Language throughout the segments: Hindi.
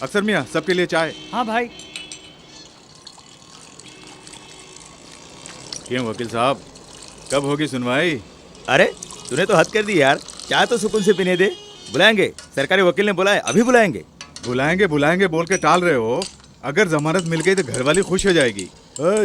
अक्सर मियाँ, सबके लिए चाय। हाँ भाई। क्यों वकील साहब, कब होगी सुनवाई? अरे तूने तो हद कर दी यार, चाय तो सुकून से पीने दे। बुलाएंगे, सरकारी वकील ने बुलाया, अभी बुलाएंगे। बुलाएंगे बुलाएंगे बोल के टाल रहे हो। अगर जमानत मिल गई तो घरवाली खुश हो जाएगी।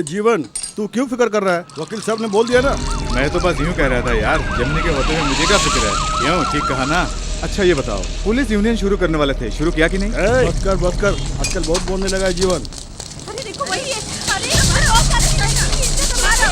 जीवन, तू क्यों फिक्र कर रहा है? वकील साहब ने बोल दिया ना। मैं तो बस यूं कह रहा था यार, जमनी के होते हुए मुझे क्या फिक्र है। क्यों, ठीक कहा ना? अच्छा ये बताओ, पुलिस यूनियन शुरू करने वाले थे, शुरू किया कि नहीं? बस कर, आजकल बहुत बोलने लगा है जीवन। अरे देखो वही है। अरे मारो मारो मारो।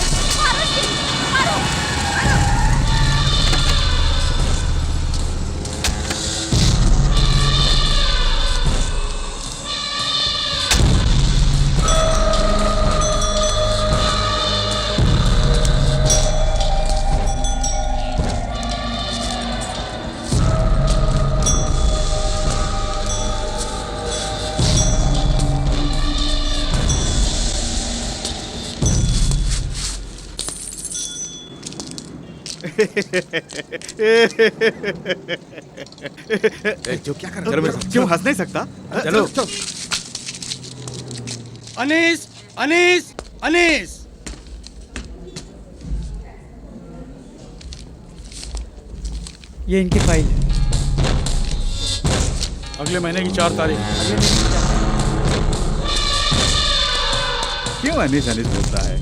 जो क्या कर रहा है? क्यों हंस नहीं सकता? चलो अनीस अनीस अनीस। ये इनकी फाइल है। अगले महीने की 4 तारीख। क्यों अनीस अनीस बोलता है?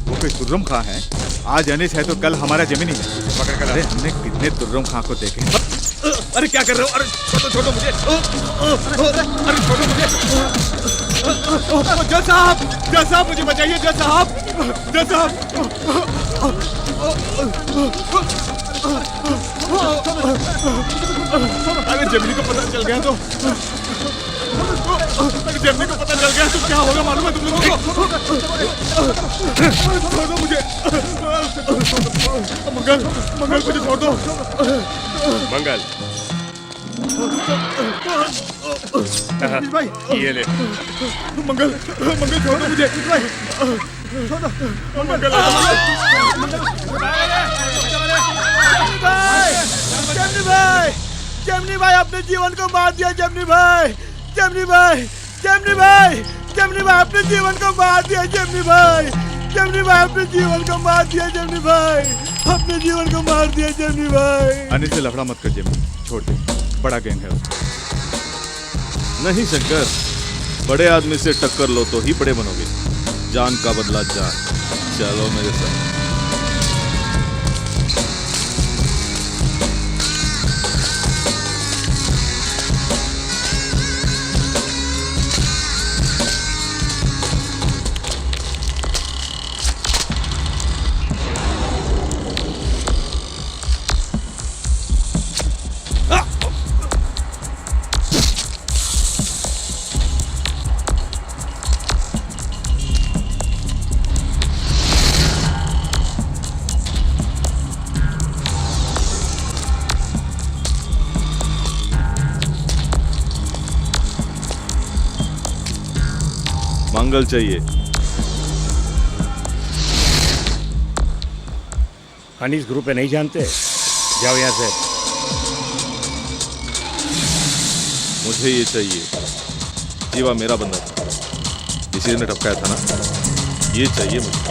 वो कोई तुर्रम खां है? आज अनीस है तो कल हमारा जमीनी है। पकड़ कर। अरे हमने कितने तुर्रम खां को देखे। अरे क्या कर रहे हो? अरे छोड़ो मुझे। अरे छोड़ो मुझे। जज साहब मुझे बचाइए। जज साहब। अरे जमीनी को पता चल गया तो क्या होगा मालूम है तुम लोगों को? छोड़ दो मुझे। मंगल मुझे छोड़ दो। मंगल भाई ये ले। मंगल छोड़ दो मुझे। जमनी भाई अपने जीवन को मार दिया। जमनी भाई अपने जीवन को मार दिया। जमनी भाई अपने जीवन को मार दिया। जमनी भाई अनिल से लफड़ा मत कर जमीनी, छोड़ दे। बड़ा गैंग है उसका। नहीं शंकर, बड़े आदमी से टक्कर लो तो ही बड़े बनोगे। जान का बदला जान। चलो मेरे साथ। मंगल चाहिए। अनीस ग्रुप पे नहीं जानते? जाओ यहाँ से। मुझे ये चाहिए। जीवा मेरा बंदा था, इसी ने टपकाया था ना। ये चाहिए मुझे।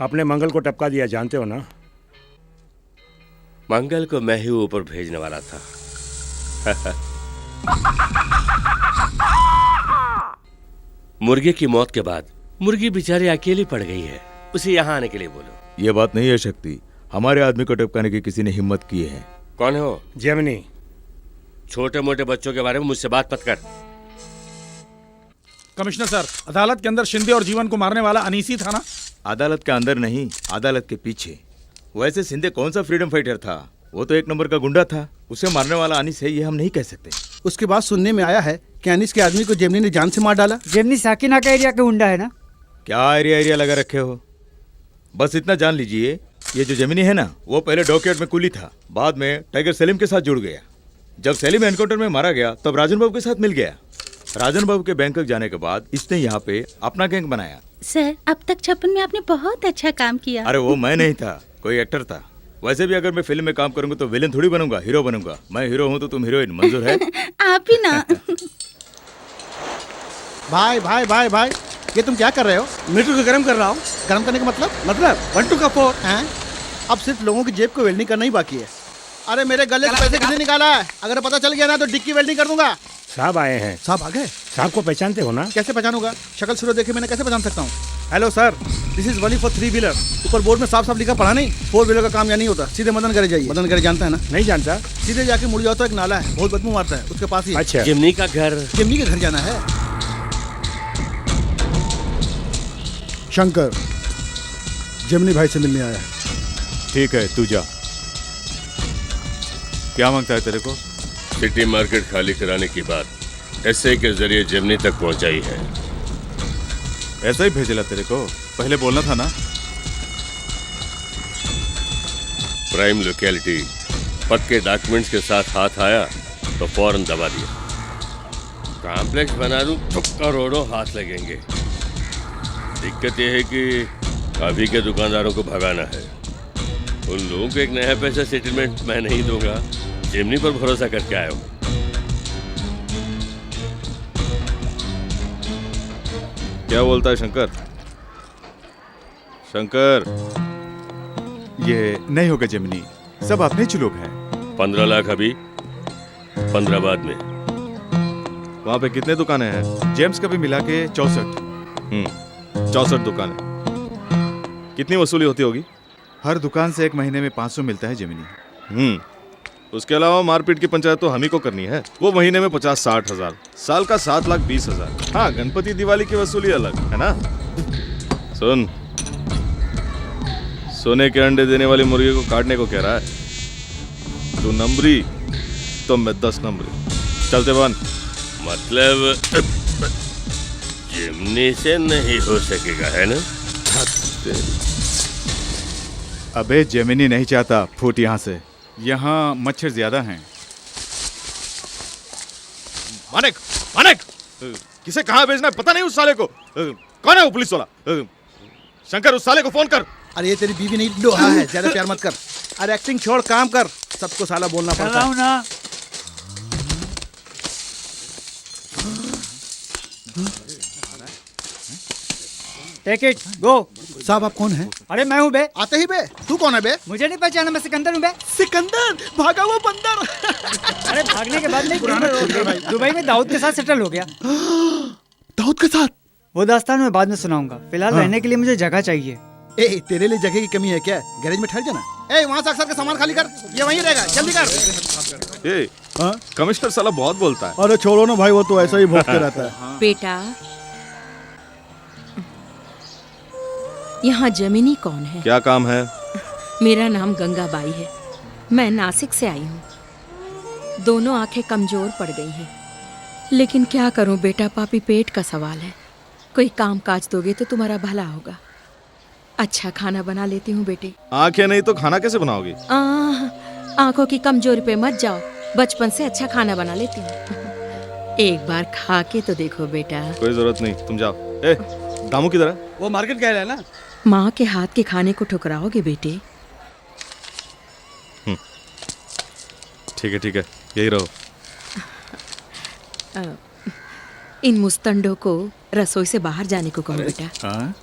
आपने मंगल को टपका दिया, जानते हो ना? मंगल को मैं ही ऊपर भेजने वाला था। मुर्गे की मौत के बाद मुर्गी बेचारी अकेली पड़ गई है, उसे यहाँ आने के लिए बोलो। ये बात नहीं है शक्ति, हमारे आदमी को टपकाने की किसी ने हिम्मत की है। कौन हो? जेमिनी। छोटे मोटे बच्चों के बारे में मुझसे बात मत कर। कमिश्नर सर, अदालत के अंदर शिंदे और जीवन को मारने वाला अनीसी था ना? अदालत के अंदर नहीं, अदालत के पीछे। वैसे शिंदे कौन सा फ्रीडम फाइटर था? वो तो एक नंबर का गुंडा था। उसे मारने वाला अनीस है, ये हम नहीं कह सकते। उसके बाद सुनने में आया है कि अनीस के आदमी को जेमिनी ने जान से मार डाला। जेमनी साकिना का एरिया का गुंडा है ना? क्या एरिया लगा रखे हो? बस इतना जान लीजिए, ये जो जेमिनी है ना, वो पहले डॉकयार्ड में कुली था, बाद में टाइगर सलीम के साथ जुड़ गया। जब सलीम एनकाउंटर में मारा गया तब राजन बाबू के साथ मिल गया। राजन बाबू के बैंकॉक जाने के बाद इसने यहाँ पे अपना गैंग बनाया। सर, अब तक छप्पन में आपने बहुत अच्छा काम किया। अरे वो मैं नहीं था, कोई एक्टर था। वैसे भी अगर मैं फिल्म में काम करूंगा तो विलेन थोड़ी बनूंगा, हीरो बनूंगा। मैं हीरो हूँ तो तुम हीरोइन, मंजूर है? आप ही ना। भाई भाई भाई भाई, ये तुम क्या कर रहे हो? मीटर को गर्म कर रहा हूँ। गर्म करने का मतलब? 1 2 का 4 हैं? अब सिर्फ लोगों की जेब को वेल्डिंग करना ही बाकी है। अरे मेरे गले से पैसे किसने निकाला है? अगर पता चल गया ना तो डिक्की वेल्डिंग कर दूंगा। साहब आए हैं। साहब आ गए? साहब को पहचानते हो ना? कैसे पहचानूंगा? शक्ल सूरत देखे मैंने कैसे पहचान सकता हूँ? Hello sir, this is only for 3 wheeler. ऊपर बोर्ड में साफ साफ लिखा पढ़ा नहीं? 4 व्हीलर का काम यहाँ नहीं होता। सीधे मदन करे जाइए। मदन करे जानता है ना? नहीं जानता। सीधे जाके मुड़ जाओ तो एक नाला है, बहुत बदबू मारता है, उसके पास ही है। अच्छा, जिमनी का घर। जिमनी के घर जाना है। शंकर जिमनी भाई से मिलने आया है। ठीक है, तू जा। क्या मांगता है तेरे को? सिटी मार्केट खाली कराने की बात एसए के जरिए जिमनी तक पहुंचाई है। ऐसा ही भेजेला तेरे को? पहले बोलना था ना। प्राइम लोकेलिटी पक्के डॉक्यूमेंट्स के साथ हाथ आया तो फौरन दबा दिया। कॉम्प्लेक्स बना दूं तो करोड़ों हाथ लगेंगे। दिक्कत यह है कि अभी के दुकानदारों को भगाना है। उन लोगों को एक नया पैसा सेटलमेंट मैं नहीं दूंगा। जिमनी पर भरोसा करके आया हूँ। क्या बोलता है शंकर? शंकर, ये नहीं होगा जेमिनी, सब अपने ही लोग हैं। 15 लाख अभी, 15 बाद में। वहाँ पे कितने दुकानें हैं? जेम्स का भी मिला के 64। 64 दुकानें। कितनी वसूली होती होगी? हर दुकान से एक महीने में 500 मिलता है जेमिनी। उसके अलावा मारपीट की पंचायत तो हम ही को करनी है, वो महीने में 50-60 हजार, साल का 7,20,000। हाँ, गणपति दिवाली की वसूली अलग है ना। सुन, सोने के अंडे देने वाली मुर्गी को काटने को कह रहा है। तू नंबरी तो मैं 10 नंबरी। चलते बन। मतलब जिमनी से नहीं हो सकेगा, है ना? अबे जेमिनी नहीं चाहता फूट यहाँ से। यहाँ मच्छर ज्यादा हैं। मानिक, मानिक, किसे कहाँ भेजना है पता नहीं उस साले को। कौन है वो पुलिस वाला? शंकर, उस साले को फोन कर। अरे ये तेरी बीवी नहीं, लोहा है, ज्यादा प्यार मत कर। अरे एक्टिंग छोड़, काम कर। सबको साला बोलना पड़ता है ना। टेक इट, गो। साहब आप कौन है? अरे मैं हूँ बे। आते ही बे। तू कौन है बे? मुझे नहीं पहचाना, मैं सिकंदर हूँ बे। सिकंदर, भागा हुआ बंदर। अरे भागने के बाद नहीं, दुबई में दाऊद के साथ सेटल हो गया। दाऊद के साथ? वो दास्तान मैं बाद में सुनाऊंगा। फिलहाल रहने के लिए मुझे जगह चाहिए। ए, तेरे लिए जगह की कमी है क्या? गैरेज में ठहर जाना। ए, वहाँ से अक्सर का सामान खाली कर, ये वहीं रहेगा, जल्दी कर। ए, कमिश्नर साला बहुत बोलता है। अरे छोड़ो ना भाई, वो तो ऐसा ही भौंकते रहता है। बेटा, यहाँ जमीनी कौन है? क्या काम है? मेरा नाम गंगाबाई है, मैं नासिक से आई हूँ। दोनों आंखें कमजोर पड़ गई हैं, लेकिन क्या करूँ बेटा, पापी पेट का सवाल है। कोई काम काज दोगे तो तुम्हारा भला होगा। अच्छा खाना बना लेती हूँ बेटे। आंखें नहीं तो खाना कैसे बनाओगी? आंखों की कमजोरी पे मत जाओ, बचपन से अच्छा खाना बना लेती हूँ। एक बार खा के तो देखो बेटा। कोई जरूरत नहीं, तुम जाओ। ए, दामू किधर है? वो मार्केट गया है ना। माँ के हाथ के खाने को ठुकराओगे बेटे? ठीक है, यही रहो। इन मुस्तंडों को रसोई से बाहर जाने को कहो बेटा। हाँ?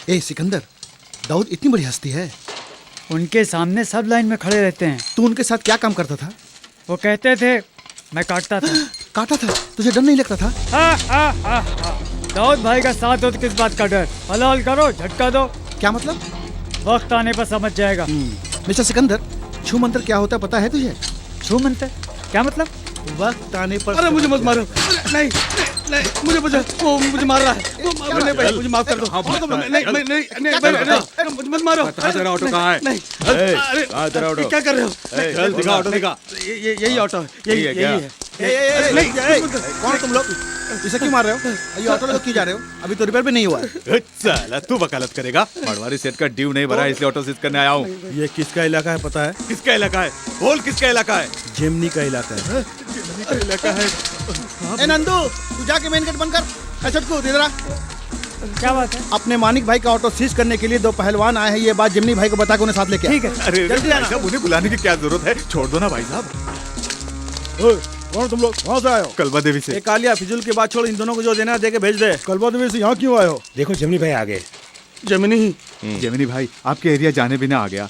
ए सिकंदर, दाऊद इतनी बड़ी हस्ती है, उनके सामने सब लाइन में खड़े रहते हैं। तू उनके साथ क्या काम करता था? वो कहते थे, मैं काटता था। काटा था? तुझे डर नहीं लगता था? दाऊद भाई का साथ हो तो किस बात का डर? हलाल करो, झटका दो। क्या मतलब? वक्त आने पर समझ जाएगा। मिस्टर सिकंदर, छू मंत्र क्या होता है पता है तुझे? छू मंत्र क्या मतलब? वक्त आने पर। अरे मुझे मत मारो, नहीं नहीं, मुझे वो मुझे मार रहा है। नहीं भाई, मुझे माफ कर दो। नहीं नहीं नहीं, मुझे मत मारो। तेरा ऑटो कहाँ है? नहीं, कहाँ तेरा ऑटो? क्या कर रहे हो? चल दिखा ऑटो दिखा। यही ऑटो है, यही है क्या? है। कौन तुम लोग? इसे क्यों मार रहे हो? ये ऑटो लेकर क्यों जा रहे हो? अभी तो रिपेयर भी नहीं हुआ है। साला तू वकालत करेगा? पटवारी सेठ का ड्यू नहीं भरा इसलिए ऑटो सीज करने आया हूँ। ये किसका इलाका है पता है? किसका इलाका है? बोल किसका इलाका है? जेमनी का इलाका है। इलाका है। ए नंदू, तू जाके मेन गेट बंद कर। छोटकू इधर आ। क्या बात है? अपने मानिक भाई का ऑटो सीज करने के लिए दो पहलवान आए हैं। ये बात जिमनी भाई को बता के उन्हें साथ लेके आ। ठीक है। अरे जल्दी भाई आना। साहब, उन्हें बुलाने की क्या जरूरत है? छोड़ दो ना भाई साहब। कौन तुम लोग? कहाँ से आए हो? कलवा देवी से। कालिया, फिजूल की बात छोड़, इन दोनों को जो देना है दे के भेज दे। कलवा देवी से यहाँ क्यों आए हो? देखो जमनी भाई आ गए। जमीनी जेमिनी भाई, आपके एरिया जाने बिना आ गया।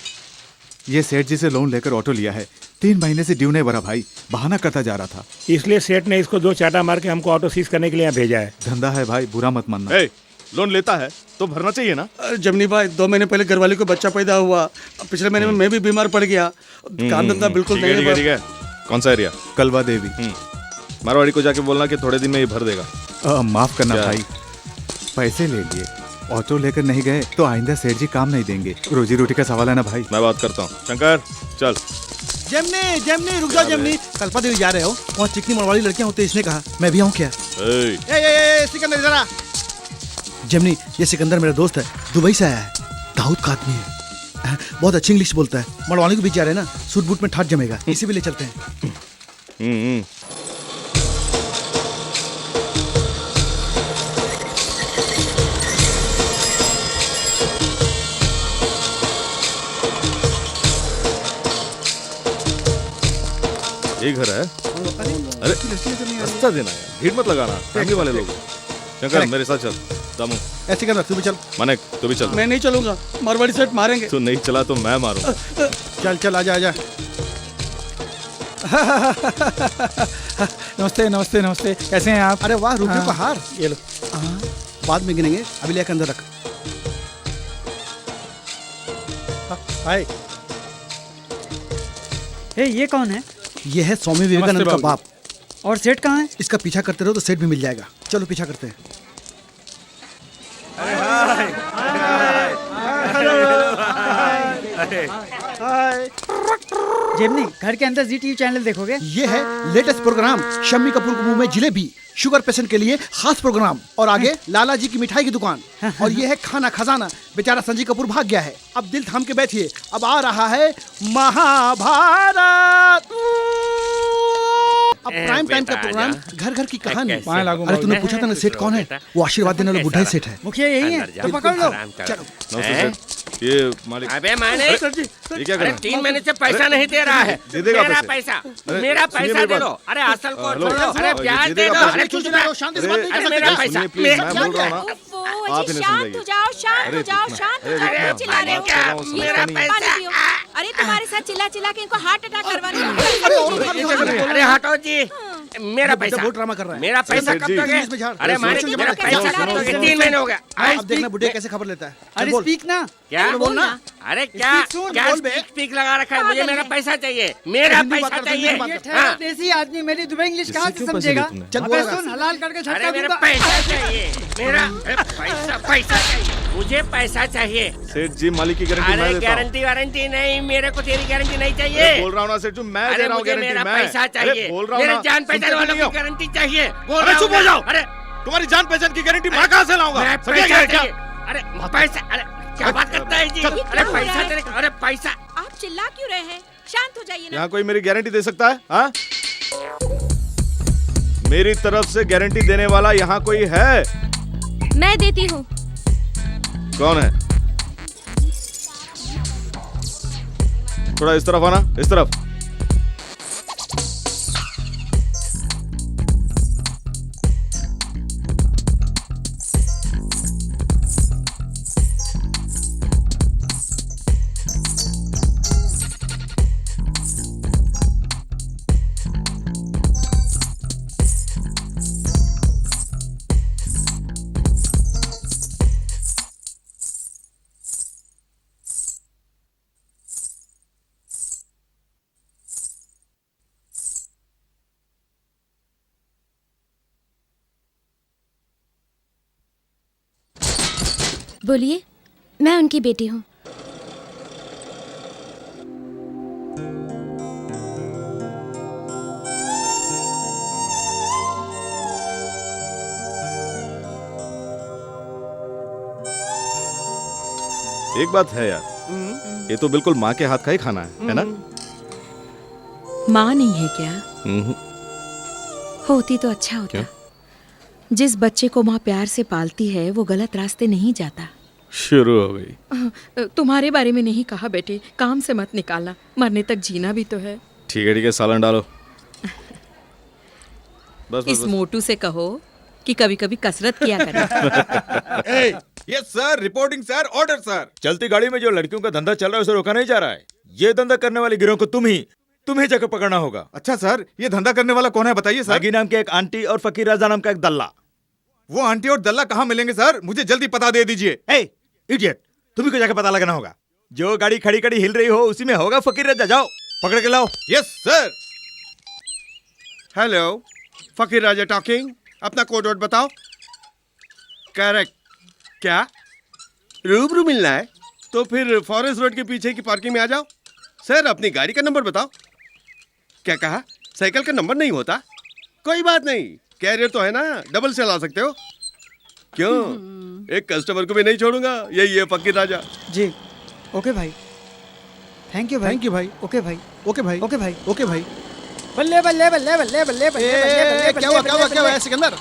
ये सेठ जी से लोन लेकर ऑटो लिया है। 3 महीने से ड्यू नहीं भरा भाई, बहाना करता जा रहा था। इसलिए सेठ ने इसको 2 चाटा मार के हमको ऑटो सीज करने के लिए यहाँ भेजा है। धंधा है भाई, बुरा मत मानना। ए, लोन लेता है तो भरना चाहिए ना। जमनी भाई, 2 महीने पहले घरवाली को बच्चा पैदा हुआ। पिछले महीने में मैं भी बीमार पड़ गया। काम धंधा बिल्कुल ठीक है, नहीं ठीक है, है। ठीक है। कौन सा एरिया? कलवा देवी। मारवाड़ी को जाके बोलना कि थोड़े दिन में ये भर देगा। माफ करना क्या? भाई, पैसे ले लिए, ऑटो लेकर नहीं गए तो आइंदा सेठ जी काम नहीं देंगे। रोजी रोटी का सवाल है ना भाई। मैं बात करता हूँ। शंकर चल। जेमनी, जेमनी, रुक जाओ जेमनी। कल्पा देवी जा रहे हो? वहाँ चिकनी मरवाड़ी लड़कियाँ होती है, इसने कहा। मैं भी आऊँ क्या? ए, सिकंदर इधर आ। जेमनी, ये सिकंदर मेरा दोस्त है, दुबई से आया है। दाऊद का आदमी है, बहुत अच्छी इंग्लिश बोलता है। मरवाड़ी को बीच जा रहे हैं ना, सूट बूट में ठाट जमेगा, इसी भी ले चलते हैं। यही घर है? अरे रास्ता देना है, भीड़ मत लगाना, फैमिली वाले लोग। शंकर मेरे साथ चल। दामू, ए सिकंदर तू भी चल। मानिक तू भी चल। मैं नहीं चलूंगा, मारवाड़ी सेठ मारेंगे। तू नहीं चला तो मैं मारूं। चल चल, आजा आजा। नमस्ते नमस्ते नमस्ते, कैसे हैं आप? अरे वाह, रुपये का हार। ये लो। बाद में गिनेंगे, अभी लेकर अंदर रख। हाय, ये कौन है? ये है स्वामी विवेकानंद का बाप। और सेठ कहाँ है? इसका पीछा करते रहो तो सेठ भी मिल जाएगा। चलो पीछा करते हैं। जेमनी, घर के अंदर जी टीवी चैनल देखोगे? ये है लेटेस्ट प्रोग्राम, शम्मी कपूर के मुंह में जिलेबी, शुगर पेशेंट के लिए खास प्रोग्राम। और आगे लाला जी की मिठाई की दुकान। और ये है खाना खजाना। बेचारा संजीव कपूर भाग गया है, अब दिल थाम के बैठिए, अब आ रहा है महाभारत। अब प्राइम टाइम का प्रोग्राम, घर घर की कहानी। अरे तूने पूछा था ना सेठ कौन है? वो आशीर्वाद देने वाला बुढ़ा ही सेठ है। मुखिया यही है, तो पकड़ लो। चलो। नमस्ते सर। ये मालिक। अबे मैंने ये क्या कर रहे हैं? 3 महीने से पैसा नहीं दे रहा है। दे देगा मेरा पैसे। पैसा, मेरा सुनिए पैसा मेरी दे बात। दो। अरे असल को हेलो, छोड़ो, अरे ये ब्याज दे दे देगा दो। पैसे। अरे चुप रहो, शांति से अरे, बात नहीं कर मेरा सकते। पैसा। सुनिए प्लीज, मैं बोल रहा हूँ ना। आप इन्हें शांत हो समझाइए। जाओ, शांत हो अरे जाओ, रुकना। शांत हो अरे जाओ, रुकना। क्या चिल्ला रहे हो? क्या? ये मेरा पानी पैसा। पियो। अरे तुम्हारे साथ चिल्ला चिल्ला के इनको हार्ट अटैक करवाने अरे हटो जी, मेरा पैसा। बहुत ड्रामा कर रहा है। मेरा पैसा सेठ कब जी। दोगे? इंग्लिश में झाड़। अरे माने सुनो, मेरा सुनो, पैसा सुनो, कब दोगे? सुनो, 3 महीने हो गया। अब देखना बुढ़े कैसे खबर लेता है। अरे बोल। स्पीक ना। क्या बोलना। अरे क्या सुन, क्या बोल बे। स्पीक लगा रखा है? मुझे मेरा पैसा चाहिए, मेरा हिंदी बात पैसा करते हैं, हिंदी बात चाहिए। करते ये हाँ। ठहरा देसी आदमी मेरी दुबई इंग्लिश कहाँ से क्यों पैसे समझेगा? लिए तुमने? चल अबे बोल। सुन, हलाल करके झटका अरे मेरा दूंगा। पैसा चाहिए, मेरा पैसा पैसा चाहिए, मुझे पैसा चाहिए। सेठ जी, मालिक की गारंटी मैं अरे देता हूँ। गारंटी वारंटी नहीं, मेरे को तेरी गारंटी नहीं अरे चाहिए। बोल रहा हूँ ना सेठ जी, मैं दे अरे रहा हूँ मुझे गारंटी। मेरा मैं पैसा अरे चाहिए, बोल रहा हूँ मेरे ना। जान पहचान सुनते वालों नहीं की हो। गारंटी चाहिए। बोल अरे रहा चुप हूँ हो जाओ। मैं। अरे तुम्हारी जान पहचान की गारंटी मैं कहाँ से लाऊंगा? मेरा समझे पैसा क्या? चाहिए। अरे पैसा, अरे क्या बात करता है जी? ये अरे क्या हो पैसा रहा है? तेरे, अरे पैसा। आप चिल्ला क्यों रहे हैं? शांत हो जाइए ना। यहाँ कोई मेरी गारंटी दे सकता है? हाँ? मेरी तरफ से गारंटी देने वाला यहाँ कोई है? मैं देती हूँ। कौन है? थोड़ा इस तरफ आना, इस तरफ। बोलिए, मैं उनकी बेटी हूँ। एक बात है यार, ये तो बिल्कुल माँ के हाथ का ही खाना है ना? माँ नहीं है क्या? होती तो अच्छा होता। क्यों? जिस बच्चे को माँ प्यार से पालती है वो गलत रास्ते नहीं जाता। शुरू हो गई। तुम्हारे बारे में नहीं कहा बेटी, काम से मत निकालना, मरने तक जीना भी तो है। ठीक है, सालन डालो। बस इस मोटू से कहो कि कभी कभी कसरत किया करे। Yes sir, reporting sir, order sir. चलती गाड़ी में जो लड़कियों का धंधा चल रहा है उसे रोका नहीं जा रहा है। ये धंधा करने वाले गिरोह को तुम्ही जाकर पकड़ना होगा। अच्छा सर, ये धंधा करने वाला कौन है बताइए सर? नागी नाम के एक आंटी और फकीर राजा नाम का एक दल्ला। वो आंटी और दल्ला कहाँ मिलेंगे सर? मुझे जल्दी पता दे दीजिए। इडियट, तुम्ही को जाकर पता लगाना होगा। जो गाड़ी खड़ी खड़ी हिल रही हो उसी में होगा फकीर राजा। जाओ पकड़ के लाओ। Yes sir. हेलो, फकीर राजा टॉकिंग। अपना कोड वर्ड बताओ। करेक्ट। क्या रूबरू मिलना है? तो फिर फॉरेस्ट रोड के पीछे की पार्किंग में आ जाओ। सर, अपनी गाड़ी का नंबर बताओ। क्या कहा? साइकिल का नंबर नहीं होता? कोई बात नहीं, कैरियर तो है ना, डबल से ला सकते हो। क्यों? एक कस्टमर को भी नहीं छोड़ूंगा। यही है फकीर राजा जी। ओके भाई, थैंक यू भाई। थैंक यू भाई। ओके भाई, ओके भाई। ओके भाई। ओके भाई। बल्ले बल्ले बल्ले बल्ले बल्ले बल्ले। क्या हुआ क्या हुआ क्या हुआ सिकंदर?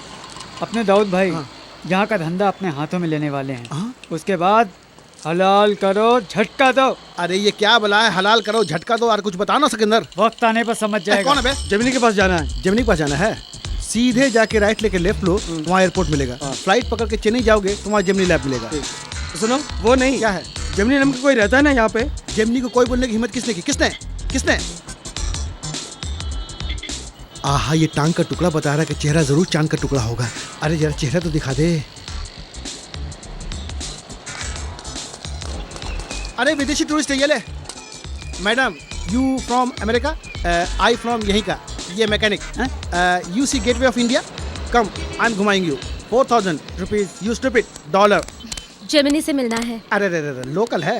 अपने दाऊद भाई यहाँ का धंधा अपने हाथों में लेने वाले हैं। उसके बाद हलाल करो, झटका दो। अरे ये क्या बुला है, हलाल करो झटका दो, और कुछ बता ना सिकंदर। वक्त आने पर समझ जाएगा। कौन है बे? जमिनी के पास जाना है। जमिनी के पास जाना है? सीधे जाके राइट लेके लेफ्ट लो, वहाँ एयरपोर्ट मिलेगा। फ्लाइट पकड़ के चेन्नई जाओगे तो वहाँ जमिनी लैब मिलेगा। सुनो, वो नहीं। क्या है? जमिनी नाम का कोई रहता है ना यहाँ पे? जमिनी को कोई बोलने की हिम्मत किसने की? किसने? आहा, ये टांग का टुकड़ा बता रहा है कि चेहरा जरूर चांद का टुकड़ा होगा। अरे जरा चेहरा तो दिखा दे। अरे विदेशी टूरिस्ट है ये ले। Madam, you from America? I from यहीं का, ये mechanic. You see Gateway of India? Come, I am घुमाएंगे you. 4000 rupees, you stupid, dollar. Gemini से मिलना है। अरे लोकल है।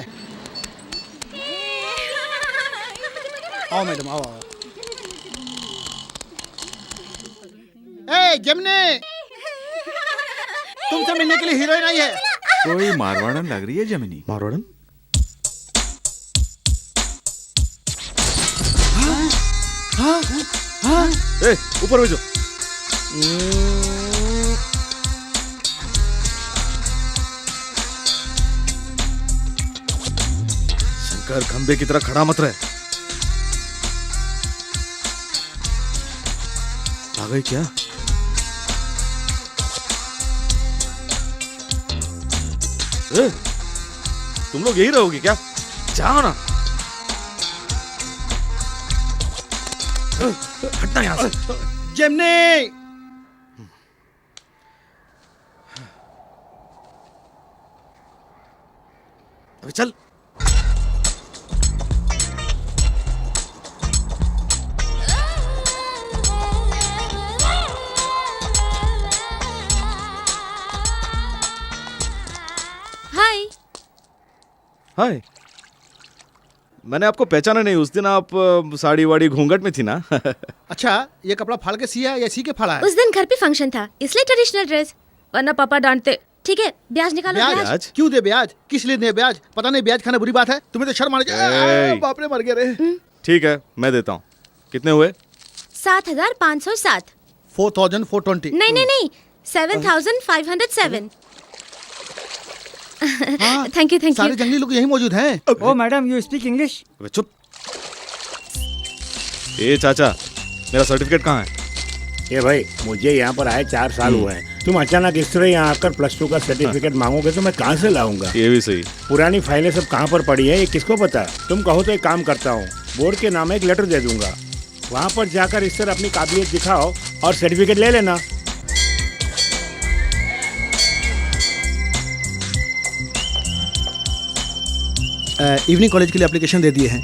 आओ मैडम, आओ। ए जेमिनी, तुमसे मिलने के लिए हीरोइन आई है। कोई मारवाड़न लग रही है जमिनी। मारवाड़न? हाँ। ऊपर भेजो। शंकर, खंबे की तरह खड़ा मत रहे। आ गई क्या? तुम लोग यही रहोगे क्या? जाओ ना। हटना यहाँ से। जेमिनी, अबे चल। हाय। हाय। मैंने आपको पहचाना नहीं। उस दिन आप साड़ी वाड़ी घूंघट में थी ना? अच्छा, ये कपड़ा फाड़ के सिया या सी के फाड़ा है? उस दिन घर पे फंक्शन था, इसलिए ट्रेडिशनल ड्रेस, वरना पापा डांटते। ठीक है, ब्याज निकालो। ब्याज? क्यों दे ब्याज? किस लिए दे ब्याज? पता नहीं ब्याज खाना बुरी बात है? तुम्हें तो शर्म आनी चाहिए। बाप रे, मर गए रे। ठीक है, मैं देता हूँ। कितने हुए? 7507। 4420। नहीं, 7507। Thank you. सारे जंगली लोग यही मौजूद हैं। ओ मैडम, यू स्पीक इंग्लिश? चुप। ए चाचा, मेरा सर्टिफिकेट कहाँ है? ये भाई, मुझे यहाँ पर आए 4 साल हुए हैं। तुम अचानक इस तरह यहाँ आकर +2 का सर्टिफिकेट मांगोगे तो मैं कहाँ से लाऊंगा? ये भी सही। पुरानी फाइलें सब कहाँ पर पड़ी है ये किसको पता? तुम कहो तो एक काम करता हूँ, बोर्ड के नाम एक लेटर दे दूंगा, वहाँ पर जाकर इस तरह अपनी काबिलियत दिखाओ और सर्टिफिकेट ले लेना। इवनिंग कॉलेज के लिए एप्लीकेशन दे दिए हैं।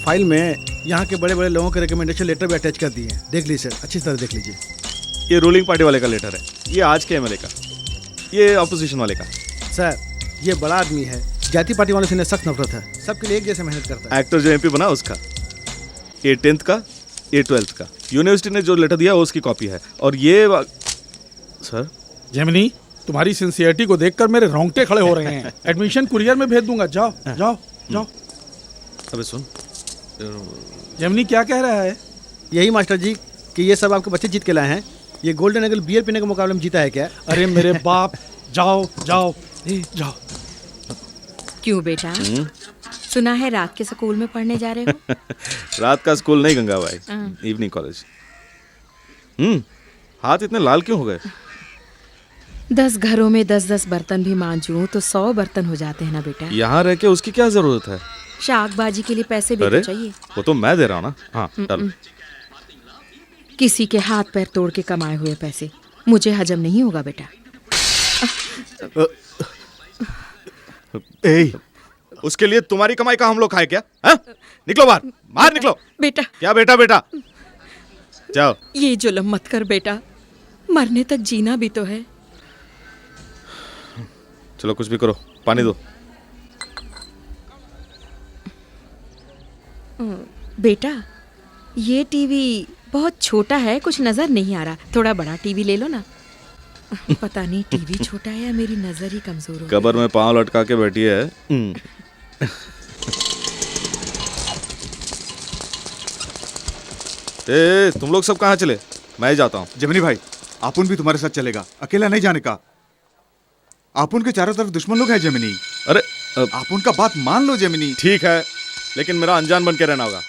फाइल में यहाँ के बड़े बड़े लोगों के रिकमेंडेशन लेटर भी अटैच कर दिए हैं। देख लीजिए सर, अच्छी तरह देख लीजिए। ये रूलिंग पार्टी वाले का लेटर है, ये आज के एमएलए का, ये ऑपोजिशन वाले का। सर, ये बड़ा आदमी है, जाति पार्टी वालों से इन्हें सख्त नफरत है, सबके लिए एक जैसे मेहनत करता है। एक्टर जो एमपी बना उसका, ये 10th का, ये 12th का। यूनिवर्सिटी ने जो लेटर दिया वो उसकी कॉपी है। और ये सर जेमिनी, तुम्हारी सिंसियरिटी को देखकर मेरे रोंगटे खड़े हो रहे हैं। एडमिशन कुरियर में भेज दूंगा, जाओ जाओ जाओ। अबे सुन, जेमिनी क्या कह रहा है? यही मास्टर जी कि ये सब आपके बच्चे जीत के लाए हैं। ये गोल्डन एगल बियर पीने के मुकाबले में जीता है क्या? अरे मेरे बाप, जाओ जाओ जाओ। क्यों बेटा, सुना है रात के स्कूल में पढ़ने जा रहे हो? रात का स्कूल नहीं गंगा भाई, इवनिंग कॉलेज। हाथ इतने लाल क्यों हो गए? 10 घरों में 10-10 बर्तन भी मांजूं तो 100 बर्तन हो जाते हैं ना बेटा। यहाँ रह के उसकी क्या जरूरत है? शाकबाजी के लिए पैसे भी तो चाहिए। वो तो मैं दे रहा हूँ ना। हाँ चल। किसी के हाथ पैर तोड़ के कमाए हुए पैसे मुझे हजम नहीं होगा बेटा। उसके लिए तुम्हारी कमाई का हम लोग खाए क्या? हा? निकलो बाहर, बाहर निकलो। बेटा क्या बेटा बेटा? जाओ। ये जुल्म मत कर बेटा, मरने तक जीना भी तो है। चलो कुछ भी करो, पानी दो। बेटा ये टीवी बहुत छोटा है, कुछ नजर नहीं आ रहा, थोड़ा बड़ा टीवी ले लो ना। पता नहीं टीवी छोटा है या मेरी नजर ही कमजोर हो। कबर में पांव लटका के बैठी है। ए, तुम लोग सब कहाँ चले? मैं जाता हूँ। जेमिनी भाई, आपुन भी तुम्हारे साथ चलेगा, अकेला नहीं जाने का। आपुन के चारों तरफ दुश्मन लोग हैं जेमिनी। अरे आपुन का बात मान लो जेमिनी। ठीक है, लेकिन मेरा अनजान बन के रहना होगा।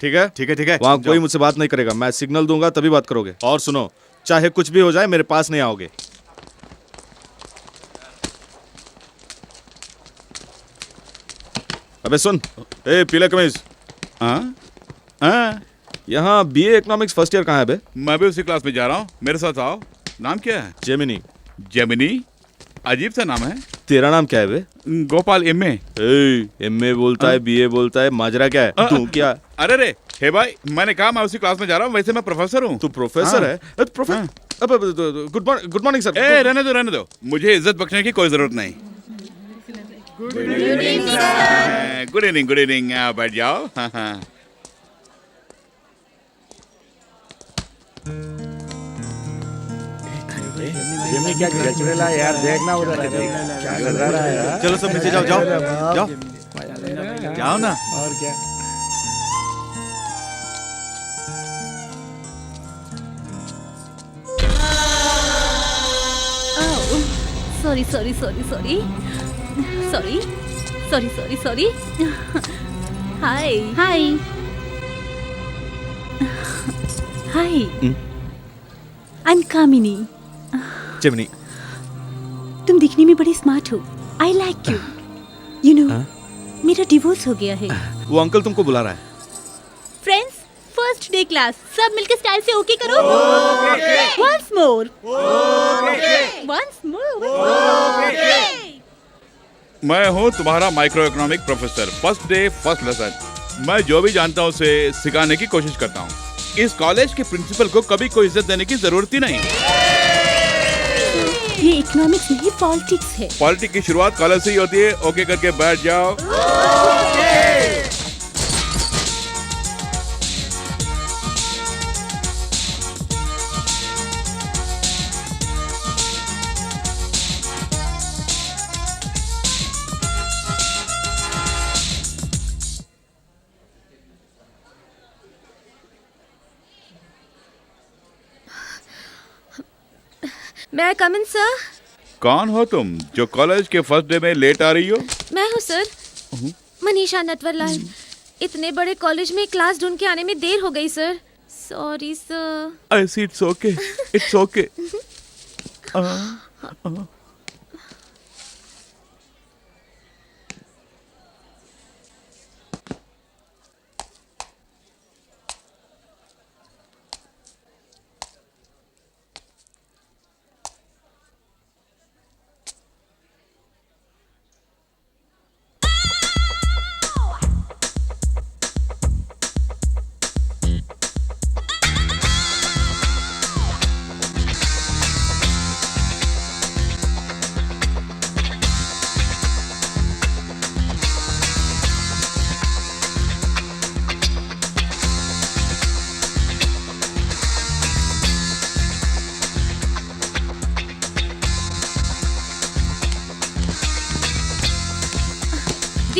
ठीक है ठीक है ठीक है। वहाँ कोई मुझसे बात नहीं करेगा, मैं सिग्नल दूंगा तभी बात करोगे। और सुनो, चाहे कुछ भी हो जाए मेरे पास नहीं आओगे। अबे सुन, ए पीला कमीज। यहाँ बीए इकोनॉमिक्स फर्स्ट ईयर कहाँ है बे? मैं भी उसी क्लास में जा रहा हूँ, मेरे साथ आओ। नाम क्या है? जेमिनी। जेमिनी? अजीब सा नाम है। तेरा नाम क्या है बे? गोपाल एमए। एमए बोलता है, बीए बोलता है, माजरा क्या है? तू क्या? अरे रे, हे भाई, मैंने कहा मैं उसी क्लास में जा रहा हूँ, वैसे मैं प्रोफेसर हूँ। तू प्रोफेसर है? Good morning sir. ए रहने दो, मुझे इज्जत बख्शने की कोई जरूरत नहीं। गुड इवनिंग, बैठ जाओ। हाँ। क्या गचड़ेला है यार, देखना उधर क्या नजारा है यार। चलो सब नीचे जाओ जाओ जाओ जाओ ना। और क्या? Sorry sorry sorry sorry sorry sorry sorry sorry. Hi hi hi, I am Kamini. Gemini, तुम दिखने में बड़ी स्मार्ट हो, I like you. You know, मेरा डिवोर्स हो गया है। वो अंकल तुमको बुला रहा है। फ्रेंड्स, फर्स्ट डे क्लास, सब मिलकर स्टाइल से ओके करो। Once more, once more. मैं हूँ तुम्हारा micro economic professor. First day first lesson. मैं जो भी जानता हूँ उसे सिखाने की कोशिश करता हूँ। इस कॉलेज के प्रिंसिपल को कभी कोई इज्जत देने की जरूरत ही नहीं। ये इकोनॉमिक्स नहीं, पॉलिटिक्स है। पॉलिटिक्स की शुरुआत कॉलेज से ही होती है। ओके करके बैठ जाओ। मैं कम इन सर? कौन हो तुम जो कॉलेज के फर्स्ट डे में लेट आ रही हो? मैं हूँ सर, मनीषा नटवरलाल। इतने बड़े कॉलेज में क्लास ढूंढ के आने में देर हो गई sir. Sorry sir. I see, it's okay. It's okay.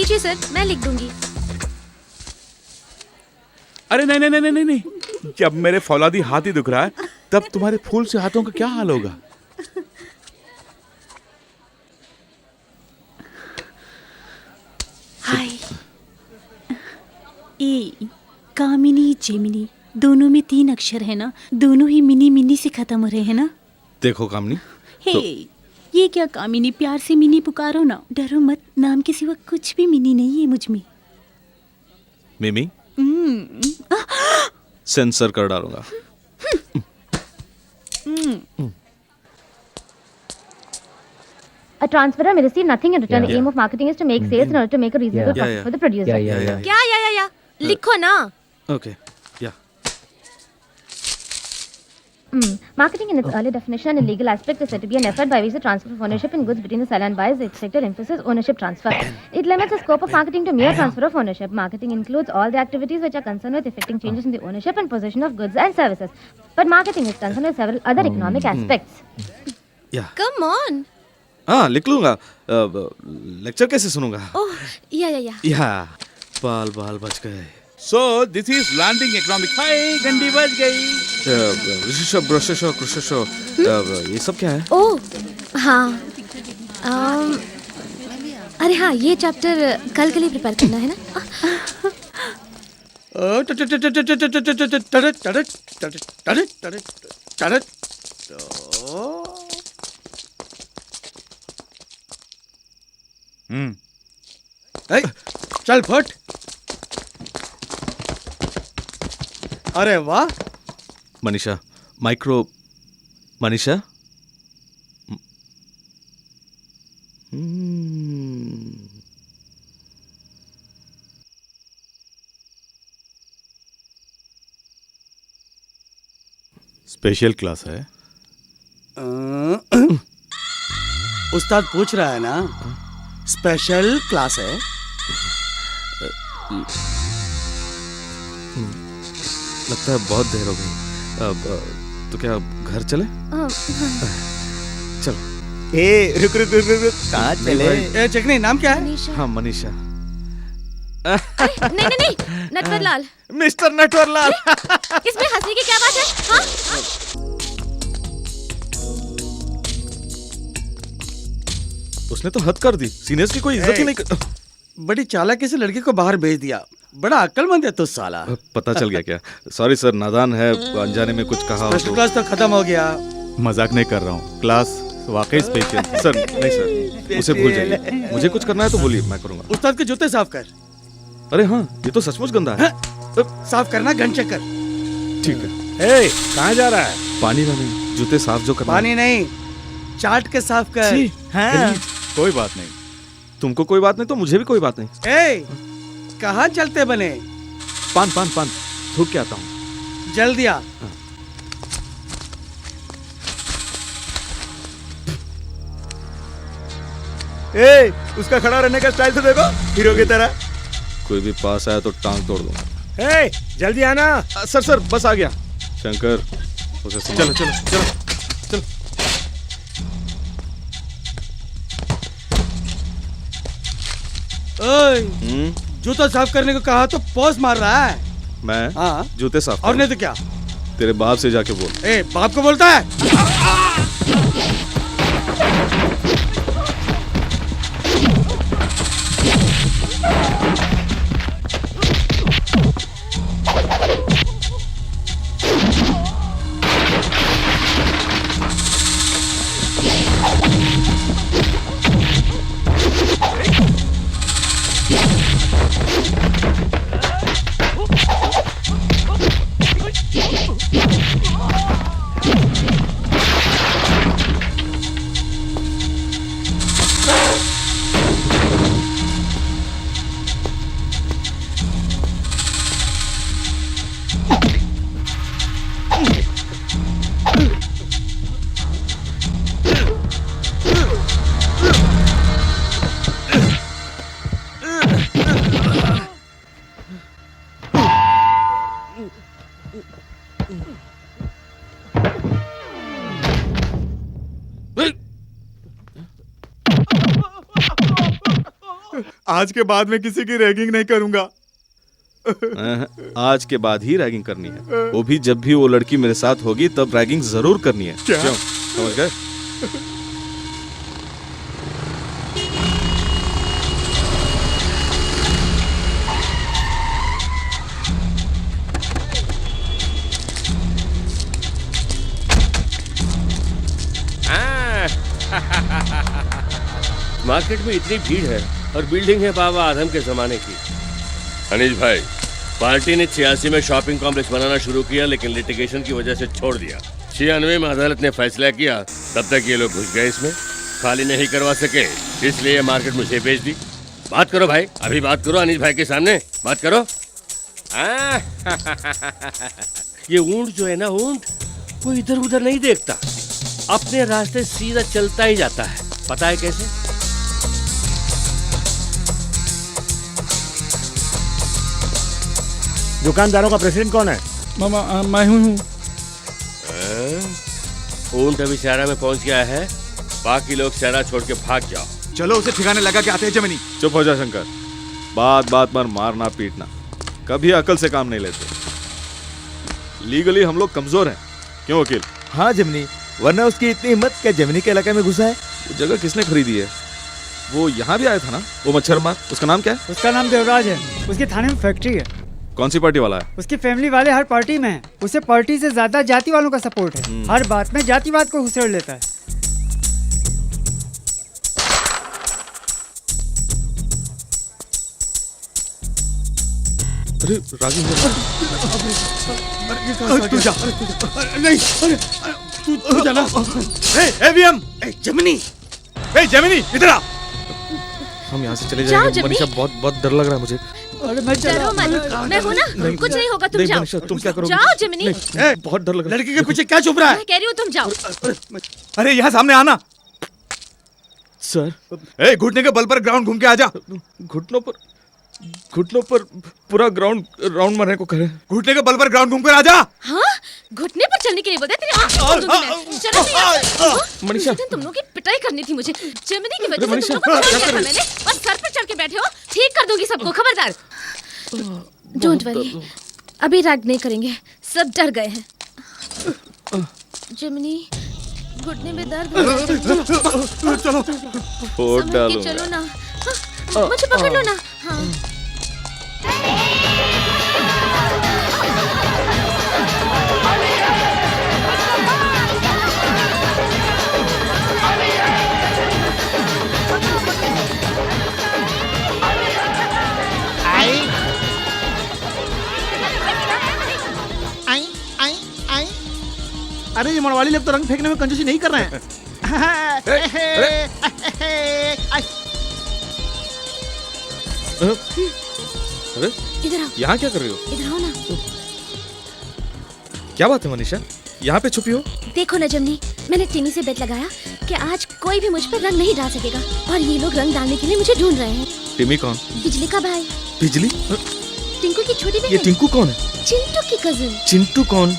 लीजिए सर, मैं लिख दूंगी। अरे नहीं नहीं नहीं नहीं नहीं, जब मेरे फौलादी हाथ ही दुख रहा है तब तुम्हारे फूल से हाथों का क्या हाल होगा। हाय। ए, कामिनी जेमिनी दोनों में 3 अक्षर है ना, दोनों ही मिनी मिनी से खत्म हो रहे हैं ना। देखो कामनी, हे, ये क्या कामिनी, प्यार से मिनी पुकारो ना, डरो मत, नाम के सिवा कुछ भी मिनी नहीं है मुझ में। मिमी सेंसर कर डालूंगा। A transferor may receive nothing in return. The aim of marketing is to make sales in order to make a reasonable profit for the producer. क्या या लिखो ना। ओके, या। Marketing in its early definition and legal aspect is said to be an effort by which the transfer of ownership in goods between the seller and buyer is expected to emphasize ownership transfer. It limits the scope of marketing to mere transfer of ownership. Marketing includes all the activities which are concerned with effecting changes in the ownership and possession of goods and services. But marketing is concerned with several other economic aspects. या। Come on. हाँ, लिख लूंगा। लेक्चर कैसे सुनूंगा? ओह, या। या, बाल बाल बच गए। So this is landing economic. हाय, घंटी बज गई। ये सब क्या है? ओह, हाँ। अरे हाँ, ये चैप्टर कल के लिए प्रिपेयर करना है ना। चल फट। अरे वाह। मनीषा, मनीषा। स्पेशल क्लास है। उस्ताद पूछ रहा है ना, स्पेशल क्लास है। लगता है बहुत देर हो गई। अब तो क्या घर चले? चलो। रुक कहाँ चले? चिकनी, नाम क्या है? हाँ, मनीषा। नहीं, नटवर लाल। मिस्टर नटवर लाल। इसमें हंसने की क्या बात है? हाँ? उसने तो हद कर दी, सीनियर्स की कोई इज्जत ही नहीं कर। बड़ी चालाकी से लड़के को बाहर भेज दिया। बड़ा अक्लमंद है तो साला। पता चल गया क्या? सॉरी सर, नादान है, अनजाने में कुछ कहा हो तो। क्लास तो खत्म हो गया। मजाक नहीं कर रहा हूँ, क्लास वाकई स्पेशल। सर नहीं सर, उसे भूल जाइए। मुझे कुछ करना है तो बोलिए, मैं करूँगा। उस्ताद के जूते साफ कर। अरे हाँ, ये तो सचमुच गंदा है। साफ करना, गन चेक कर। ठीक है। कहाँ जा रहा है? पानी लाने। जूते साफ जो करना। पानी नहीं, चाट के साफ कर। हाँ। कोई बात नहीं। तुमको कोई बात नहीं तो मुझे भी कोई बात नहीं। कहाँ चलते बने? पान थूक के आता हूँ। जल्दी आ। उसका खड़ा रहने का स्टाइल तो देखो, हीरो की तरह। कोई भी पास आया तो टांग तोड़ दूंगा। जल्दी आना। सर बस आ गया। शंकर, उसे चलो। ओए, जूता साफ करने को कहा तो पॉज मार रहा है। मैं? हाँ। जूते साफ। और नहीं तो क्या? तेरे बाप से जाके बोल। बाप को बोलता है? आज के बाद मैं किसी की रैगिंग नहीं करूंगा। आज के बाद ही रैगिंग करनी है, वो भी जब भी वो लड़की मेरे साथ होगी तब रैगिंग जरूर करनी है। क्या? क्यों? समझ गए? मार्केट में इतनी भीड़ है और बिल्डिंग है बाबा आदम के जमाने की। अनिल भाई, पार्टी ने 86 में शॉपिंग कॉम्प्लेक्स बनाना शुरू किया, लेकिन लिटिगेशन की वजह से छोड़ दिया। 96 में अदालत ने फैसला किया, तब तक ये लोग घुस गए इसमें, खाली नहीं करवा सके, इसलिए ये मार्केट मुझे बेच दी। बात करो भाई, अभी बात करो अनिल भाई के सामने, बात करो। ये ऊंट जो है ना, ऊंट वो इधर उधर नहीं देखता, अपने रास्ते सीधा चलता ही जाता है। पता है कैसे? दुकानदारों का प्रेसिडेंट कौन है? मामा मैं हूँ। ऊंट अभी शहरा में पहुंच गया है, बाकी लोग शहरा छोड़ के भाग जाओ। चलो उसे ठिकाने लगा के आते हैं जमिनी। चुप हो जा शंकर, बात बात पर मारना पीटना, कभी अकल से काम नहीं लेते। लीगली हम लोग कमजोर हैं, क्यों वकील? हाँ जमिनी, वरना उसकी इतनी हिम्मत क्या जमिनी के इलाके में घुसा है? वो जगह किसने खरीदी है? वो यहाँ भी आया था ना, वो मच्छर मार, उसका नाम क्या है? उसका नाम देवराज है, उसके थाने में फैक्ट्री है। कौन सी पार्टी वाला है? उसकी फैमिली वाले हर पार्टी में हैं। उसे पार्टी से ज्यादा जाति वालों का सपोर्ट है, हर बात में जातिवाद को घुसेड़ लेता है। अरे रागिंग तू जा। नहीं, तू जाना। एवीएम, जमिनी, जमिनी इधर आ। हम यहाँ से चले जाओ जाएंगे। जमिनी। मनीषा, बहुत डर लग रहा है मुझे। अरे मैं डरो मत, मैं हूँ ना, कुछ नहीं होगा, तुम जाओ। मनीषा, तुम क्या करोगे? जाओ जमिनी। बहुत डर लग रहा है। लड़की के पीछे क्या छुप रहा है? मैं कह रही हूँ तुम जाओ। अरे यहाँ सामने आना। सर, घुटने के बल पर ग्राउंड घूम के आजा। घुटनों पर पूरा ग्राउंड राउंड मारने को करे। घुटने के बल पर ग्राउंड घूम कर आजा। हाँ, घुटने पर चलने के लिए बोलते हैं, तेरी आँख खोल दूंगी मैं। चलो नहीं, मनीषा, उस दिन तुम लोगों की पिटाई करनी थी मुझे, जमिनी की वजह से मनीषा, तुम लोगों को छोड़ क्या दिया था कर मैंने, और सर पर चढ़ के बैठे हो, ठीक कर दूंगी सबको, खबरदार। डोंट वरी, अभी रैग नहीं करेंगे, सब डर गए हैं। जमिनी, घुटने में दर्द हो रहा है। चलो फोड़ संभल के डालूंगा। चलो ना। हाँ, मुझे पकड़ लो ना। हाँ। अरे ये मड़वाड़ी लोग तो रंग फेंकने में कंजूसी नहीं कर रहे हैं। अरे इधर आओ, यहाँ क्या कर रही हो? इधर आओ ना। क्या बात है मनीषा, यहाँ पे छुपी हो? देखो ना जमनी, मैंने टिनी से बेट लगाया कि आज कोई भी मुझ पर रंग नहीं डाल सकेगा, और ये लोग रंग डालने के लिए मुझे ढूंढ रहे हैं। टिमी कौन? बिजली का भाई, बिजली? टिंकू की छोटी बहन। ये टिंकू कौन है? चिंटू की कजिन। चिंटू कौन?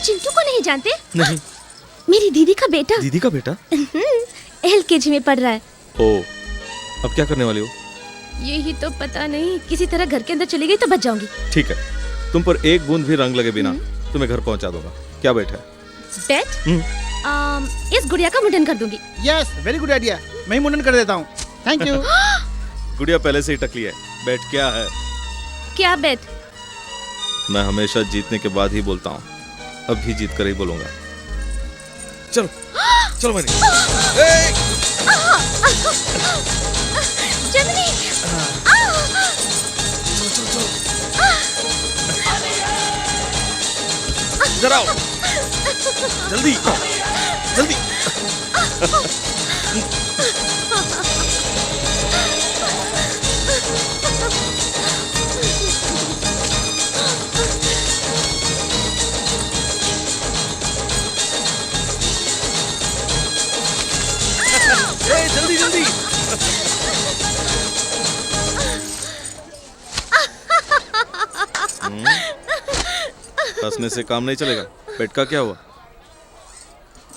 चिंटू को नहीं जानते? नहीं। मेरी दीदी का बेटा। दीदी का बेटा? LKG में पढ़ रहा है। ओ, अब क्या करने वाली हो? यही तो पता नहीं, किसी तरह घर के अंदर चली गई तो बच जाऊंगी। ठीक है, तुम पर एक बूंद भी रंग लगे बिना तुम्हें घर पहुंचा दूंगा। क्या बैठा है? बेट? इस गुड़िया का मुंडन कर दूंगी। यस, वेरी गुड आइडिया, मैं ही मुंडन कर देता हूँ। Thank you. गुड़िया पहले से ही टकली है। बैठ क्या है? क्या बेट? मैं हमेशा जीतने के बाद ही बोलता हूँ, अब भी जीत कर ही बोलूंगा। चलो चलो मैंने जमिनी, इधर आओ, जल्दी जल्दी। जल्दी जल्दी। हंसने से काम नहीं चलेगा। पेट का क्या हुआ?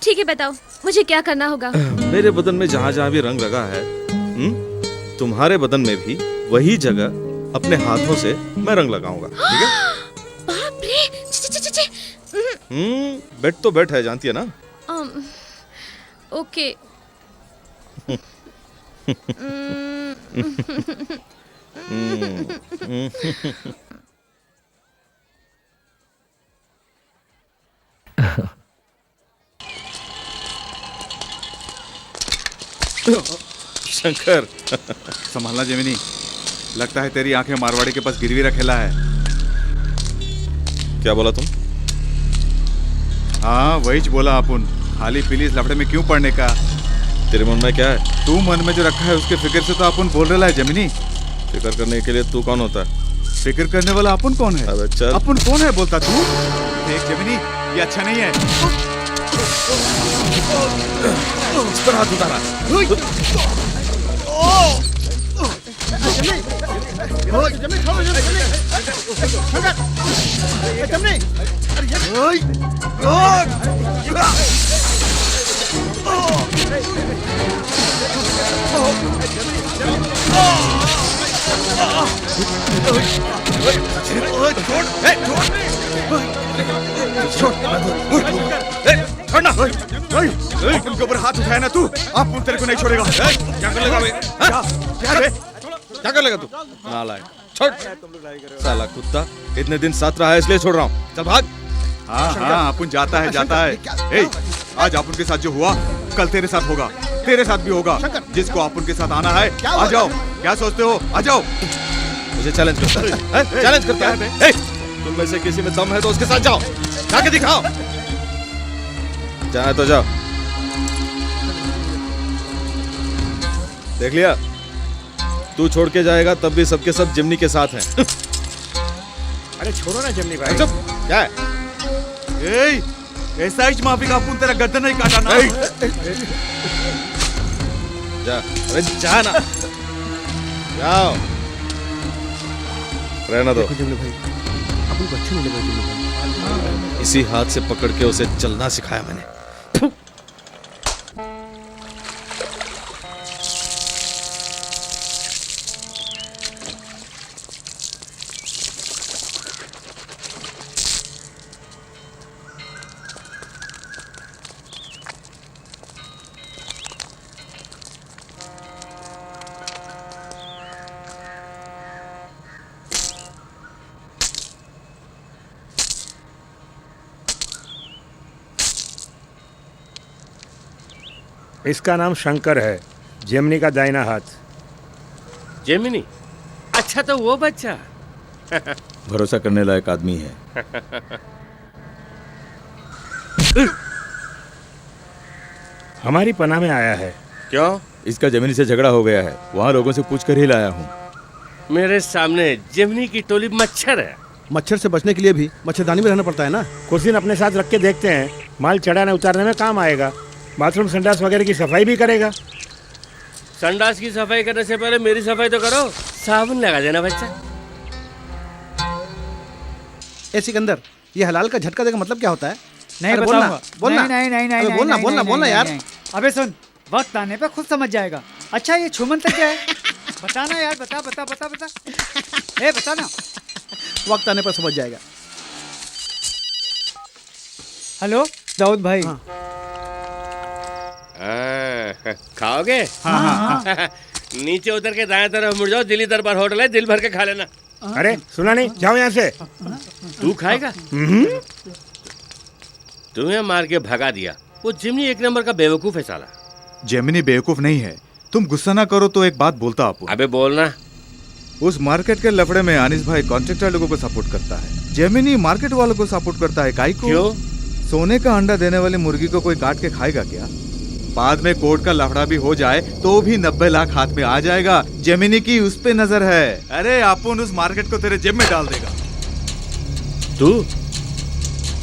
ठीक है, बताओ मुझे क्या करना होगा? मेरे बदन में जहाँ जहाँ भी रंग लगा है, तुम्हारे बदन में भी वही जगह अपने हाथों से मैं रंग लगाऊंगा, ठीक है? बाप रे बेट तो बेट है, जानती है ना? ओके शंकर संभालना जेमिनी, लगता है तेरी आंखें मारवाड़ी के पास गिरवी रखेला है। क्या बोला तुम? हाँ वही बोला अपन, खाली पीली इस लफड़े में क्यों पड़ने का? तेरे मन में क्या है? तू मन में जो रखा है उसके फिक्र से तो अपन बोल रहा है जेमिनी। फिक्र करने के लिए तू कौन होता है? फिक्र करने वाला अपन कौन है? अबे चल। अपन कौन है बोलता तू? देख जेमिनी, ये अच्छा नहीं है। इस पर हाथ उतारा। छोड़ना। अपन के ऊपर हाथ उठाया ना तू, अपन तेरे को नहीं छोड़ेगा। क्या कर लेगा बे? क्या कर लेगा तू? नालायक, छोड़। साला कुत्ता, इतने दिन साथ रहा है इसलिए छोड़ रहा हूँ। चल भाग। हाँ अपन जाता है। ए, आज अपन के साथ जो हुआ कल तेरे साथ होगा, तेरे साथ भी होगा। जिसको अपन के साथ आना है आ जाओ। क्या सोचते हो? आ जाओ। मुझे चैलेंज करता है? चैलेंज करता है? तुम में से किसी में दम है तो उसके साथ जाओ, जाके दिखाओ। जाए तो जाओ। देख लिया, तू छोड़ के जाएगा तब भी सबके सब जिमनी के साथ हैं। अरे छोड़ो ना जिमनी भाई। चुप। क्या है? ऐसा ही माफी का अपन तेरा गर्दन नहीं काटा ना। जा, अरे जा ना। जाओ। रहना दो। भाई अपन को अच्छा नहीं लगा भाई। इसी हाथ से पकड़ के उसे चलना सिखाया मैंने। इसका नाम शंकर है, जेमिनी का दाहिना हाथ। जेमिनी? अच्छा तो वो बच्चा। भरोसा करने लायक आदमी है। हमारी पनाह में आया है। क्यों? इसका जेमिनी से झगड़ा हो गया है, वहाँ लोगों से पूछ कर ही लाया हूँ। मेरे सामने जेमिनी की टोली मच्छर है। मच्छर से बचने के लिए भी मच्छरदानी में रहना पड़ता है ना। कुछ दिन अपने साथ रख के देखते हैं, माल चढ़ाने उतारने में काम आएगा। बाथरूम संडास वगैरह की सफाई भी करेगा। संडास की सफाई करने से पहले मेरी सफाई तो करो। साबुन लगा देना बच्चा। ए सिकंदर, ये हलाल का झटका देगा मतलब क्या होता है? नहीं अरे बताऊंगा। बोलना। नहीं, बोलना यार। अबे सुन, वक्त आने पे खुद समझ जाएगा। अच्छा ये छुमंतर क्या है? बताना यार, बता। ए बता ना। वक्त आने पर समझ जाएगा। हेलो दाऊद भाई। खाओगे? हाँ। नीचे उतर के दाएं तरफ मुड़ जाओ, दिल्ली दरबार होटल है, दिल भर के खा लेना। अरे सुना नहीं, जाओ यहाँ से। तू खाएगा? तुम्हें मार के भगा दिया। वो जिमनी एक नंबर का बेवकूफ है साला। जेमिनी बेवकूफ नहीं है, तुम गुस्सा ना करो तो एक बात बोलता आपको। अबे बोलना। उस मार्केट के लफड़े में अनिस भाई कॉन्ट्रैक्टर लोगों को सपोर्ट करता है, जेमिनी मार्केट वालों को सपोर्ट करता है। काहे को? क्यों? सोने का अंडा देने वाली मुर्गी को कोई काट के खाएगा क्या? बाद में कोर्ट का लफड़ा भी हो जाए तो भी 90 लाख हाथ में आ जाएगा। जेमिनी की उस पे नजर है। अरे अपन उस मार्केट को तेरे जेब में डाल देगा। तू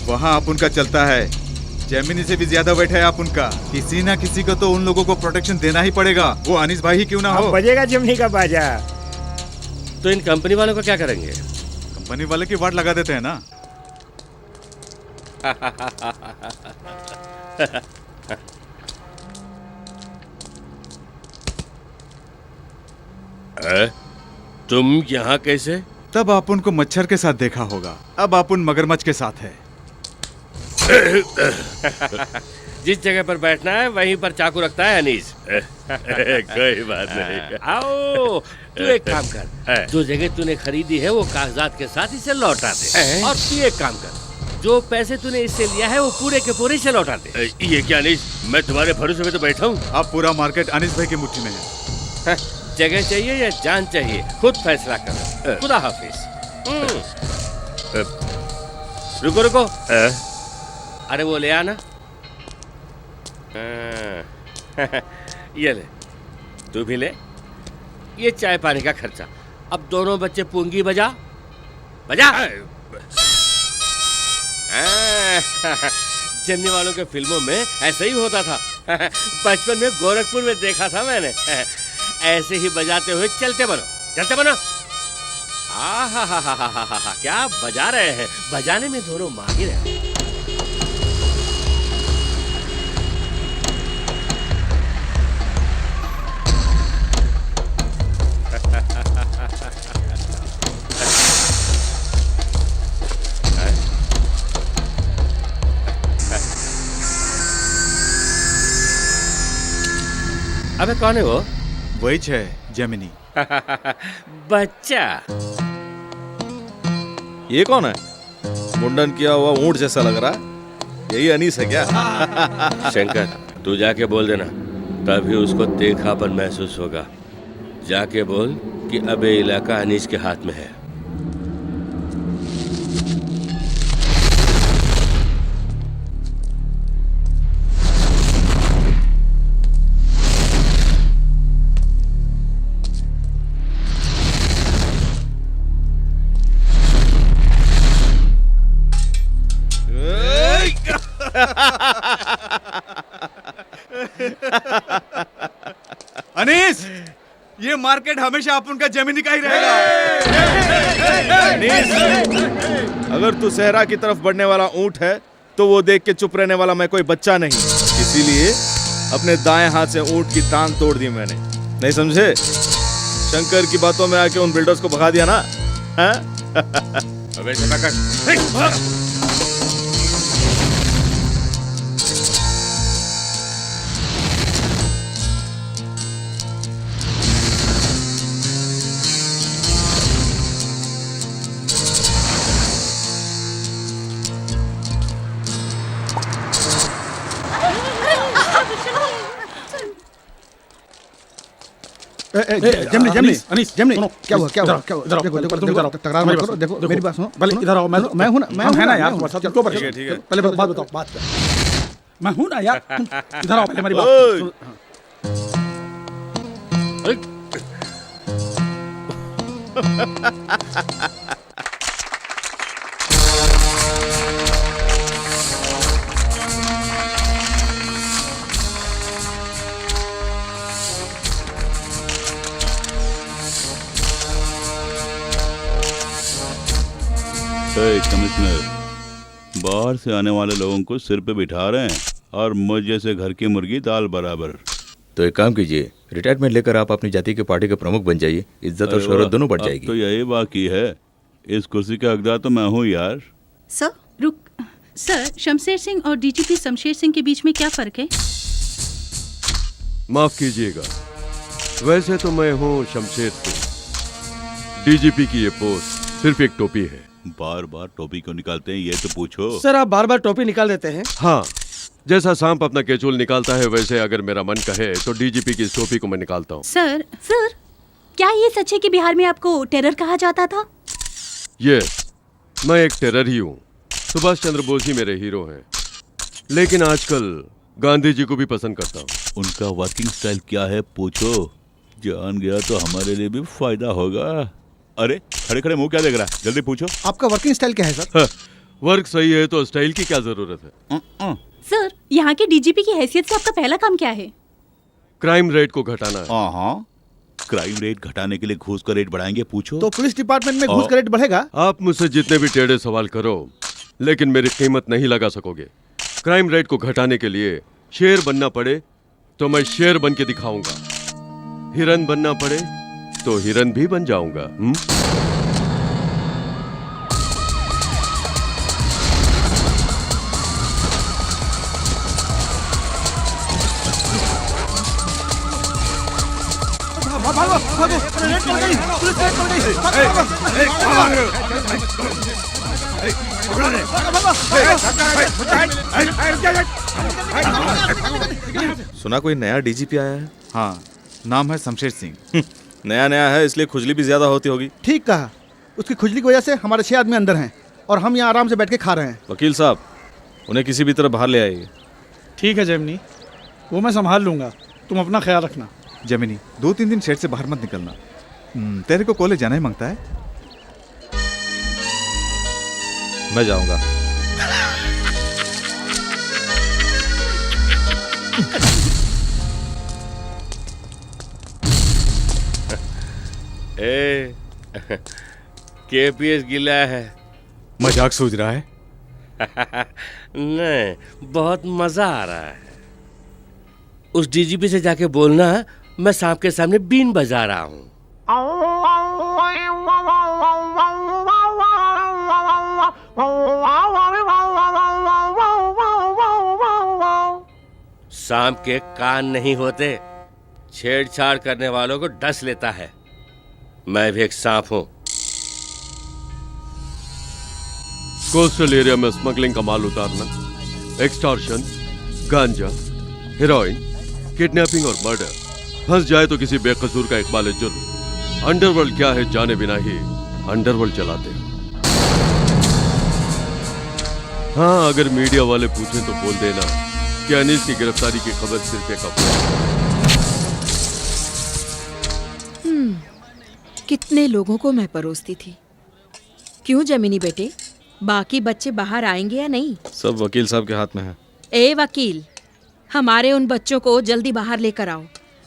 वहाँ अपन का चलता है, जेमिनी से भी ज्यादा वेट है अपन का। किसी ना किसी को तो उन लोगों को प्रोटेक्शन देना ही पड़ेगा, वो अनिस भाई ही क्यों ना हो। बजेगा जेमिनी का बाजा। तो इन कंपनी वालों का क्या करेंगे? कंपनी वाले की वाट लगा देते हैं ना। तुम यहाँ कैसे? तब आप उनको मच्छर के साथ देखा होगा, अब आप उन मगरमच्छ के साथ है। जिस जगह पर बैठना है वहीं पर चाकू रखता है अनीस। कोई बात नहीं। आओ, तू एक काम कर, जो जगह तूने खरीदी है वो कागजात के साथ इसे लौटा दे। और तू एक काम कर, जो पैसे तूने इससे लिया है वो पूरे के पूरे इसे लौटा दे। ये क्या अनीस, मैं तुम्हारे भरोसे पे तो बैठा हूँ। अब पूरा मार्केट अनीस भाई की मुट्ठी में है। जगह चाहिए या जान चाहिए, खुद फैसला कर। खुदा हाफिज। रुको रुको, अरे वो ले आना। ये ले, तू भी ले। ये चाय पानी का खर्चा। अब दोनों बच्चे पूंगी बजा बजा। जमने वालों के फिल्मों में ऐसे ही होता था। बचपन में गोरखपुर में देखा था मैंने। ऐसे ही बजाते हुए चलते बनो। आहा, क्या बजा रहे हैं। बजाने में दोनों माहिर हैं। अबे कौन है वो? वही है जेमिनी। बच्चा। ये कौन है? मुंडन किया हुआ ऊंट जैसा लग रहा है। यही अनीस है क्या? शंकर, तू जाके बोल देना, तभी उसको देखा महसूस होगा। जाके बोल कि अब ये इलाका अनीस के हाथ में है। अनीस, ये मार्केट हमेशा अपन का जेमिनी का ही रहेगा। अगर तू सहरा की तरफ बढ़ने वाला ऊंट है तो वो देख के चुप रहने वाला मैं कोई बच्चा नहीं। इसीलिए अपने दाएं हाथ से ऊंट की टांग तोड़ दी मैंने। नहीं समझे? शंकर की बातों में आके उन बिल्डर्स को भगा दिया ना। अबे चला कर। जेमिनी, क्या हुआ? देखो, तकरार मत करो। देखो, मेरी बात सुनो। इधर आओ। मैं हूं ना, है ना यार। ठीक है। पहले बात बताओ, बात कर। मैं हूं ना यार। इधर आओ, पहले मेरी बात। कमिश्नर, बाहर से आने वाले लोगों को सिर पे बिठा रहे हैं और मुझ जैसे घर की मुर्गी दाल बराबर। तो एक काम कीजिए, रिटायरमेंट लेकर आप अपनी जाति के पार्टी के प्रमुख बन जाइए। इज्जत और शोहरत दोनों बढ़ जाएगी। तो यही बाकी है। इस कुर्सी का हकदार तो मैं हूँ यार। सर, शमशेर सिंह और डीजीपी शमशेर सिंह के बीच में क्या फर्क है? माफ कीजिएगा, वैसे तो मैं हूँ शमशेर सिंह। डीजीपी की ये पोस्ट सिर्फ एक टोपी है। बार बार टोपी क्यों निकालते हैं, ये तो पूछो। सर, आप बार बार टोपी निकाल देते हैं। हाँ, जैसा सांप अपना केचुल निकालता है, वैसे अगर मेरा मन कहे तो डीजीपी की इस टोपी को मैं निकालता हूँ। सर, क्या ये सच है कि बिहार में आपको टेरर कहा जाता था? यस, मैं एक टेरर ही हूँ। सुभाष चंद्र बोस ही मेरे हीरो हैं, लेकिन आजकल गांधी जी को भी पसंद करता हूँ। उनका वर्किंग स्टाइल क्या है पूछो, जान गया तो हमारे लिए भी फायदा होगा। अरे खड़े खड़े मुंह क्या देख रहा है, जल्दी पूछो। आपका वर्किंग स्टाइल क्या है सर? वर्क सही है तो स्टाइल की क्या जरूरत है? सर, यहाँ के डीजीपी की हैसियत से आपका पहला काम क्या है? क्राइम रेट को घटाना है। हाँ, क्राइम रेट घटाने के लिए घूस का रेट बढ़ाएंगे पूछो। तो पुलिस डिपार्टमेंट में घूस का रेट बढ़ेगा? आप मुझसे जितने भी टेढ़े सवाल करो, लेकिन मेरी कीमत नहीं लगा सकोगे। क्राइम रेट को घटाने के लिए शेर बनना पड़े तो मैं शेर बन के दिखाऊंगा, हिरन बनना पड़े तो हिरन भी बन जाऊंगा। भागो भागो, रेड पड़ गई, पुलिस रेड पड़ गई, सुना कोई नया डीजीपी आया है? हाँ, नाम है शमशेर सिंह। नया नया है इसलिए खुजली भी ज्यादा होती होगी। ठीक कहा, उसकी खुजली की वजह से हमारे 6 आदमी अंदर हैं और हम यहाँ आराम से बैठ के खा रहे हैं। वकील साहब, उन्हें किसी भी तरह बाहर ले आइए। ठीक है जेमिनी, वो मैं संभाल लूंगा, तुम अपना ख्याल रखना। जेमिनी, 2-3 दिन शेड से बाहर मत निकलना। तेरे को कॉलेज जाना ही मांगता है। मैं जाऊंगा। ए, केपीएस गिला है। मजाक सूझ रहा है? नहीं, बहुत मजा आ रहा है। उस डीजीपी से जाके बोलना मैं सांप के सामने बीन बजा रहा हूँ। सांप के कान नहीं होते, छेड़छाड़ करने वालों को डस लेता है। मैं भी एक सांप हूँ। कोस्टल एरिया में स्मगलिंग का माल उतारना, एक्सटॉर्शन, गांजा, हेरोइन, किडनैपिंग और मर्डर, फंस जाए तो किसी बेकसूर का इकबाल जुर्म। अंडरवर्ल्ड क्या है जाने बिना ही अंडरवर्ल्ड चलाते हैं। हाँ, अगर मीडिया वाले पूछें तो बोल देना कि अनीस की गिरफ्तारी की खबर सिर्फ एक अफवाह। कितने लोगों को मैं परोसती थी। क्यों जमीनी बेटे, बाकी बच्चे बाहर आएंगे या नहीं? सब वकील साहब के हाथ में है। ए वकील, हमारे उन बच्चों को जल्दी बाहर लेकर आओ।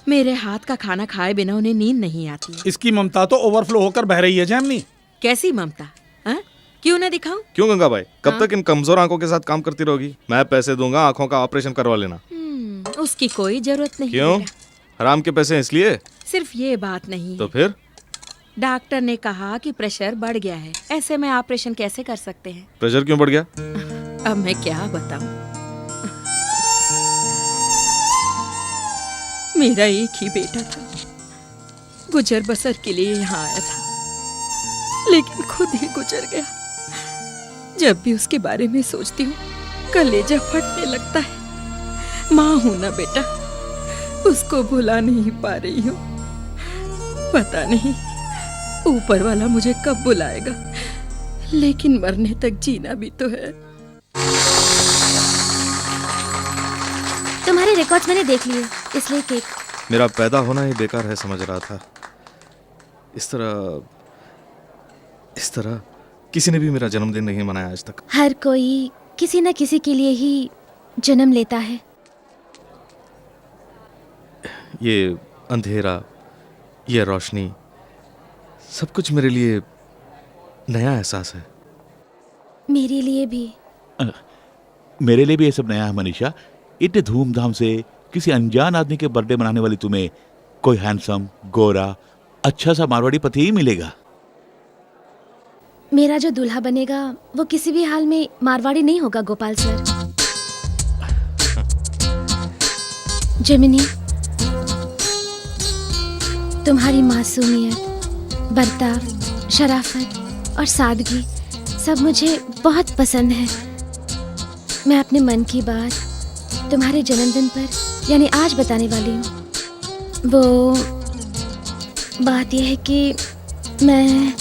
मेरे हाथ का खाना खाए बिना उन्हें नींद नहीं आती। इसकी ममता तो ओवरफ्लो होकर बह रही है जेमिनी। कैसी ममता? हाँ? क्यों ना दिखाऊं? क्यों गंगा भाई, कब तक इन कमजोर आंखों के साथ काम करती रहोगी? मैं पैसे दूंगा, आंखों का ऑपरेशन करवा लेना। उसकी कोई जरूरत नहीं। क्यों? हराम के पैसे इसलिए? सिर्फ ये बात नहीं। तो फिर? डॉक्टर ने कहा कि प्रेशर बढ़ गया है, ऐसे में ऑपरेशन कैसे कर सकते हैं? प्रेशर क्यों बढ़ गया? अब मैं क्या बताऊं? मेरा एक ही बेटा था, गुजर बसर के लिए यहाँ आया था, लेकिन खुद ही गुजर गया। जब भी उसके बारे में सोचती हूँ कलेजा फटने लगता है। माँ हूं ना बेटा, उसको भुला नहीं पा रही हूँ। पता नहीं ऊपर वाला मुझे कब बुलाएगा, लेकिन मरने तक जीना भी तो है। तुम्हारे रिकॉर्ड्स मैंने देख लिए, इसलिए केक। मेरा पैदा होना ही बेकार है समझ रहा था। इस तरह किसी ने भी मेरा जन्मदिन नहीं मनाया आज तक। हर कोई किसी न किसी के लिए ही जन्म लेता है। ये अंधेरा, ये रोशनी, सब कुछ मेरे लिए नया एहसास है। मेरे लिए भी। मेरे लिए भी ये सब नया है मनीषा। इतने धूमधाम से किसी अनजान आदमी के बर्थडे मनाने वाली तुम्हें कोई हैंडसम, गोरा, अच्छा सा मारवाड़ी पति ही मिलेगा। मेरा जो दूल्हा बनेगा वो किसी भी हाल में मारवाड़ी नहीं होगा गोपाल सर। जेमिनी, तुम्हारी मासूमियत, बर्ताव, शराफत और सादगी सब मुझे बहुत पसंद है। मैं अपने मन की बात तुम्हारे जन्मदिन पर यानी आज बताने वाली हूँ। वो बात यह है कि मैं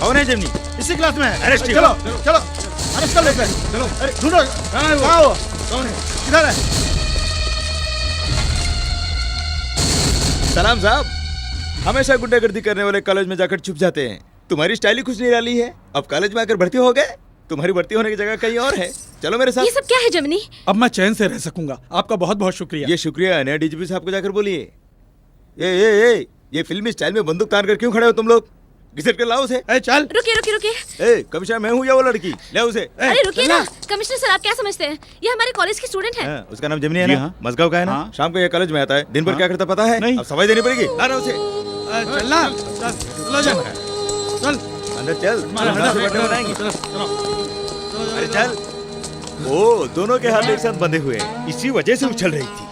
कौन है जेमिनी? इसी क्लास में है। अरेस्ट चलो चलो अरेस्ट कर लेते हैं। चलो अरे ढूंढो, कहाँ हो? कौन है? किधर है? सलाम साहब, हमेशा गुंडागर्दी करने वाले कॉलेज में जाकर छुप जाते हैं। तुम्हारी स्टाइल ही कुछ निराली है। अब कॉलेज में आकर भर्ती हो गए। तुम्हारी भर्ती होने की जगह कहीं और है। चलो मेरे साथ। ये सब क्या है जेमिनी? अब मैं चैन से रह सकूंगा। आपका बहुत बहुत शुक्रिया। ये शुक्रिया नया डीजीपी साहब को जाकर बोलिए। ये फिल्मी स्टाइल में बंदूक तान कर क्यों खड़े हो तुम लोग? घिसट कर लाओ उसे। चल। रुकिए। कमिश्नर मैं हूँ या वो लड़की? ले उसे। अरे रुकिए ना, कमिश्नर सर आप क्या समझते हैं? ये हमारे कॉलेज की स्टूडेंट है। उसका नाम जेमिनी है ना? मजगांव का है ना? शाम को ये कॉलेज में आता है। दिन भर क्या करता पता है? अब सफाई देनी पड़ेगी। ला रहा उसे। चलना चलो जा चल अंदर चल, बर्थडे मनाएंगे। अरे चल। ओ, दोनों के हाथ एक साथ बंधे हुए हैं, इसी वजह से उछल रही थी।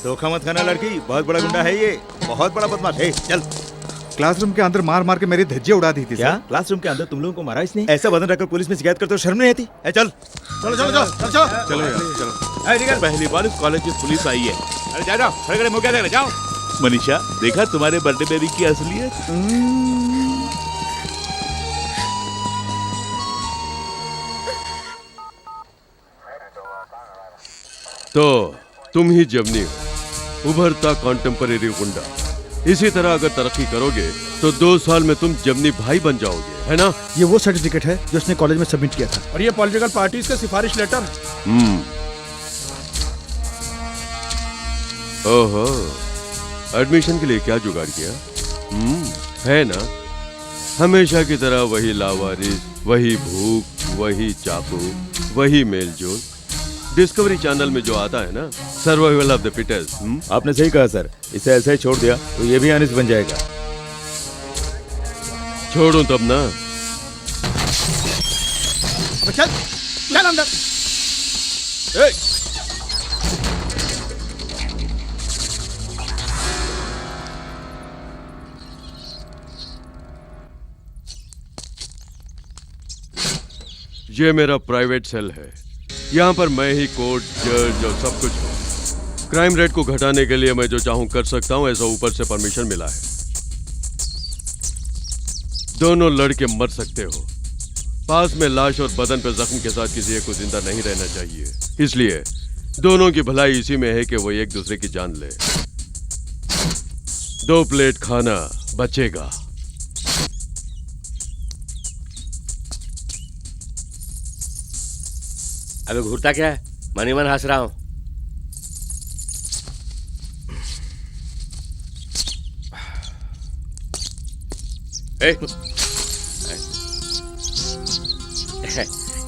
धोखा मत खाना लड़की, बहुत बड़ा गुंडा है ये, बहुत बड़ा बदमाश है। चल। क्लासरूम के अंदर मार मार के मेरी धज्जियां उड़ा दी थी। क्या क्लासरूम के अंदर तुम लोगों को मारा इसने? ऐसा बदन रखकर पुलिस में शिकायत करते हो, शर्म नहीं आती? चल चलो चलो चलो चलो चलो यार चलो। पहली बार इस कॉलेज की पुलिस आई है। अरे जा जाओ, खड़े खड़े मुंह क्या देख रहे, जाओ। मनीषा, देखा तुम्हारे बर्थडे बेबी की असलियत? तो तुम ही जमनी हो, उभरता कॉन्टेम्परेरी गुंडा। इसी तरह अगर तरक्की करोगे तो 2 साल में तुम जमनी भाई बन जाओगे, है ना? ये वो सर्टिफिकेट है जो उसने कॉलेज में सबमिट किया था। और ये पॉलिटिकल पार्टीज का सिफारिश लेटर। ओहो, एडमिशन के लिए क्या जुगाड़ किया? है ना, हमेशा की तरह वही लावारिस, वही भूख, वही चाकू, वही मेलजोल। डिस्कवरी चैनल में जो आता है ना, सर्वाइवल ऑफ द फिटेस्ट। आपने सही कहा सर, इसे ऐसा ही छोड़ दिया तो ये भी आनिस बन जाएगा। छोड़ूं तब ना। अब चल चल अंदर। ये मेरा प्राइवेट सेल है, यहाँ पर मैं ही कोर्ट, जज और सब कुछ हूँ। क्राइम रेट को घटाने के लिए मैं जो चाहूँ कर सकता हूँ, ऐसा ऊपर से परमिशन मिला है। दोनों लड़के मर सकते हो, पास में लाश और बदन पर जख्म के साथ किसी एक को जिंदा नहीं रहना चाहिए। इसलिए दोनों की भलाई इसी में है कि वो एक दूसरे की जान ले। 2 प्लेट खाना बचेगा। अबे घूरता क्या है? मन ही मन हंस रहा हूं।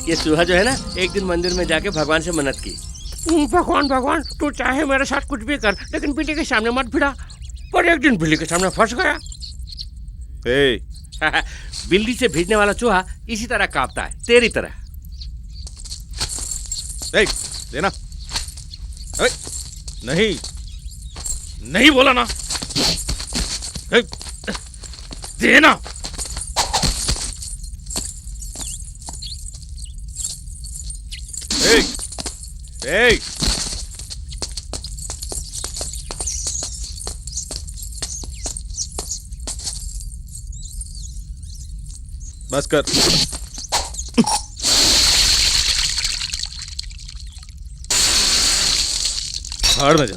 ये चूहा जो है ना, एक दिन मंदिर में जाके भगवान से मन्नत की, भगवान भगवान तू चाहे मेरे साथ कुछ भी कर, लेकिन बिल्ली के सामने मत भिड़ा। पर एक दिन बिल्ली के सामने फंस गया। बिल्ली से भिड़ने वाला चूहा इसी तरह कांपता है, तेरी तरह। देना। नहीं नहीं बोला ना। देना। बस कर। भाड़ में जा।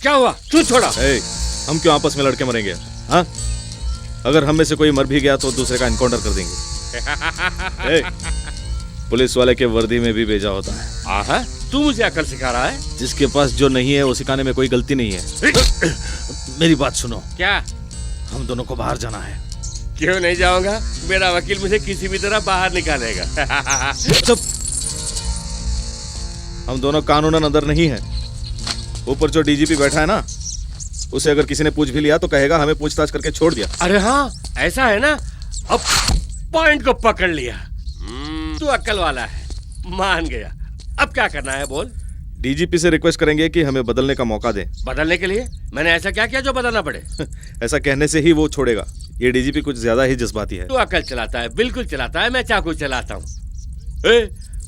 क्या हुआ? क्यों छोड़ा? हम क्यों आपस में लड़के मरेंगे? हाँ, अगर हम में से कोई मर भी गया तो दूसरे का एनकाउंटर कर देंगे। पुलिस वाले के वर्दी में भी भेजा होता है। तू मुझे अकल सिखा रहा है? जिसके पास जो नहीं है वो सिखाने में कोई गलती नहीं है। मेरी बात सुनो। क्या? हम दोनों को बाहर जाना है। क्यों नहीं जाऊंगा? मेरा वकील मुझे किसी भी तरह बाहर निकालेगा। चुप। हम दोनों कानूनन अंदर नहीं है। ऊपर जो डीजीपी बैठा है ना, उसे अगर किसी ने पूछ भी लिया तो कहेगा हमें पूछताछ करके छोड़ दिया। अरे हाँ, ऐसा है ना। अब पॉइंट को पकड़ लिया। तू अक्ल वाला है, मान गया। अब क्या करना है बोल? डीजीपी से रिक्वेस्ट करेंगे कि हमें बदलने का मौका दें। बदलने के लिए? मैंने ऐसा क्या किया जो बदलना पड़े? ऐसा कहने से ही वो छोड़ेगा। ये डीजीपी कुछ ज्यादा ही जज्बाती है। तू अकल चलाता है, बिल्कुल चलाता है। मैं चाकू चलाता हूँ।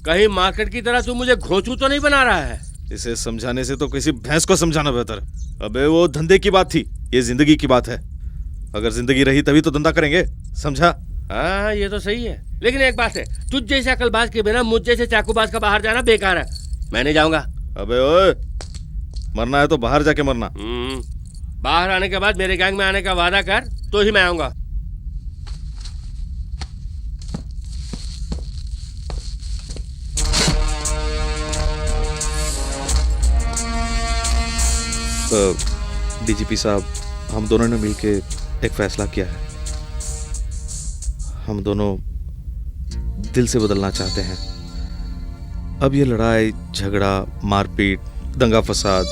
कहीं मार्केट की तरह तू मुझे घोंचू तो नहीं बना रहा है? इसे समझाने से तो किसी भैंस को समझाना बेहतर। अबे वो धंधे की बात थी, ये जिंदगी की बात है। अगर जिंदगी रही तभी तो धंधा करेंगे, समझा? हाँ ये तो सही है, लेकिन एक बात है, तुझ जैसे अकलबाज के बिना मुझ जैसे चाकूबाज का बाहर जाना बेकार है। मैं नहीं जाऊंगा। अबे ओए, मरना है तो बाहर जाके मरना। बाहर आने के बाद मेरे गैंग में आने का वादा कर, तो ही मैं आऊंगा। डीजीपी साहब, हम दोनों ने मिलके एक फैसला किया है। हम दोनों दिल से बदलना चाहते हैं। अब ये लड़ाई झगड़ा मारपीट दंगा फसाद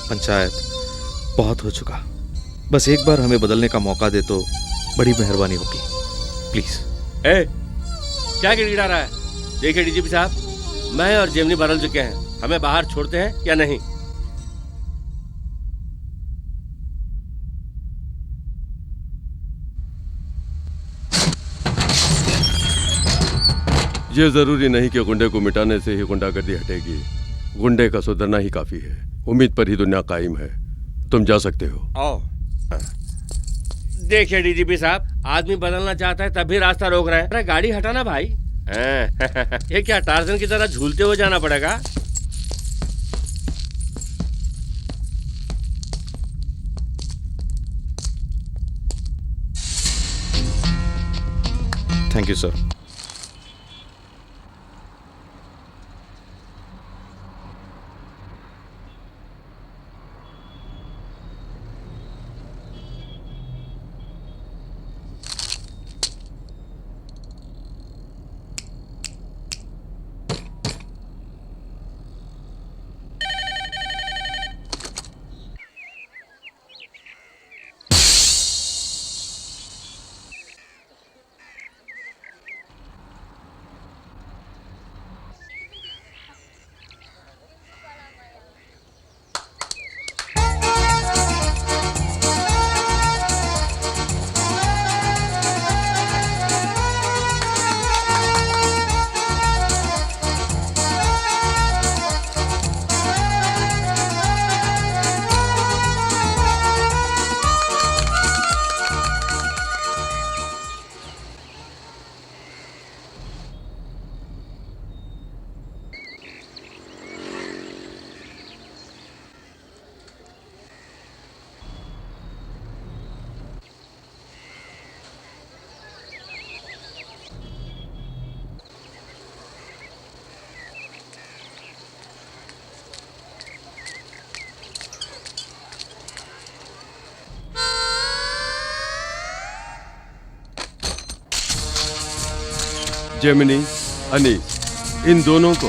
पंचायत बहुत हो चुका। बस एक बार हमें बदलने का मौका दे तो बड़ी मेहरबानी होगी, प्लीज। क्या गिड़गिड़ा रहा है? देखिए डीजीपी साहब, मैं और जेमिनी बदल चुके हैं, हमें बाहर छोड़ते हैं या नहीं? ये जरूरी नहीं कि गुंडे को मिटाने से ही गुंडागर्दी हटेगी। गुंडे का सुधरना ही काफी है। उम्मीद पर ही दुनिया कायम है। तुम जा सकते हो। आओ। देखिए डीजीपी साहब, आदमी बदलना चाहता है तभी रास्ता रोक रहे हैं। अरे गाड़ी हटाना भाई। ये क्या टार्जन की तरह झूलते हुए जाना पड़ेगा? Thank you sir. Gemini, Anees, इन दोनों को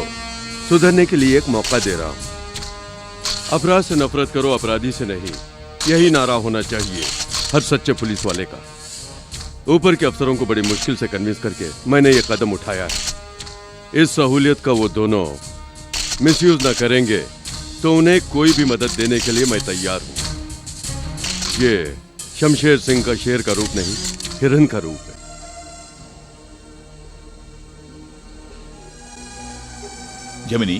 सुधरने के लिए एक मौका दे रहा हूं। अपराध से नफरत करो, अपराधी से नहीं। यही नारा होना चाहिए हर सच्चे पुलिस वाले का। ऊपर के अफसरों को बड़ी मुश्किल से कन्विंस करके मैंने ये कदम उठाया है। इस सहूलियत का वो दोनों मिसयूज ना करेंगे तो उन्हें कोई भी मदद देने के लिए मैं तैयार हूं। ये शमशेर सिंह का शेर का रूप नहीं, हिरन का रूप है। जेमिनी,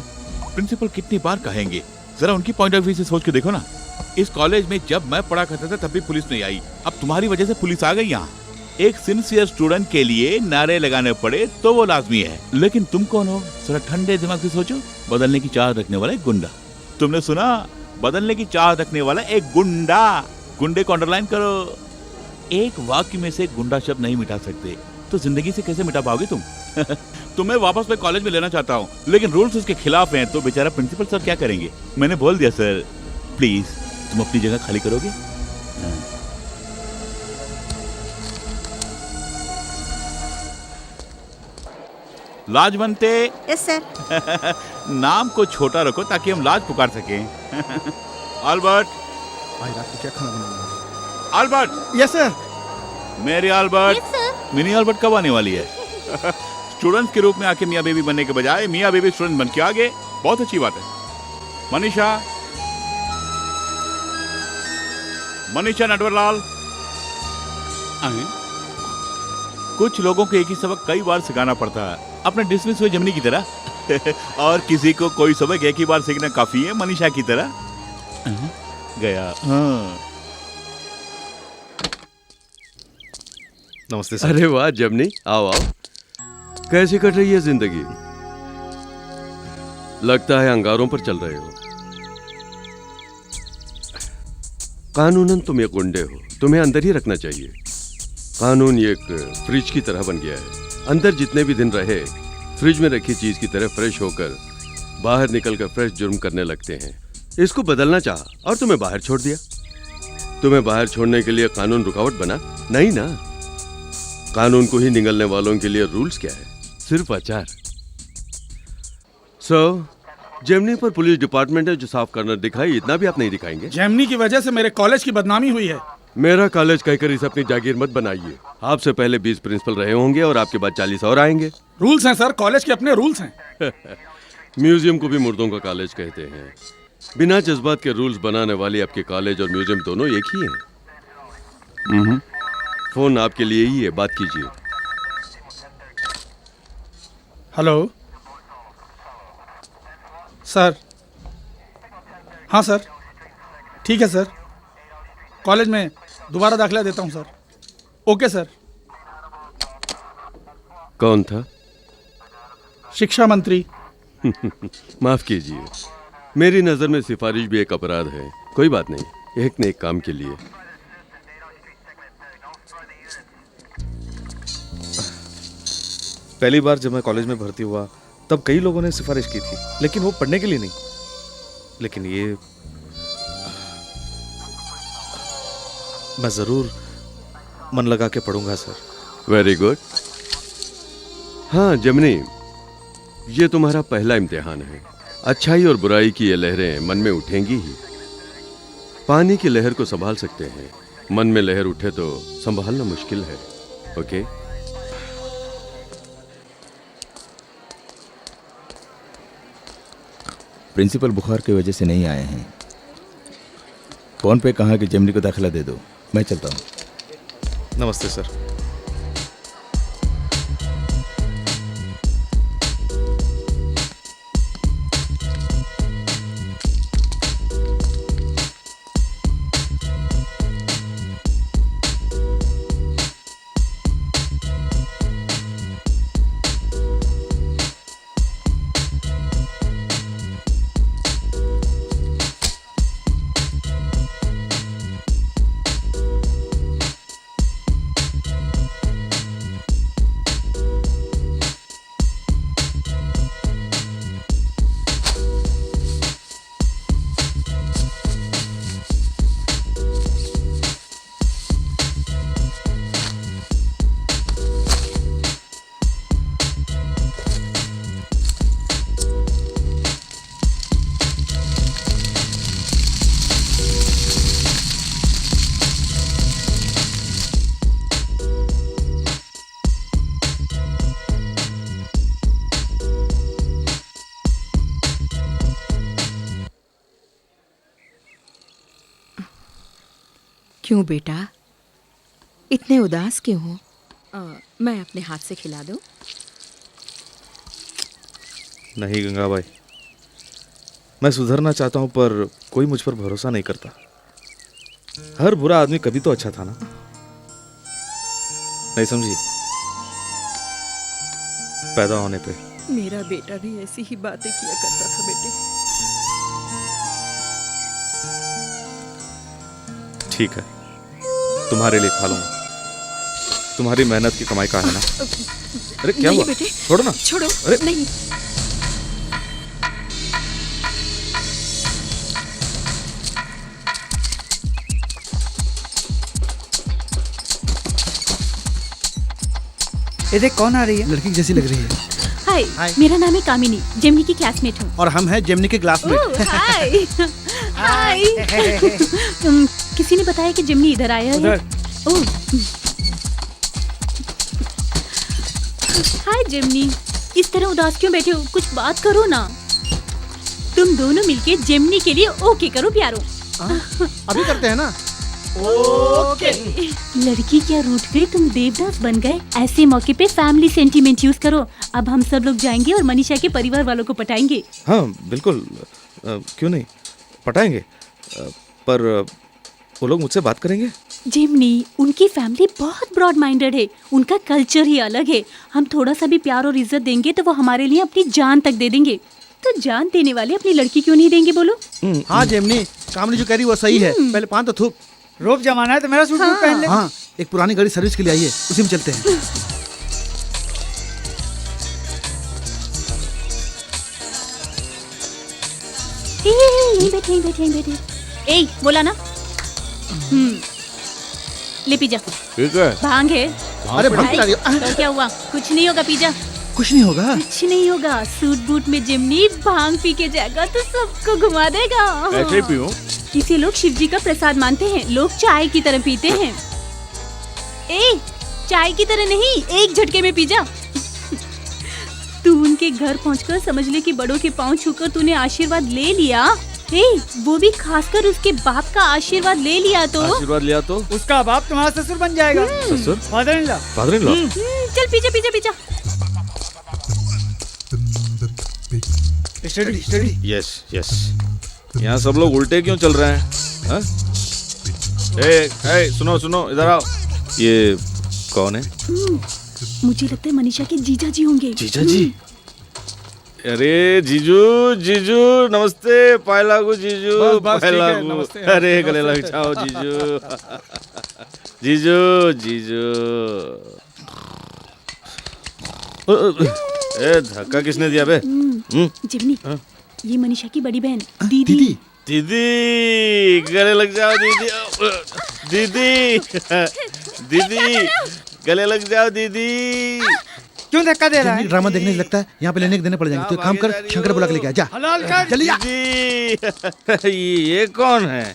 प्रिंसिपल कितनी बार कहेंगे, जरा उनकी पॉइंट ऑफ व्यू से सोच के देखो ना। इस कॉलेज में जब मैं पढ़ा करता था तब भी पुलिस नहीं आई, अब तुम्हारी वजह से पुलिस आ गई यहाँ। एक सिंसियर स्टूडेंट के लिए नारे लगाने पड़े तो वो लाजमी है, लेकिन तुम कौन हो? जरा ठंडे दिमाग से सोचो। बदलने की चाह रखने वाला एक गुंडा। तुमने सुना? बदलने की चाह रखने वाला एक गुंडा। गुंडे को अंडरलाइन करो। एक वाक्य में से गुंडा शब्द नहीं मिटा सकते तो जिंदगी से कैसे मिटा पाओगे तुम? तुम्हें वापस मैं कॉलेज में लेना चाहता हूँ, लेकिन रूल्स उसके खिलाफ हैं, तो बेचारा प्रिंसिपल सर क्या करेंगे? मैंने बोल दिया सर, प्लीज तुम अपनी जगह खाली करोगे? लाजवंते। Yes sir. नाम को छोटा रखो ताकि हम लाज पुकार सकें। अल्बर्ट। भाई रात को क्या खाना बनाना? Albert. Yes sir. Mary Albert. Yes sir. Mini Albert कब आने वाली है? स्टूडेंट के रूप में आके मियाँ बेबी बनने के बजाय मियाँ बेबी स्टूडेंट बन के आगे, बहुत अच्छी बात है। मनीषा, मनीषा नटवरलाल। कुछ लोगों को एक ही सबक कई बार सिखाना पड़ता है, अपने डिसमिस हुए जेमिनी की तरह। और किसी को कोई सबक एक ही बार सीखना काफी है, मनीषा की तरह। गया। हाँ। नमस्ते सर। अरे वाह जमनी, आओ आओ। कैसी कट रही है जिंदगी? लगता है अंगारों पर चल रहे हो। कानूनन तुम एक गुंडे हो, तुम्हें अंदर ही रखना चाहिए। कानून ये एक फ्रिज की तरह बन गया है। अंदर जितने भी दिन रहे, फ्रिज में रखी चीज की तरह फ्रेश होकर बाहर निकलकर फ्रेश जुर्म करने लगते हैं। इसको बदलना चाहा और तुम्हें बाहर छोड़ दिया। तुम्हें बाहर छोड़ने के लिए कानून रुकावट बना? नहीं ना। कानून को ही निगलने वालों के लिए रूल्स क्या है? सिर्फ आचार। जेमनी पर पुलिस डिपार्टमेंट है जो साफ करना दिखाई, इतना भी आप नहीं दिखाएंगे? जेमनी की वजह से मेरे कॉलेज की बदनामी हुई है। मेरा कॉलेज कहकर इसे अपनी जागीर मत बनाइए। आपसे पहले 20 प्रिंसिपल रहे होंगे और आपके बाद 40 और आएंगे। रूल्स हैं सर, कॉलेज के अपने रूल्स हैं। म्यूजियम को भी मुर्दों का कॉलेज कहते हैं। बिना जज्बात के रूल्स बनाने वाले आपके कॉलेज और म्यूजियम दोनों एक ही हैं। फोन आपके लिए ही है, बात कीजिए। Hello sir. हाँ सर, ठीक है सर। कॉलेज में दोबारा दाखिला देता हूँ सर। Okay sir. कौन था? शिक्षा मंत्री। माफ कीजिए, मेरी नजर में सिफारिश भी एक अपराध है। कोई बात नहीं, एक ने एक काम के लिए। पहली बार जब मैं कॉलेज में भर्ती हुआ तब कई लोगों ने सिफारिश की थी, लेकिन वो पढ़ने के लिए नहीं। लेकिन ये मैं जरूर मन लगा के पढ़ूंगा सर। Very good. हाँ जमनी, ये तुम्हारा पहला इम्तिहान है। अच्छाई और बुराई की ये लहरें मन में उठेंगी ही। पानी की लहर को संभाल सकते हैं, मन में लहर उठे तो संभालना मुश्किल है। ओके? प्रिंसिपल बुखार की वजह से नहीं आए हैं। फोन पे कहा कि जेमनी को दाखिला दे दो, मैं चलता हूँ। नमस्ते सर। क्यों बेटा, इतने उदास क्यों हो? मैं अपने हाथ से खिला दूं? नहीं गंगाबाई, मैं सुधरना चाहता हूं पर कोई मुझ पर भरोसा नहीं करता। हर बुरा आदमी कभी तो अच्छा था ना, नहीं समझी? पैदा होने पे मेरा बेटा भी ऐसी ही बातें किया करता था बेटे। ठीक है, तुम्हारे लिए खा लूंगा। तुम्हारी मेहनत की कमाई का है ना। अरे क्या नहीं हुआ? बेटे, छोड़ो ना। छोड़ो। अरे नहीं। ये देख कौन आ रही है? लड़की जैसी लग रही है। हाय, मेरा नाम है कामिनी, जेमिनी की क्लासमेट हूँ। और हम हैं जेमिनी के क्लासमेट। हाय। हाय। किसी ने बताया कि जेमिनी इधर आया है। ओह। हाय जेमिनी, इस तरह उदास क्यों बैठे हो? कुछ बात करो ना। तुम दोनों मिलके जेमिनी के लिए ओके करो प्यारो। अभी करते हैं ना। ओके। लड़की क्या रूठ गई, तुम देवदास बन गए। ऐसे मौके पे फैमिली सेंटीमेंट यूज करो। अब हम सब लोग जाएंगे और मनीषा के परिवार वालों को पटाएंगे। हाँ बिल्कुल, क्यों नहीं, पटाएंगे। पर वो लोग मुझसे बात करेंगे? जिमनी, उनकी फैमिली बहुत ब्रॉड माइंडेड है, उनका कल्चर ही अलग है। हम थोड़ा सा भी प्यार और इज्जत देंगे तो वो हमारे लिए अपनी जान तक दे देंगे। तो जान देने वाले अपनी लड़की क्यों नहीं देंगे बोलो? हाँ जेमनी, कामनी जो कह रही वो सही है। पहले पान तो थूक। रोब जमाना है तो मेरा सूट बूट पहन ले। हाँ, एक पुरानी गाड़ी सर्विस के लिए आई है, उसी में चलते हैं। यहीं बैठे यहीं बैठे यहीं बैठे। ए बोला ना। ले पी जा। ठीक है। भांग है। अरे भांग पिला रही हो? तो क्या हुआ? कुछ नहीं होगा, पी जा। कुछ नहीं होगा। कुछ नहीं होगा। सूट बूट में जिमनी भांग पी के जाएगा तो सबको घुमा देगा। ऐसे ही पीऊं? इसे लोग शिव जी का प्रसाद मानते हैं। लोग चाय की तरह पीते हैं। ए चाय की तरह नहीं, एक झटके में पी जा। तू उनके घर पहुंचकर समझ ले कि बड़ों के पांव छूकर तूने आशीर्वाद ले लिया। वो भी खासकर उसके बाप का आशीर्वाद ले लिया तो आशीर्वाद लिया तो उसका बाप तुम्हारा ससुर बन जाएगा। ससुर? Father in law. Father in law? चल पी जा पी जा पी जा। Study study. Yes yes. यहाँ सब लोग उल्टे क्यों चल रहे हैं? हाँ? ए, सुनो सुनो, इधर आओ। ये कौन है? मुझे लगता है मनीषा के जीजा जी होंगे। जीजा जी? अरे जीजू जीजू नमस्ते। पाए लागू जीजू। बस, पाए ठीक है, लागू। नमस्ते, अरे नमस्ते, गले लग नमस्ते। जाओ जीजू। जीजू जीजू। ए धक्का किसने दिया बे? जिमनी, ये मनीषा की बड़ी बहन दीदी। दीदी गले लग जाओ दीदी। दीदी दीदी गले लग जाओ दीदी। क्यों धक्का दे रहा है? ड्रामा देखने से लगता है यहाँ पे लेने के देने पड़ जाएंगे। तो काम कर, शंकर बुला के लेके आ जा। हलाल कर। जल्दी जा। दीदी ये कौन है?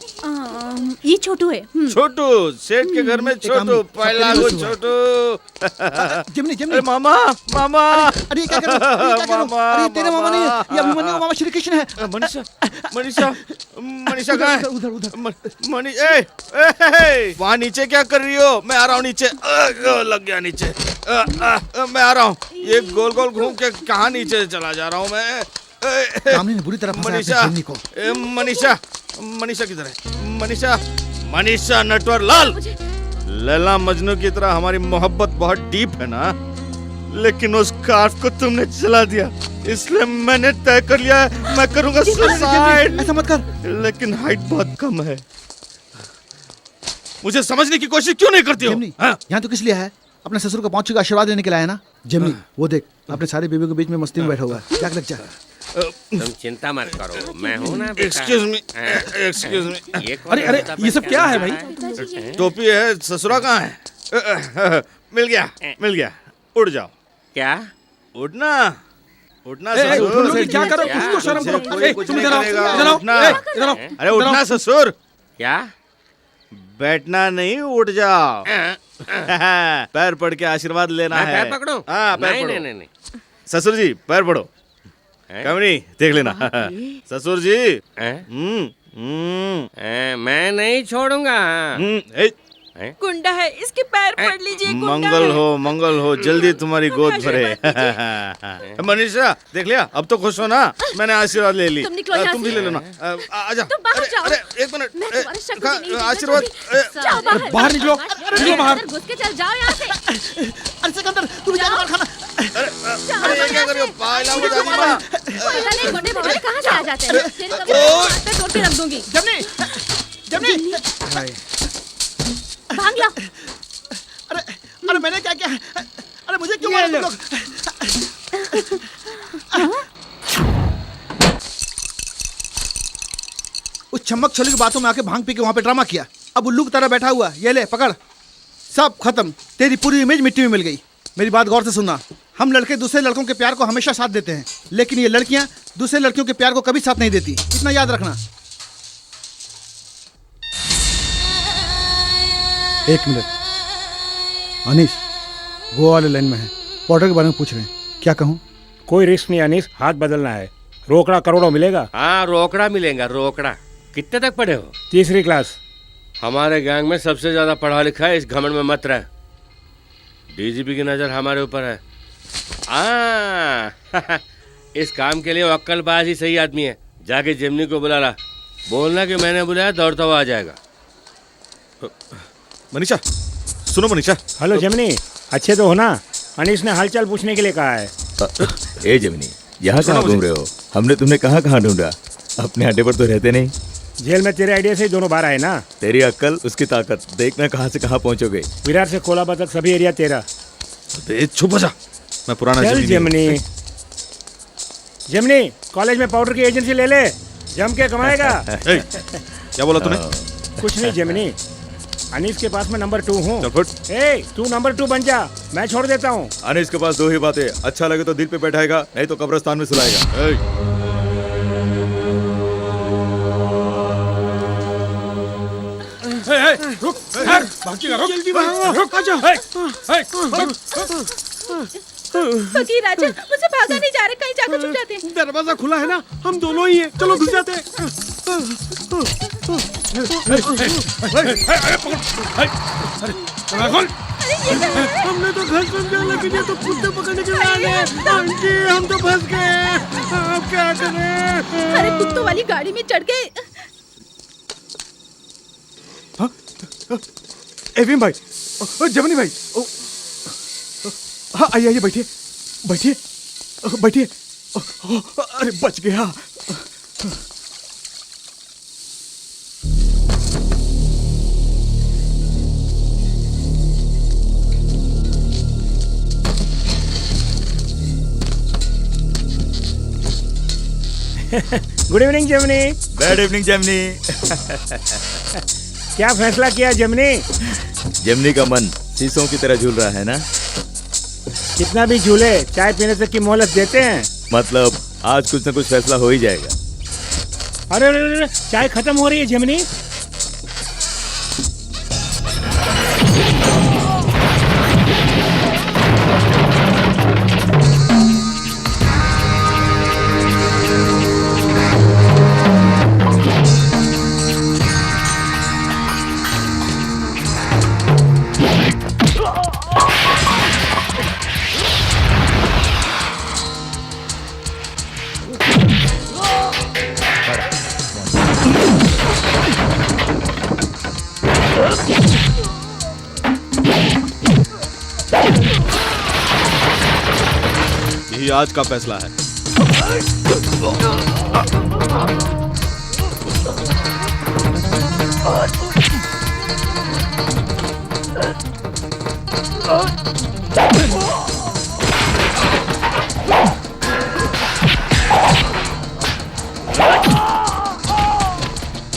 ये छोटू है। छोटू, सेठ के घर में छोटू। पहला वो छोटू। जिमनी जिमनी। अरे मामा मामा। अरे क्या कर रहे हो? मामा, अरे तेरे मामा नहीं है, ये अभिमन्यु मामा श्री कृष्ण है। मनीषा मनीषा मनीषा कहाँ है? उधर उधर। मनी ए वहाँ नीचे क्या कर रही हो? मैं आ रहा हूँ नीचे। लग गया नीचे। मैं आ रहा हूँ। ये गोल गोल घूम के कहाँ नीचे चला जा रहा हूँ मैं? कामनी ने बुरी तरह फंसाया मनीषा जिमनी को। मनीषा मनीषा किधर है? मनीषा मनीषा नटवर लाल। लैला मजनू की तरह हमारी मोहब्बत बहुत डीप है ना, लेकिन उस स्कार्फ को तुमने जला दिया, इसलिए मैंने तय कर लिया है मैं करूंगा सुसाइड। ऐसा मत कर। लेकिन हाइट बहुत कम है। मुझे समझने की कोशिश क्यों नहीं करती हो? यहाँ तो किस लिए है? अपने ससुर का पांव छू के आशीर्वाद लेने के लिए है ना। जिमनी वो देख, अपने सारे बेबियों के बीच में मस्ती में बैठा हुआ है। जाग लग जा। तुम चिंता मत करो, मैं हूँ ना बेटा। Excuse me excuse me. अरे अरे ये सब क्या है भाई? टोपी है, ससुरा कहाँ है? मिल गया। उड़ जाओ। क्या? उठना उठना ए, ससुर। तुम लोग क्या करो? कुछ तो शर्म करो। ए, तुम इधर आओ, इधर आओ, उठना। इधर आओ। अरे उठना ससुर। क्या? बैठना नहीं, उठ जाओ। पैर पड़ के आशीर्वाद लेना मैं है। पैर पकड़ूं? हाँ पैर नहीं, पकड़ो। नहीं। ससुर जी पैर पड़ो। कमनी देख लेना। ससुर जी। मैं नहीं छोड़ूंगा। गुंडा है, इसके पैर पड़ लीजिए। मंगल हो जल्दी तुम्हारी गोद भरे। मनीषा देख लिया, अब तो खुश हो ना? मैंने आशीर्वाद ले ली। तुम भी ले लो ना। आजा। अरे एक मिनट। आशीर्वाद। बाहर निकलो, निकलो बाहर। घुस के चल जाओ यहाँ से। अरे सिकंदर तू भी जा बाहर खाना। अरे ये क्या कर रही हो? पायला हो जाती माँ। गोटे बाबा कहाँ से आ जाते हैं? तेरे कभी हाथ पे तोड़ के रख दूंगी। जमनी भांग ला। अरे मैंने क्या किया? अरे मुझे क्यों मारा तुम लोग? उस छमक छोली की बातों में आके भांग पी के वहां पे ड्रामा किया। अब उल्लू की तरह बैठा हुआ। ये ले पकड़, सब खत्म। तेरी पूरी इमेज मिट्टी में मिल गई। मेरी बात गौर से सुनना। हम लड़के दूसरे लड़कों के प्यार को हमेशा साथ देते हैं, लेकिन ये लड़कियां दूसरे लड़कियों के प्यार को कभी साथ नहीं देती। इतना याद रखना। एक मिनट अनीश, गोवा वाले लाइन में है, ऑर्डर के बारे में पूछ रहे हैं, क्या कहूँ? कोई रिस्क नहीं अनीश, हाथ बदलना है। रोकड़ा करोड़ों मिलेगा। हाँ रोकड़ा मिलेगा, रोकड़ा। कितने तक पढ़े हो? 3री क्लास। हमारे गैंग में सबसे ज्यादा पढ़ा लिखा है, इस घमंड में मत रह। डीजीपी की नजर हमारे ऊपर है। इस काम के लिए अक्कलबाज ही सही आदमी है। जाके जिमनी को बुला ला, बोलना कि मैंने बुलाया, दौड़ता हुआ आ जाएगा। मनीषा, सुनो मनीषा। हेलो जेमिनी, अच्छे तो हो ना? अनीश ने हालचाल पूछने के लिए कहा है। ए जेमिनी, यहाँ कहाँ घूम रहे हो? हमने तुम्हें कहाँ कहाँ ढूंढा? अपने अड्डे पर तो रहते नहीं। जेल में तेरे आइडिया से ही दोनों बाहर आए ना। तेरी अक्ल, उसकी ताकत, देखना कहाँ से कहाँ पहुँचोगे। विरार से कोलाबा तक सभी एरिया तेरा। चुप हो जा, मैं पुराना चल जेमिनी। जेमिनी, कॉलेज में पाउडर की एजेंसी ले ले, जम के कमाएगा। क्या बोला तूने? कुछ नहीं जेमिनी, अनीस के पास मैं नंबर 2 हूँ। ए, तू नंबर 2 बन जा, मैं छोड़ देता हूँ। अनीस के पास दो ही बातें, अच्छा लगे तो दिल पे बैठाएगा, नहीं तो कब्रिस्तान में सुलाएगा। रुक, भागिएगा, रुक, जल्दी भागो, रुक, आजा। फकीर राजा, मुझसे भागा नहीं जा रहा, कहीं जाकर छुप जाते हैं। दरवाजा खुला है ना, हम दोनों ही हैं, चलो घुस जाते हैं। हमने तो घर समझा, लेकिन ये तो कुत्ते पकड़ने के लिए आ गए। आंटी, हम तो फंस गए, अब क्या करें? अरे कुत्तों वाली गाड़ी में चढ़ गए। एविन भाई, जमनी भाई, हाँ आइए आइए, बैठिए बैठिए बैठिए। अरे बच गया। Good evening Gemini. Bad evening Gemini. क्या फैसला किया जेमिनी? जेमिनी का मन शीशों की तरह झूल रहा है ना। कितना भी झूले, चाय पीने तक की मोहलत देते हैं। मतलब आज कुछ न कुछ फैसला हो ही जाएगा। अरे अरे अरे, चाय खत्म हो रही है जेमिनी। यही आज का फैसला है।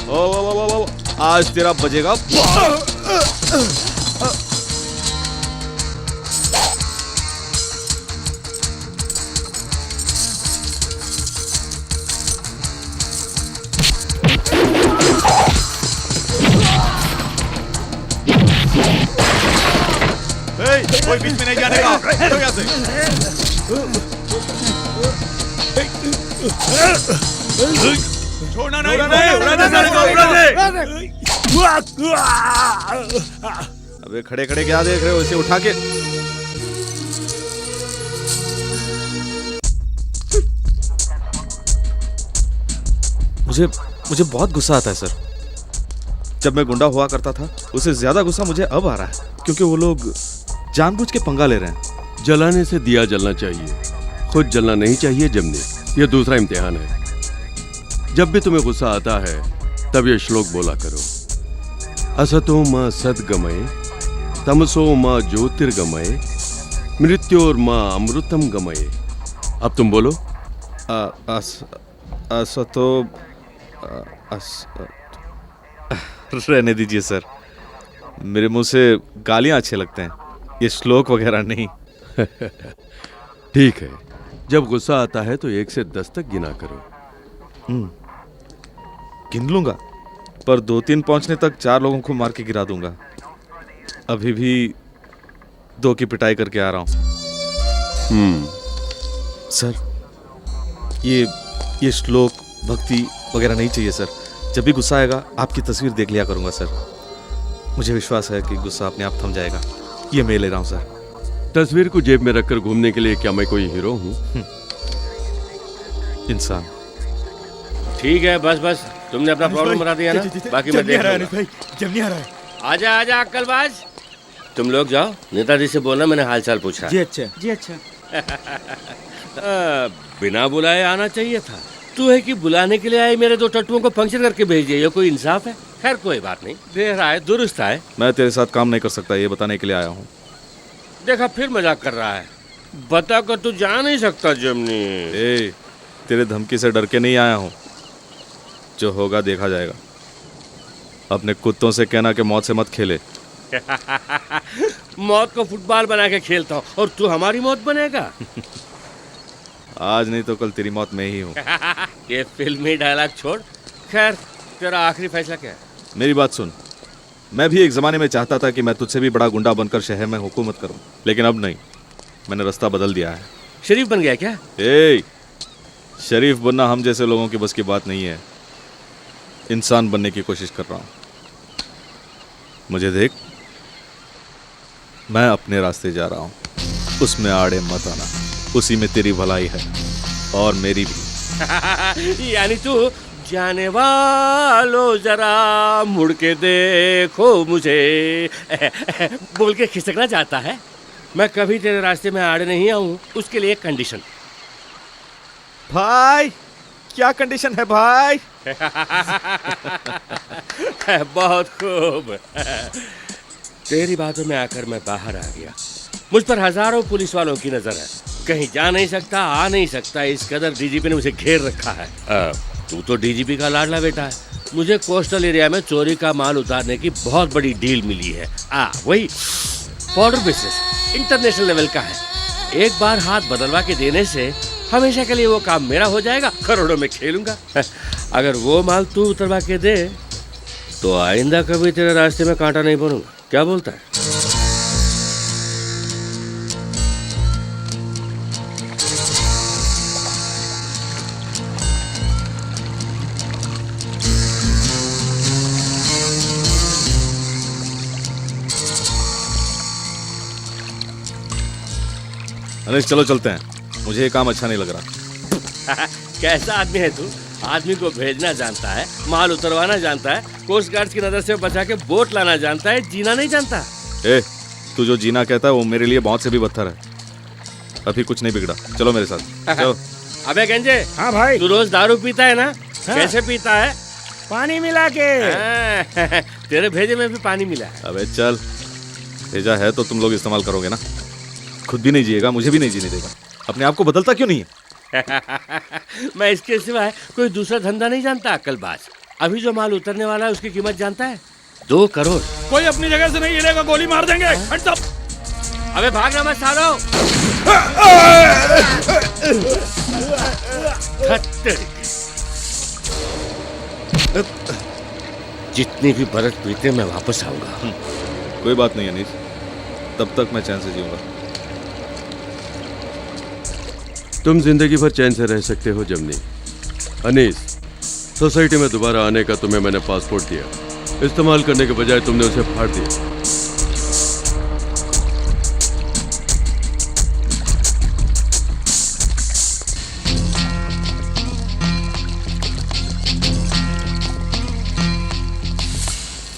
ओ, आज तेरा बजेगा। कोई बीच में नहीं जाने का। हटो यहाँ से। छोड़ना नहीं, उड़ा दे। अबे खड़े खड़े क्या देख रहे हो? इसे उठा के। मुझे बहुत गुस्सा आता है सर। जब मैं गुंडा हुआ करता था, उससे ज्यादा गुस्सा मुझे अब आ रहा है, क्योंकि वो लोग जानबूझ के पंगा ले रहे हैं। जलाने से दिया जलना चाहिए, खुद जलना नहीं चाहिए जमने। यह दूसरा इम्तिहान है। जब भी तुम्हें गुस्सा आता है तब ये श्लोक बोला करो। असतो मां सद्गमय, तमसो मां ज्योतिर्गमय, मृत्योर मां अमृतम गमय। अब तुम बोलो। असतो रहने दीजिए सर, मेरे मुंह से गालियां अच्छे लगते हैं, ये श्लोक वगैरह नहीं। ठीक है, जब गुस्सा आता है तो 1 से 10 तक गिना करो। गिन लूंगा, पर 2-3 पहुंचने तक 4 लोगों को मार के गिरा दूंगा। अभी भी 2 की पिटाई करके आ रहा हूं। सर, ये श्लोक भक्ति वगैरह नहीं चाहिए सर। जब भी गुस्सा आएगा आपकी तस्वीर देख लिया करूंगा सर। मुझे विश्वास है कि गुस्सा अपने आप थम जाएगा। ये मैं ले रहा हूं सर। तस्वीर को जेब में रखकर घूमने के लिए क्या मैं कोई हीरो हूं? इंसान। ठीक है, बस बस, तुमने अपना प्रॉब्लम बता दिया ना, बाकी मैं देख लूंगा। जब नहीं आ रहा है, आजा आजा अक्कलबाज। तुम लोग जाओ, नेताजी से बोलना मैंने हालचाल पूछा। जी अच्छा। जी अच्छा। बिना बुलाए आना चाहिए था। तू है कि बुलाने के लिए आए मेरे दो टट्टुओं को पंक्चर करके भेज दिया, ये कोई इंसाफ है? खैर कोई बात नहीं, देर आए दुरुस्त आए। मैं तेरे साथ काम नहीं कर सकता, ये बताने के लिए आया हूँ। देखा फिर मजाक कर रहा है। बता कर तू जा नहीं सकता जेमिनी। ए, तेरे धमकी से डर के नहीं आया हूँ, जो होगा देखा जाएगा। अपने कुत्तों से कहना कि मौत से मत खेले। मौत को फुटबॉल बना के खेलता हूँ और तू हमारी मौत बनेगा। आज नहीं तो कल तेरी मौत मैं ही हूँ। ये फिल्मी डायलॉग छोड़, खैर तेरा आखिरी फैसला क्या है? मेरी बात सुन, मैं भी एक जमाने में चाहता था कि मैं तुझसे भी बड़ा गुंडा बनकर शहर में हुकूमत करूं, लेकिन अब नहीं। मैंने रास्ता बदल दिया है। शरीफ बन गया क्या? शरीफ बनना हम जैसे लोगों की बस की बात नहीं है। इंसान बनने की कोशिश कर रहा हूं। मुझे देख, मैं अपने रास्ते जा रहा हूं, उसमें आड़े मत आना। उसी में तेरी भलाई है और मेरी भी। यानी तू जाने वालों जरा मुड़ के देखो मुझे बोल के खिसकना चाहता है। मैं कभी तेरे रास्ते में आड़े नहीं आऊं, उसके लिए एक कंडीशन। भाई क्या कंडीशन है भाई? बहुत खूब। तेरी बातों में आकर मैं बाहर आ गया। मुझ पर हजारों पुलिस वालों की नजर है, कहीं जा नहीं सकता, आ नहीं सकता। इस कदर डीजीपी ने मुझे घेर रखा है। तू तो डीजीपी का लाडला बेटा है। मुझे कोस्टल एरिया में चोरी का माल उतारने की बहुत बड़ी डील मिली है। वही बॉर्डर बिजनेस, इंटरनेशनल लेवल का है। एक बार हाथ बदलवा के देने से हमेशा के लिए वो काम मेरा हो जाएगा, करोड़ों में खेलूंगा। अगर वो माल तू उतरवा के दे तो आइंदा कभी तेरे रास्ते में कांटा नहीं बनूंगा। क्या बोलता है? अनिश चलो चलते हैं, मुझे ये काम अच्छा नहीं लग रहा। कैसा आदमी है तू? आदमी को भेजना जानता है, माल उतरवाना जानता है, कोस्ट गार्ड की नजर से बचा के बोट लाना जानता है, जीना नहीं जानता। तू जो जीना कहता है वो मेरे लिए बहुत से भी बदतर है। अभी कुछ नहीं बिगड़ा, चलो मेरे साथ। चलो। अबे गंजे। हाँ भाई। तू रोज दारू पीता है ना? हाँ। कैसे पीता है? पानी मिला के। तेरे भेजे में भी पानी मिला है। अबे चल, भेजा है तो तुम लोग इस्तेमाल करोगे ना। खुद भी नहीं जिएगा, मुझे भी नहीं जीने देगा। अपने आप को बदलता क्यों नहीं है? मैं इसके सिवाय कोई दूसरा धंधा नहीं जानता अक्कलबाज। अभी जो माल उतरने वाला है उसकी कीमत जानता है? 2 करोड़। कोई अपनी जगह से नहीं हिलेगा, गोली मार देंगे। हट जाओ। अबे भागना मत सालो। जितनी भी बरस बीते मैं वापस आऊंगा। कोई बात नहीं अनीस, तब तक मैं चैन से जीऊंगा। तुम जिंदगी भर चैन से रह सकते हो जमनी। अनीस, सोसाइटी में दोबारा आने का तुम्हें मैंने पासपोर्ट दिया, इस्तेमाल करने के बजाय तुमने उसे फाड़ दिया।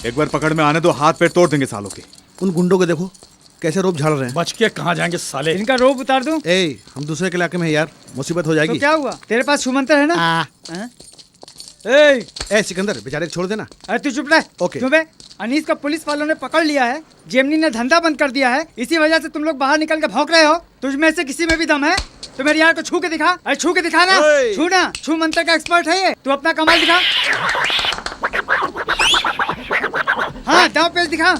एक बार पकड़ में आने दो, हाथ पैर तोड़ देंगे सालों के। उन गुंडों को देखो कैसे रोब झाड़ रहे हैं। बच के कहाँ जाएंगे साले? इनका रोब उतार दूं? हम दूसरे के इलाके में हैं यार, मुसीबत हो जाएगी। तो क्या हुआ? तेरे पास छुमंतर है ना? सिकंदर बेचारे छोड़ देना। अरे तू चुप रह। ओके। क्यों बे? अनीस को पुलिस वालों ने पकड़ लिया है, जेमनी ने धंधा बंद कर दिया है, इसी वजह से तुम लोग बाहर निकल के भौंक रहे हो। तुझ में से किसी में भी दम है तो मेरे यार को छू के दिखा। अरे छू के दिखा ना। छू ना, छू मंत्र का एक्सपर्ट है ये। तू अपना कमाल दिखा। हाँ दांव पेच दिखा।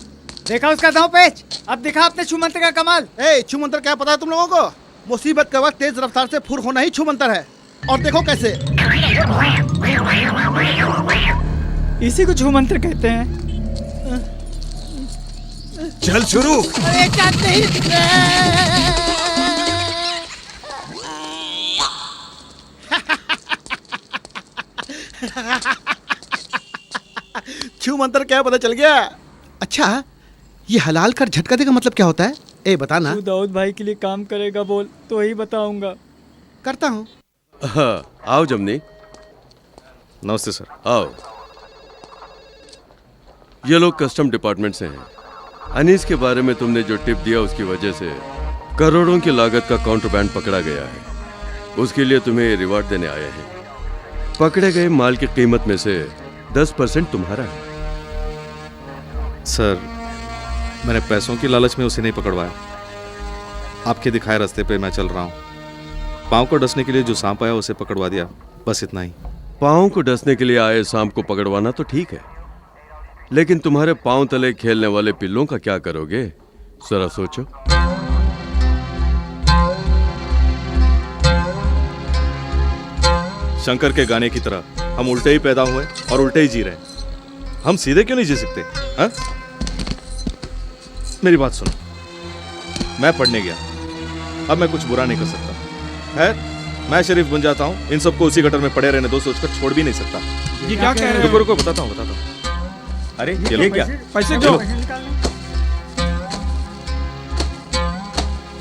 देखा उसका दांव पेच, अब दिखा अपने छू मंत्र का कमाल। छू मंत्र क्या पता है तुम लोगों को? मुसीबत के वक्त तेज रफ्तार से फुर होना ही छू मंत्र है। और देखो कैसे। इसी को छू मंत्र कहते हैं। चल शुरू। छू मंत्र क्या पता चल गया? अच्छा, ये हलाल कर झटका देगा मतलब क्या होता है? बताना। तू दाऊद भाई के लिए काम करेगा बोल तो ही बताऊंगा। करता हूँ। आओ जमनी। नमस्ते सर। आओ। ये लोग कस्टम डिपार्टमेंट से हैं। अनीस के बारे में तुमने जो टिप दिया उसकी वजह से करोड़ों की लागत का कॉन्ट्रबैंड पकड़ा गया है। उसके लिए तुम्हें रिवार्ड देने आए हैं। पकड़े गए माल की कीमत में से 10% तुम्हारा है। सर, मैंने पैसों की लालच में उसे नहीं पकड़वाया। आपके दिखाए रास्ते पे मैं चल रहा हूँ। पाँव को डसने के लिए जो सांप आया उसे पकड़वा दिया, बस इतना ही। पाँव को डसने के लिए आए सांप को पकड़वाना तो ठीक है, लेकिन तुम्हारे पाँव तले खेलने वाले पिल्लों का क्या करोगे? जरा सोचो। शंकर के गाने की तरह हम उल्टे ही पैदा हुए और उल्टे ही जी रहे हैं। हम सीधे क्यों नहीं जी सकते? हा? मेरी बात सुनो, मैं पढ़ने गया, अब मैं कुछ बुरा नहीं कर सकता है। मैं शरीफ बन जाता हूँ, इन सबको उसी गटर में पड़े रहने दो सोचकर छोड़ भी नहीं सकता। ये क्या कह रहे हैं? रुको रुको, बताता हूँ। अरे ये क्या पैसे क्यों?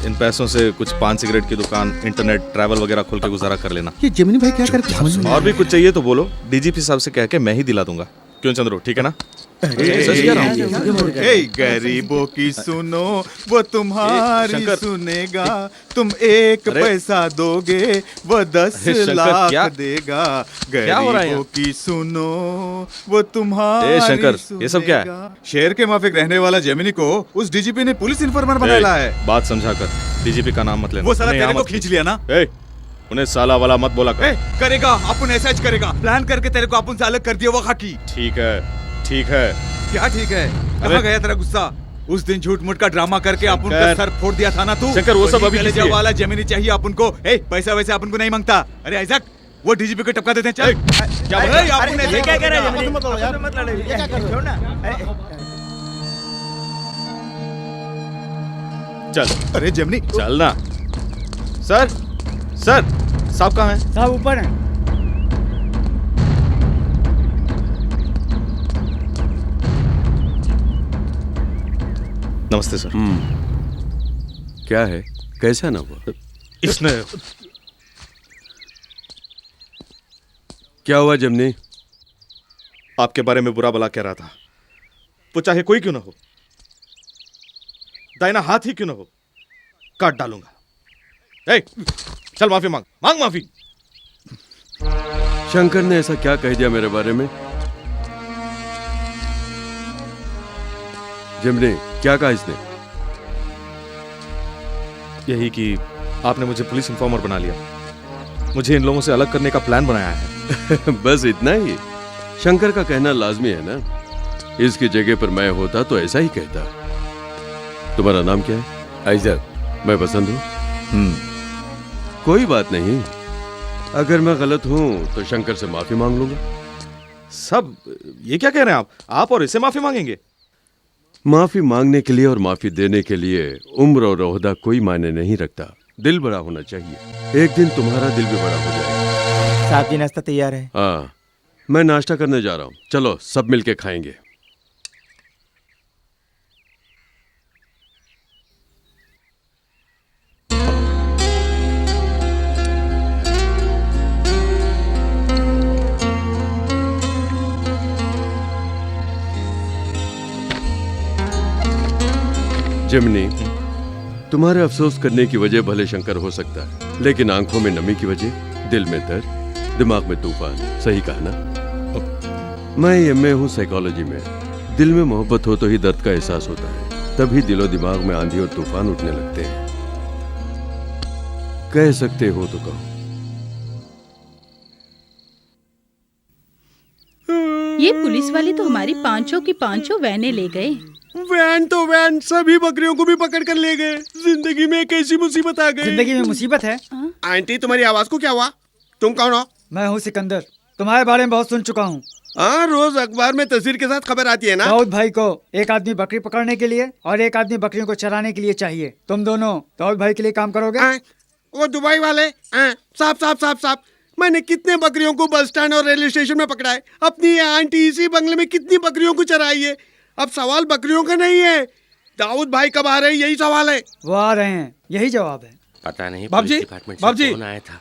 इन पैसों से कुछ पान सिगरेट की दुकान, इंटरनेट, ट्रैवल वगैरह खोल के गुजारा कर लेना। ये जेमिनी भाई क्या करते हैं? और भी कुछ चाहिए तो बोलो, डीजीपी साहब से कह के मैं ही दिला दूंगा। क्यों चंद्रो, ठीक है ना? सच कह रहा हूं। गरीबों की सुनो वो तुम्हारी शंकर, सुनेगा, तुम एक पैसा दोगे वो 10 लाख क्या? देगा। क्या हो रहा है गरीबों की सुनो वो तुम्हारी शंकर, ये सब क्या है? शहर के माफिक रहने वाला जेमिनी को उस डीजीपी ने पुलिस इन्फॉर्मर बनाया है। बात समझा कर, डीजीपी का नाम मत लेना। वो साला उन्हें तेरे यहाँ को मत खींच लिया ना? उन्हें साला वाला मत बोला कर। करेगा अपन ऐसा ही करेगा, प्लान करके तेरे को अपन से अलग कर दिया वो खाकी। ठीक है, ठीक है। क्या ठीक है? कहाँ गया तेरा गुस्सा? उस दिन झूठ मूठ का ड्रामा करके अपन का सर फोड़ दिया था ना तू। शंकर, वो सब अभी ले जाओ वाला जेमिनी चाहिए अपन को। पैसा वैसे अपन को नहीं मांगता। अरे आइजक, वो डीजीपी को टपका देते हैं। चल क्या बोल रहे हैं? अपन ऐसे क्या कह रहे हैं? मत लड़ो, ये क्या कर रहे हो ना? चल। अरे जेमिनी चल ना। सर, सर, साहब कहाँ हैं? साहब ऊपर हैं। नमस्ते सर। क्या है? कैसा ना हुआ? इसने क्या हुआ जमनी? आपके बारे में बुरा भला कह रहा था। वो चाहे कोई क्यों ना हो, दाहिना हाथ ही क्यों ना हो, काट डालूंगा। चल माफी मांग, मांग माफी। शंकर ने ऐसा क्या कह दिया मेरे बारे में? जिमनी, क्या कहा इसने? यही कि आपने मुझे पुलिस इन्फॉर्मर बना लिया, मुझे इन लोगों से अलग करने का प्लान बनाया है। बस इतना ही? शंकर का कहना लाजमी है ना? इसकी जगह पर मैं होता तो ऐसा ही कहता। तुम्हारा नाम क्या है? आइजक। मैं पसंद हूं? कोई बात नहीं, अगर मैं गलत हूं तो शंकर से माफी मांग लूंगा। सब ये क्या कह रहे हैं आप और इसे माफी मांगेंगे? माफी मांगने के लिए और माफी देने के लिए उम्र और ओहदा कोई मायने नहीं रखता। दिल बड़ा होना चाहिए। एक दिन तुम्हारा दिल भी बड़ा हो जाएगा। साहब जी नाश्ता तैयार है। हाँ, मैं नाश्ता करने जा रहा हूँ। चलो सब मिलके खाएंगे। जिमनी, तुम्हारे अफसोस करने की वजह भले शंकर हो सकता है, लेकिन आंखों में नमी की वजह, दिल में दर्द, दिमाग में तूफान। सही कहा ना? मैं एमए हूँ साइकोलॉजी में। दिल में मोहब्बत हो तो ही दर्द का एहसास होता है, तभी दिलो दिमाग में आंधी और तूफान उठने लगते हैं। कह सकते हो तो कहो। ये पुलिस वाले तो हमारी पांचों की पांचों वैने ले गए। वैन तो वैन, सभी बकरियों को भी पकड़ कर ले गए। जिंदगी में एक ऐसी मुसीबत आ गई। जिंदगी में मुसीबत है। आंटी, तुम्हारी आवाज को क्या हुआ? तुम कौन हो? मैं हूँ सिकंदर, तुम्हारे बारे में बहुत सुन चुका हूँ। हाँ, रोज अखबार में तस्वीर के साथ खबर आती है ना? दाऊद भाई को एक आदमी बकरी पकड़ने के लिए और एक आदमी बकरियों को चराने के लिए चाहिए। तुम दोनों दाऊद भाई के लिए काम करोगे? वो दुबई वाले? साहब साहब साहब साहब, मैंने कितने बकरियों को बस स्टैंड और रेलवे स्टेशन में पकड़ा है। अपनी आंटी इसी बंगले में कितनी बकरियों को चराई है। अब सवाल बकरियों का नहीं है, दाऊद भाई कब आ रहे हैं, यही सवाल है। वो आ रहे हैं, यही जवाब है। पता नहीं बाप जी, बाप जी, आया था।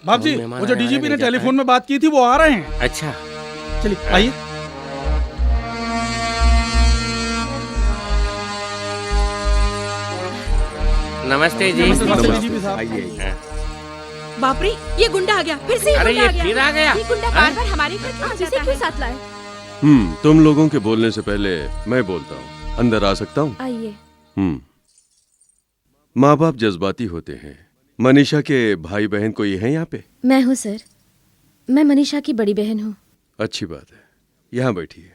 बाप जी, वो जो डीजीपी ने टेलीफोन में बात की थी वो आ रहे हैं। अच्छा, चलिए आइए। नमस्ते जी। आइए। बाप रे, ये गुंडा आ गया, फिर से अरे गुंडा ये फिर आ गया। ये गुंडा बार-बार हमारे घर क्यों आता है? साथ लाए? तुम लोगों के बोलने से पहले मैं बोलता हूँ। अंदर आ सकता हूँ? आइए। माँ बाप जज्बाती होते हैं। मनीषा के भाई बहन कोई है यहाँ पे? मैं हूँ सर, मैं मनीषा की बड़ी बहन हूँ। अच्छी बात है, यहाँ बैठिए।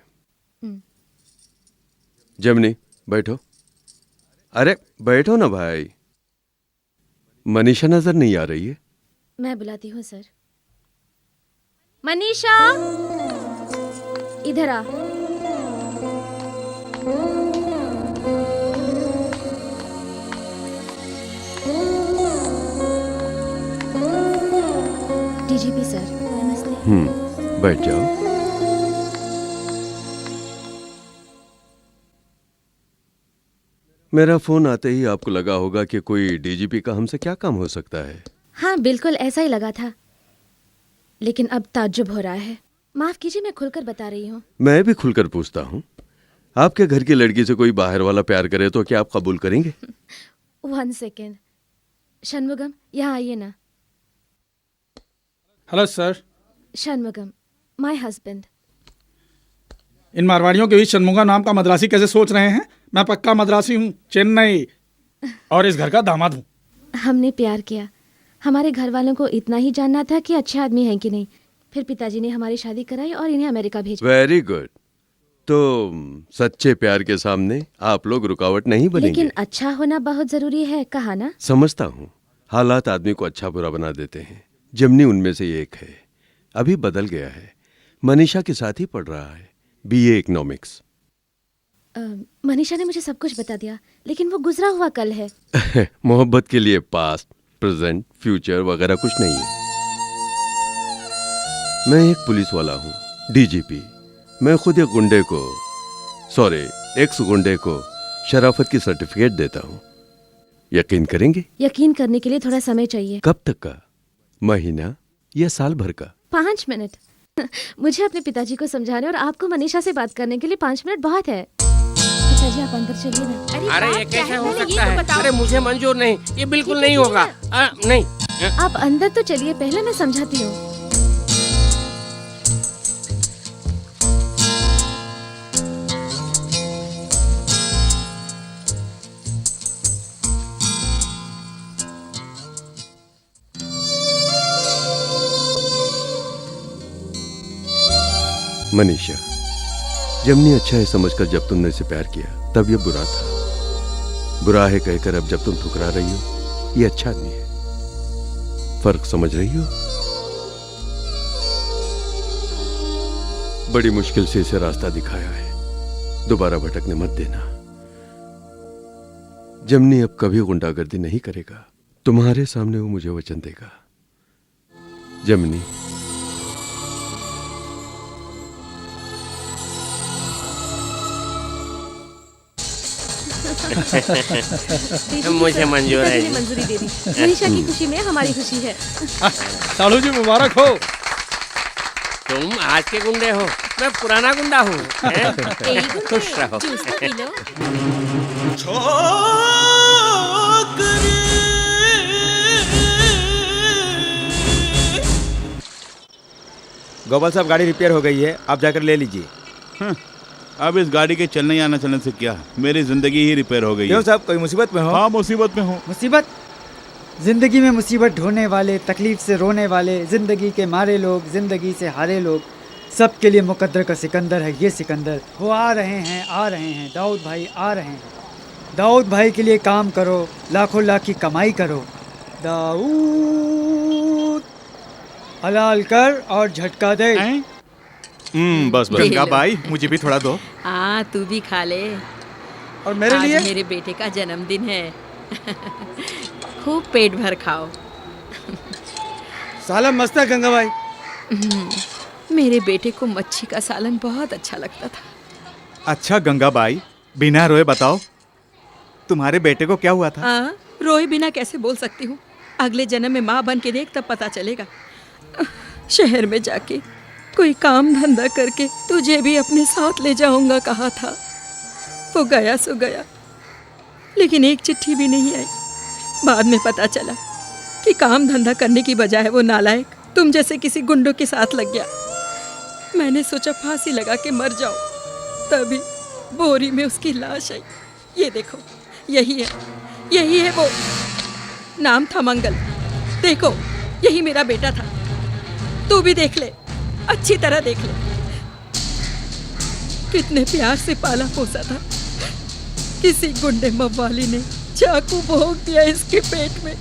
जमनी बैठो। अरे बैठो ना भाई। मनीषा नजर नहीं आ रही है? मैं बुलाती हूँ सर। मनीषा, इधर आ। डीजीपी सर, नमस्ते। बैठ जाओ। मेरा फोन आते ही आपको लगा होगा कि कोई डीजीपी का हमसे क्या काम हो सकता है। हाँ, बिल्कुल ऐसा ही लगा था, लेकिन अब ताज्जुब हो रहा है। माफ कीजिए, मैं खुलकर बता रही हूँ। मैं भी खुलकर पूछता हूँ, आपके घर की लड़की से कोई बाहर वाला प्यार करे तो क्या आप कबूल करेंगे? 1 सेकेंड। षणमुगम, यहाँ आइए ना। Hello sir. Shanmugam, my husband. इन मारवाड़ियों के बीच षणमुगा नाम का मद्रासी कैसे सोच रहे हैं? मैं पक्का मद्रासी हूँ, चेन्नई, और इस घर का दामाद हूँ। हमने प्यार किया। हमारे घर वालों को इतना ही जानना था कि अच्छे आदमी हैं कि नहीं। फिर पिताजी ने हमारी शादी कराई और इन्हें अमेरिका भेजा। Very good. तो सच्चे प्यार के सामने आप लोग रुकावट नहीं बनेंगे। लेकिन अच्छा होना बहुत जरूरी है, कहा ना? समझता हूँ, हालात आदमी को अच्छा बुरा बना देते हैं। जमनी उनमें से एक है। अभी बदल गया है, मनीषा के साथ ही पढ़ रहा है, BA इकोनॉमिक्स। मनीषा ने मुझे सब कुछ बता दिया, लेकिन वो गुजरा हुआ कल है। मोहब्बत के लिए पास्ट, प्रेजेंट, फ्यूचर वगैरह कुछ नहीं है। मैं एक पुलिस वाला हूँ, डीजीपी। मैं खुद एक गुंडे को, एक्स गुंडे को शराफत की सर्टिफिकेट देता हूँ। यकीन करेंगे? यकीन करने के लिए थोड़ा समय चाहिए। कब तक का? महीना या साल भर का? 5 मिनट। मुझे अपने पिताजी को समझाने और आपको मनीषा से बात करने के लिए 5 मिनट बहुत है। पिताजी आप अंदर चलिए ना। अरे ये कैसे हो सकता है? अरे मुझे मंजूर नहीं, ये बिल्कुल नहीं होगा। नहीं। आप अंदर तो चलिए, पहले मैं समझाती हूँ। मनीषा, जमनी अच्छा है समझकर जब तुमने इसे प्यार किया तब ये बुरा था। बुरा है कहकर अब जब तुम ठुकरा रही हो, ये अच्छा आदमी है। फर्क समझ रही हो? बड़ी मुश्किल से इसे रास्ता दिखाया है, दोबारा भटकने मत देना। जमनी अब कभी गुंडागर्दी नहीं करेगा। तुम्हारे सामने वो मुझे वचन देगा। जमनी, मुझे मंजूर है। मंजूरी दे दी। मनीषा की खुशी में हमारी खुशी है। सालू जी मुबारक हो। तुम आज के गुंडे हो, मैं पुराना गुंडा हूँ। खुश रहो। गोपाल साहब, गाड़ी रिपेयर हो गई है, आप जाकर ले लीजिए। अब इस गाड़ी के चलने या न चलने से क्या, मेरी जिंदगी ही रिपेयर हो गई क्यों है। साहब, कोई मुसीबत में हो? हाँ, मुसीबत में हूँ। मुसीबत? जिंदगी में मुसीबत ढोने वाले, तकलीफ से रोने वाले, जिंदगी के मारे लोग, जिंदगी से हारे लोग, सबके लिए मुकद्दर का सिकंदर है ये सिकंदर। वो आ रहे हैं, दाऊद भाई आ रहे हैं। दाऊद भाई के लिए काम करो, लाखों लाख की कमाई करो। दाऊद हलाल कर और झटका दे। बस गंगा भाई, मुझे भी थोड़ा दो। तू भी खा ले। और मेरे लिए? मेरे बेटे का जन्मदिन है। खूब पेट भर खाओ। सालन मस्त है गंगा भाई। मेरे बेटे को मच्छी का सालन बहुत अच्छा लगता था। अच्छा गंगा भाई, बिना रोए बताओ, तुम्हारे बेटे को क्या हुआ था? रोए बिना कैसे बोल सकती हूँ? अगले जन्म में माँ बन के देख, तब पता चलेगा। शहर में जाके कोई काम धंधा करके तुझे भी अपने साथ ले जाऊंगा कहा था। वो गया सो गया, लेकिन एक चिट्ठी भी नहीं आई। बाद में पता चला कि काम धंधा करने की बजाय वो नालायक तुम जैसे किसी गुंडों के साथ लग गया। मैंने सोचा फांसी लगा के मर जाओ, तभी बोरी में उसकी लाश आई। ये देखो, यही है वो। नाम था मंगल। देखो, यही मेरा बेटा था। तू भी देख ले, अच्छी तरह देख ले। कितने प्यार से पाला पोसा था। किसी गुंडे मवाली ने चाकू भोंक दिया इसके पेट में,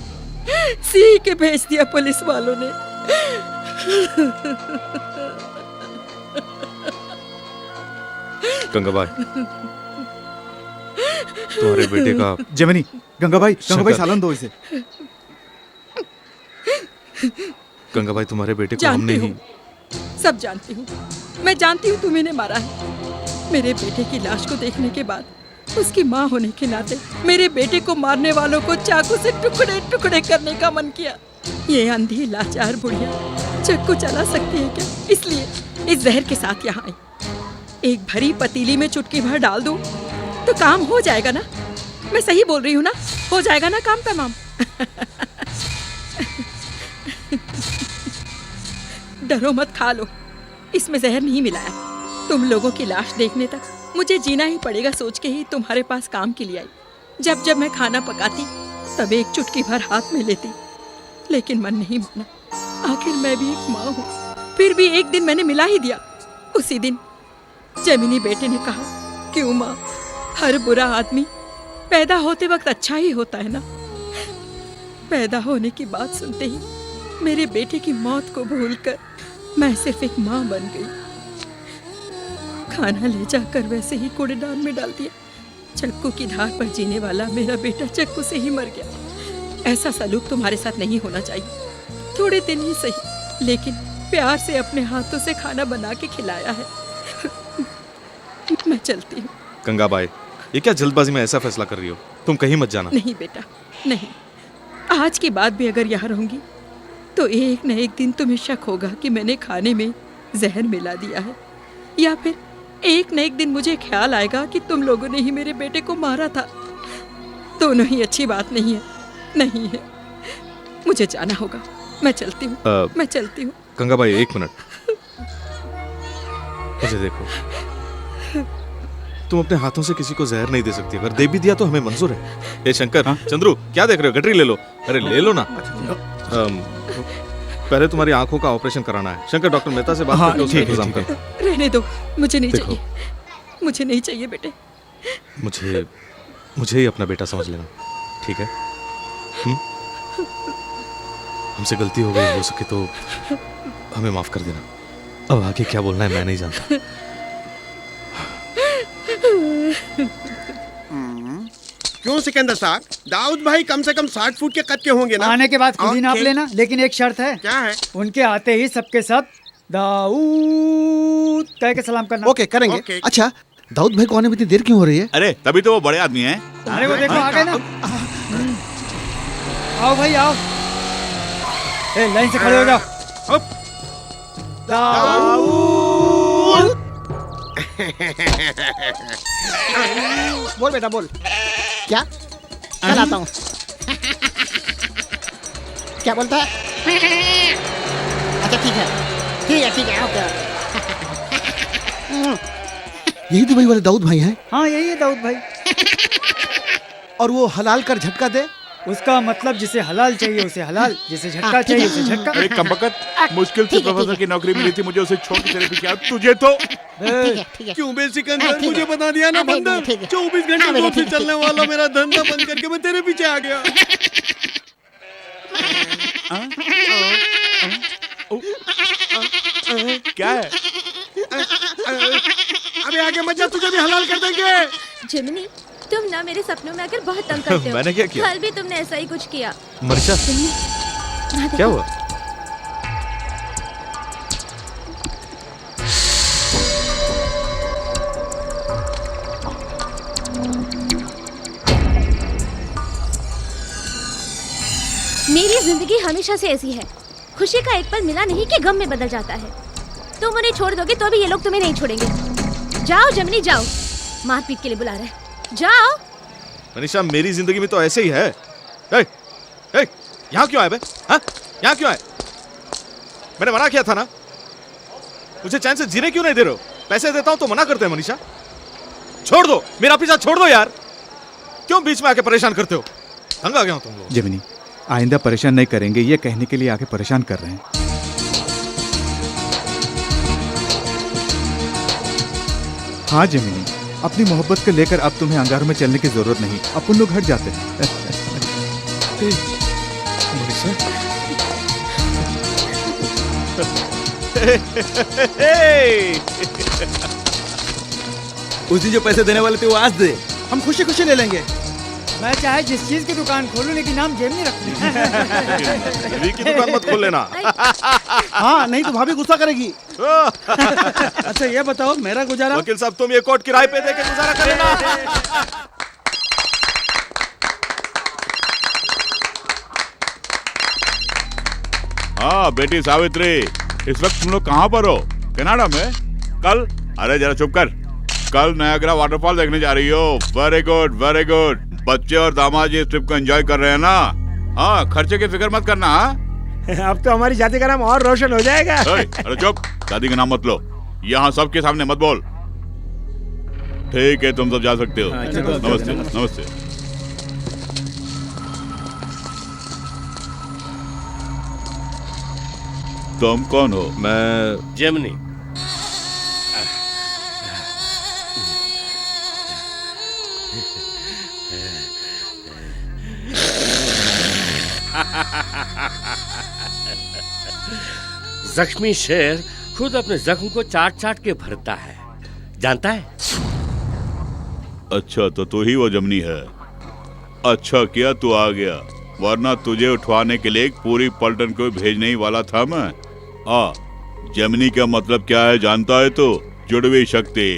सी के भेज दिया पुलिस वालों ने। गंगाबाई, तुम्हारे बेटे का जेमिनी, गंगाबाई सालन दो इसे। गंगाबाई, तुम्हारे बेटे को हमने ही सब जानती हूँ। मैं जानती हूँ तुम इन्हें मारा है। मेरे बेटे की लाश को देखने के बाद उसकी माँ होने के नाते मेरे बेटे को मारने वालों को चाकू से टुकड़े टुकड़े करने का मन किया। ये अंधी लाचार बुढ़िया चाकू चला सकती है क्या? इसलिए इस जहर के साथ यहाँ आई। एक भरी पतीली में चुटकी भर डाल दूं तो काम हो जाएगा ना? मैं सही बोल रही हूँ ना? हो जाएगा ना काम तमाम? डरो मत, खा लो। इसमें जहर नहीं मिलाया। तुम लोगों की लाश देखने तक मुझे जीना ही पड़ेगा सोच के ही तुम्हारे पास काम के लिए आई। जब जब मैं खाना पकाती तब एक चुटकी भर हाथ में लेती, लेकिन मन नहीं माना। आखिर मैं भी एक माँ हूँ। फिर भी एक दिन मैंने मिला ही दिया। उसी दिन जमीनी बेटे ने कहा, क्यों माँ, हर बुरा आदमी पैदा होते वक्त अच्छा ही होता है ना? पैदा होने की बात सुनते ही मेरे बेटे की मौत को भूलकर मैं सिर्फ एक माँ बन गई। खाना ले जाकर वैसे ही कूड़ेदान में डाल दिया। चक्कू की धार पर जीने वाला मेरा बेटा चक्कू से ही मर गया। ऐसा सलूक तुम्हारे साथ नहीं होना चाहिए। थोड़े दिन ही सही, लेकिन प्यार से अपने हाथों से खाना बना के खिलाया है। मैं चलती हूँ। गंगाबाई, ये क्या जल्दबाजी में ऐसा फैसला कर रही हो? तुम कहीं मत जाना। नहीं बेटा, नहीं। आज के बाद भी अगर यहाँ रहूंगी तो एक न एक दिन तुम्हें शक होगा कि मैंने खाने में जहर मिला दिया है, या फिर एक न एक दिन मुझे ख्याल आएगा कि तुम लोगों ने ही मेरे बेटे को मारा था। दोनों ही अच्छी बात नहीं है। नहीं है। मुझे जाना होगा। मैं चलती हूँ। मैं चलती हूँ। गंगाबाई, एक मिनट, मुझे देखो। तुम अपने हाथों से किसी को जहर नहीं दे सकती। अगर दे भी दिया तो हमें मंजूर है। ए शंकर, चंद्रू, क्या देख रहे हो? गटरी ले लो। अरे ले लो ना। पहले तुम्हारी आंखों का ऑपरेशन कराना है। शंकर, डॉक्टर मेहता से बात करके उसका इंतजाम कर। रहने दो, मुझे नहीं चाहिए। मुझे नहीं चाहिए बेटे। मुझे ही अपना बेटा समझ लेना, ठीक है? हमसे गलती हो गई, हो सके तो हमें माफ कर देना। अब आगे क्या बोलना है मैं नहीं जानता। क्यों सिकंदर साहब, दाऊद भाई कम से कम 60 फुट के कद के होंगे ना? आने के बाद खुद ही नाप लेना, लेकिन एक शर्त है। क्या है? उनके आते ही सबके सब दाऊद कह के सलाम करना। ओके, करेंगे। अच्छा, दाऊद भाई को आने में इतनी देर क्यों हो रही है? अरे तभी तो वो बड़े आदमी हैं। अरे वो देखो आ गए ना। आओ भाई आओ। ए, लाइन से खड़े हो जाओ। दाऊद। बोल बेटा बोल। क्या? कल आता हूँ। क्या बोलता है? अच्छा ठीक है ओके। यही दुबई वाले दाऊद भाई हैं? हाँ यही है दाऊद भाई। और वो हलाल कर झटका दे? उसका मतलब जिसे हलाल चाहिए उसे हलाल, जिसे झटका चाहिए उसे झटका। अरे कमबख्त, मुश्किल से प्रोफेसर की नौकरी मिली थी मुझे, उसे छोड़ के तेरे पीछे। तुझे तो क्यों बे सिकंदर, मुझे बता दिया ना बंदर। 24 घंटे दूर से चलने वाला मेरा धंधा बंद करके मैं तेरे पीछे आ गया। क्या है? अबे आगे मत जा, तुझे भी हलाल कर देंगे। जिमिनी, तुम ना मेरे सपनों में आकर बहुत तंग करते हो। मैंने क्या किया? कल भी तुमने ऐसा ही कुछ किया। मर्शा, क्या हुआ? मेरी जिंदगी हमेशा से ऐसी है। खुशी का एक पल मिला नहीं कि गम में बदल जाता है। तुम उन्हें छोड़ दोगे तो भी ये लोग तुम्हें नहीं छोड़ेंगे। जाओ जमिनी जाओ, मारपीट के लिए बुला रहे हैं। जाओ। मनीषा, मेरी जिंदगी में तो ऐसे ही है। यहाँ क्यों आए बे? हाँ? यहाँ क्यों आए? मैंने मना किया था ना, मुझे चैन से जीने क्यों नहीं दे रहे हो? पैसे देता हूं तो मना करते हैं मनीषा। छोड़ दो, मेरा पीछा छोड़ दो यार। क्यों बीच में आके परेशान करते हो? तंग आ गया हूं तुम लोग। जेमिनी, आइंदा परेशान नहीं करेंगे, ये कहने के लिए आके परेशान कर रहे हैं। हाँ जेमिनी, अपनी मोहब्बत को लेकर अब तुम्हें अंगारों में चलने की जरूरत नहीं, अपन लोग हट जाते हैं। उस दिन जो पैसे देने वाले थे वो आज दे, हम खुशी खुशी ले लेंगे। मैं चाहे जिस चीज की दुकान खोलूं लेकिन नाम जेमिनी रखूं। की दुकान मत खोल लेना। हाँ, नहीं तो भाभी गुस्सा करेगी। अच्छा ये बताओ, मेरा गुजारा? वकील साहब तुम ये कोर्ट किराए पे दे के गुजारा कर लेना। हाँ बेटी सावित्री, इस वक्त तुम लोग कहाँ पर हो? कनाडा में? कल? अरे जरा चुप कर। कल नायग्रा वाटरफॉल देखने जा रही हो? Very good very good. बच्चे और दामाद जी इस ट्रिप को एंजॉय कर रहे हैं ना? हाँ, खर्चे की फिक्र मत करना। हाँ? अब तो हमारी जाति का नाम और रोशन हो जाएगा। अरे चुप, शादी का नाम मत लो, यहाँ सबके सामने मत बोल। ठीक है, तुम सब जा सकते हो। नमस्ते नमस्ते। तुम कौन हो? मैं जेमिनी। जख्मी शेर खुद अपने जख्म को चाट चाट के भरता है, जानता है? अच्छा, तो तू ही वो जमनी है। अच्छा किया तू आ गया, वरना तुझे उठवाने के लिए एक पूरी पलटन को भेजने ही वाला था मैं। जमनी का मतलब क्या है जानता है? तो जुड़वी शक्ति।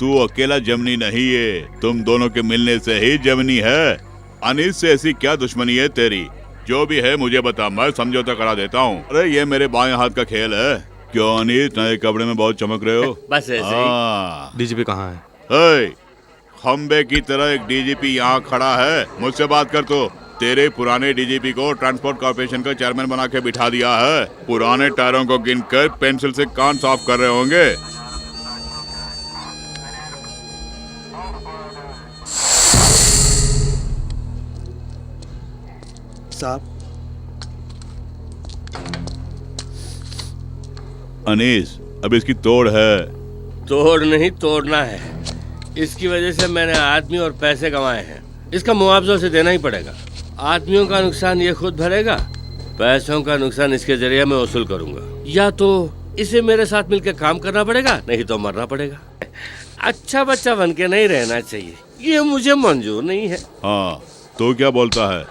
तू अकेला जमनी नहीं है, तुम दोनों के मिलने से ही जमनी है। अनिस से ऐसी क्या दुश्मनी है तेरी? जो भी है मुझे बता, मैं समझौता करा देता हूँ। अरे ये मेरे बाएं हाथ का खेल है। क्यों अनिस, नए कपड़े में बहुत चमक रहे हो? बस ऐसे ही। डीजीपी कहाँ है? खंबे की तरह एक डीजीपी यहाँ खड़ा है, मुझसे बात कर। तो तेरे पुराने डीजीपी को ट्रांसपोर्ट कॉर्पोरेशन का चेयरमैन बना के बिठा दिया है। पुराने टायरों को गिनकर पेंसिल से कान साफ कर रहे होंगे। साहब, अनीस, अब इसकी तोड़ है। तोड़ नहीं, तोड़ना है। इसकी वजह से मैंने आदमी और पैसे कमाए हैं, इसका मुआवजा उसे देना ही पड़ेगा। आदमियों का नुकसान ये खुद भरेगा, पैसों का नुकसान इसके जरिए मैं वसूल करूंगा। या तो इसे मेरे साथ मिलकर काम करना पड़ेगा, नहीं तो मरना पड़ेगा। अच्छा बच्चा बन के नहीं रहना चाहिए, ये मुझे मंजूर नहीं है। हाँ, तो क्या बोलता है?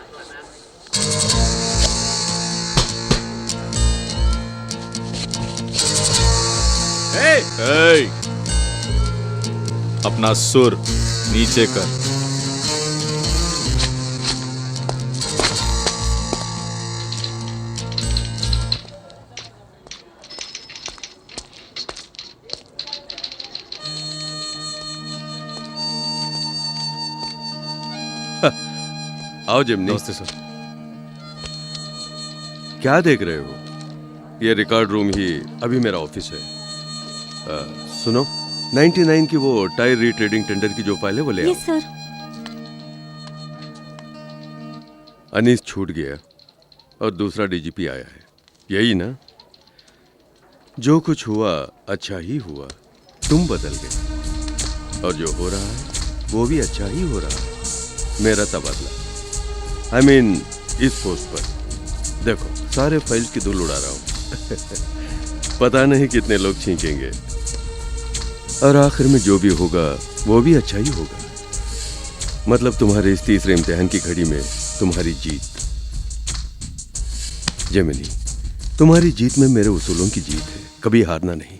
अपना सुर नीचे कर। आओ जिमनी। नमस्ते सर। क्या देख रहे हो? ये रिकॉर्ड रूम ही अभी मेरा ऑफिस है। सुनो, 99 की वो टायर रीट्रेडिंग टेंडर की जो फाइल है वो ले आओ। Yes sir. अनीस छूट गया और दूसरा डीजीपी आया है, यही ना? जो कुछ हुआ अच्छा ही हुआ, तुम बदल गए, और जो हो रहा है वो भी अच्छा ही हो रहा है। मेरा तबादला, I mean, इस पोस्ट पर देखो, सारे फाइल्स की धूल उड़ा रहा हूं। पता नहीं कितने लोग छींकेंगे, और आखिर में जो भी होगा वो भी अच्छा ही होगा। मतलब तुम्हारे इस तीसरे इम्तिहान की घड़ी में तुम्हारी जीत। जेमिनी, तुम्हारी जीत में मेरे उसूलों की जीत है, कभी हारना नहीं।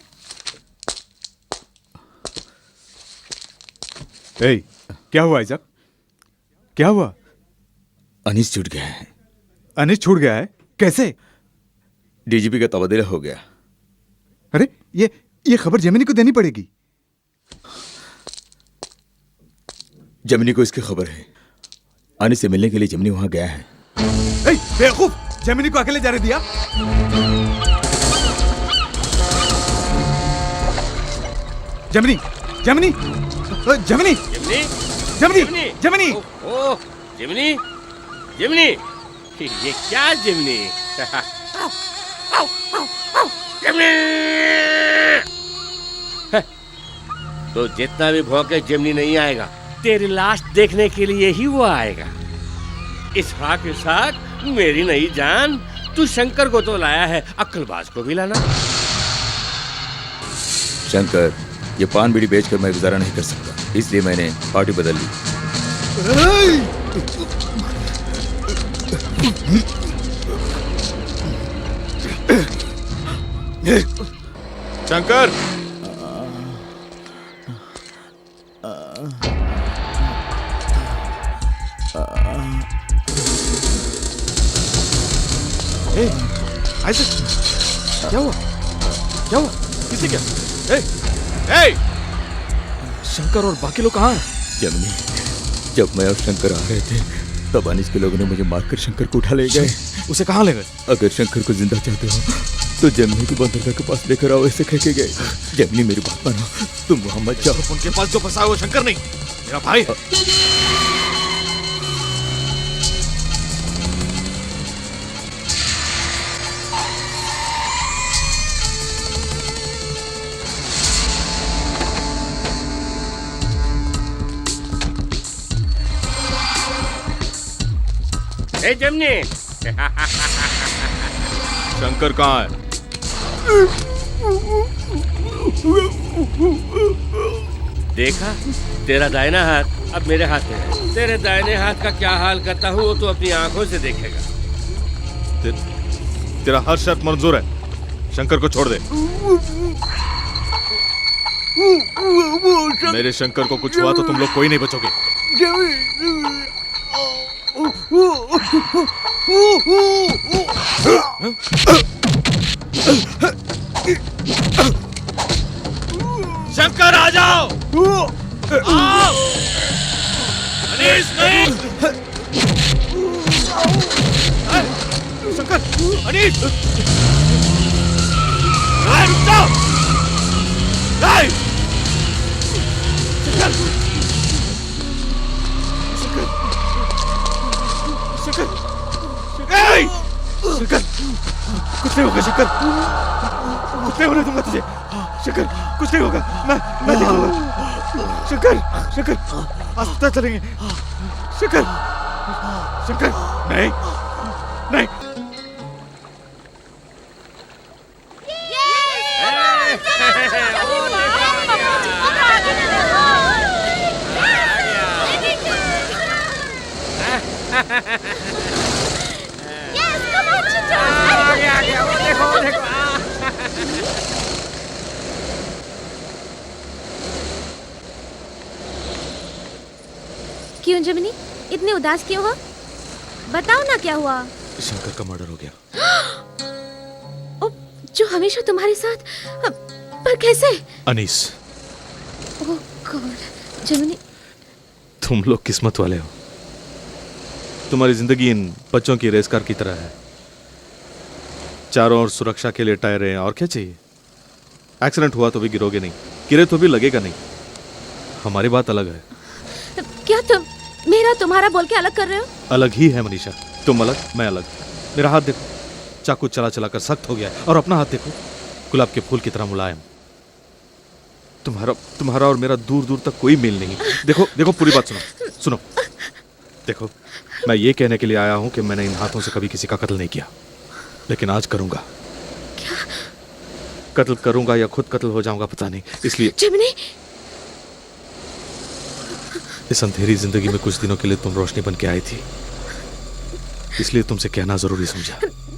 क्या हुआ आइजक? क्या हुआ? अनीस छूट गया है। अनीस छूट गया है? कैसे? डीजीपी का तबादला हो गया। अरे ये खबर जेमिनी को देनी पड़ेगी। जेमिनी को इसकी खबर है। अनीस से मिलने के लिए जेमिनी वहां गया है। ए, बेवकूफ, जेमिनी को अकेले जाने दिया। जेमिनी, जेमिनी, जेमिनी, जेमिनी, जेमिनी, ओह, जेमिनी, जेमिनी, ये क्या जेमिनी? तो जितना भी भौंके जेमिनी नहीं आएगा, तेरी लाश देखने के लिए ही वो आएगा। इस हाथ के साथ मेरी नई जान, तू शंकर को तो लाया है, अक्लबाज को भी लाना। शंकर, ये पान बीड़ी बेचकर मैं गुजारा नहीं कर सकता, इसलिए मैंने पार्टी बदल ली। शंकर, आइज़ैक, क्या हुआ? क्या हुआ? किसी क्या? ए! शंकर और बाकी लोग कहाँ हैं? जेमिनी, जब मैं और शंकर आ रहे थे तब अनीस के लोगों ने मुझे मारकर शंकर को उठा ले गए। उसे कहाँ ले गए? अगर शंकर को जिंदा चाहते हो तो जेमिनी को बंदरगाह के पास लेकर आओ, ऐसे कह के गए। जेमिनी, मेरी बात मानो, तुम वहां मत जाओ। उनके पास जो फंसा है वो शंकर नहीं, मेरा भाई है। ए जेमिनी, शंकर कहाँ है? देखा, तेरा दाहिना हाथ अब मेरे हाथ में है। तेरे दाहिने हाथ का क्या हाल करता हूँ वो तो अपनी आंखों से देखेगा। तेरा हर शर्त मंजूर है, शंकर को छोड़ दे। मेरे शंकर को कुछ हुआ तो तुम लोग कोई नहीं बचोगे। शंकर आ जाओ! आओ! अनीस नहीं! शंकर! अनीस! रुक जाओ! शंकर! शंकर! कुछ नहीं होगा शंकर, कुछ नहीं होने दूंगा तुझे। शंकर, कुछ नहीं होगा, मैं देखूंगा। शंकर, शंकर, अस्पताल चलेंगे। शंकर, शंकर, नहीं, नहीं। क्यों जेमिनी, इतने उदास क्यों हो? बताओ ना क्या हुआ? शंकर का मर्डर हो गया। जो हमेशा तुम्हारे साथ, पर कैसे? अनीस, ओह गॉड, जेमिनी, तुम लोग किस्मत वाले हो। तुम्हारी जिंदगी इन बच्चों की रेस कार की तरह है, चारों ओर सुरक्षा के लिए टायर हैं, और क्या चाहिए? एक्सीडेंट हुआ तो भी गिरोगे नहीं, गिरे तो भी लगेगा नहीं। हमारी बात अलग है। क्या तुम मेरा तुम्हारा बोल के अलग कर रहे हो? अलग ही है मनीषा, तुम अलग, मैं अलग। मेरा हाथ देखो, चाकू चला चला कर सख्त हो गया है, और अपना हाथ देखो, गुलाब के फूल की तरह मुलायम। तुम्हारा और मेरा दूर दूर तक कोई मेल नहीं। देखो देखो, पूरी बात सुनो, सुनो। देखो, मैं ये कहने के लिए आया हूं कि मैंने इन हाथों से कभी किसी का कत्ल नहीं किया, लेकिन आज करूंगा। क्या? कत्ल करूंगा या खुद कत्ल हो जाऊंगा पता नहीं, इसलिए जेमिनी, इस अंधेरी जिंदगी में कुछ दिनों के लिए तुम रोशनी बन के आई थी, इसलिए तुमसे कहना जरूरी समझा।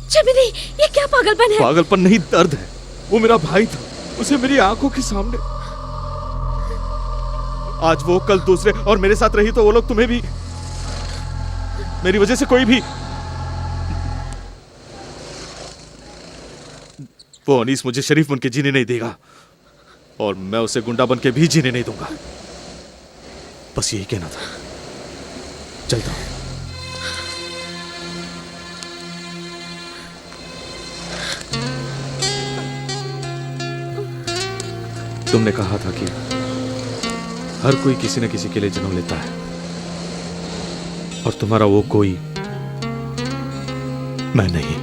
जेमिनी, ये क्या पागलपन है? पागलपन नहीं, दर्द है। वो मेरा भाई था, उसे मेरी आंखों के सामने, आज वो कल दूसरे, और मेरे साथ रही तो वो लोग तुम्हें भी, मेरी वजह से कोई भी। वो अनीस मुझे शरीफ बन के जीने नहीं देगा, और मैं उसे गुंडा बन के भी जीने नहीं दूंगा। बस यही कहना था, चलता हूं। तुमने कहा था कि हर कोई किसी न किसी के लिए जन्म लेता है, और तुम्हारा वो कोई मैं नहीं।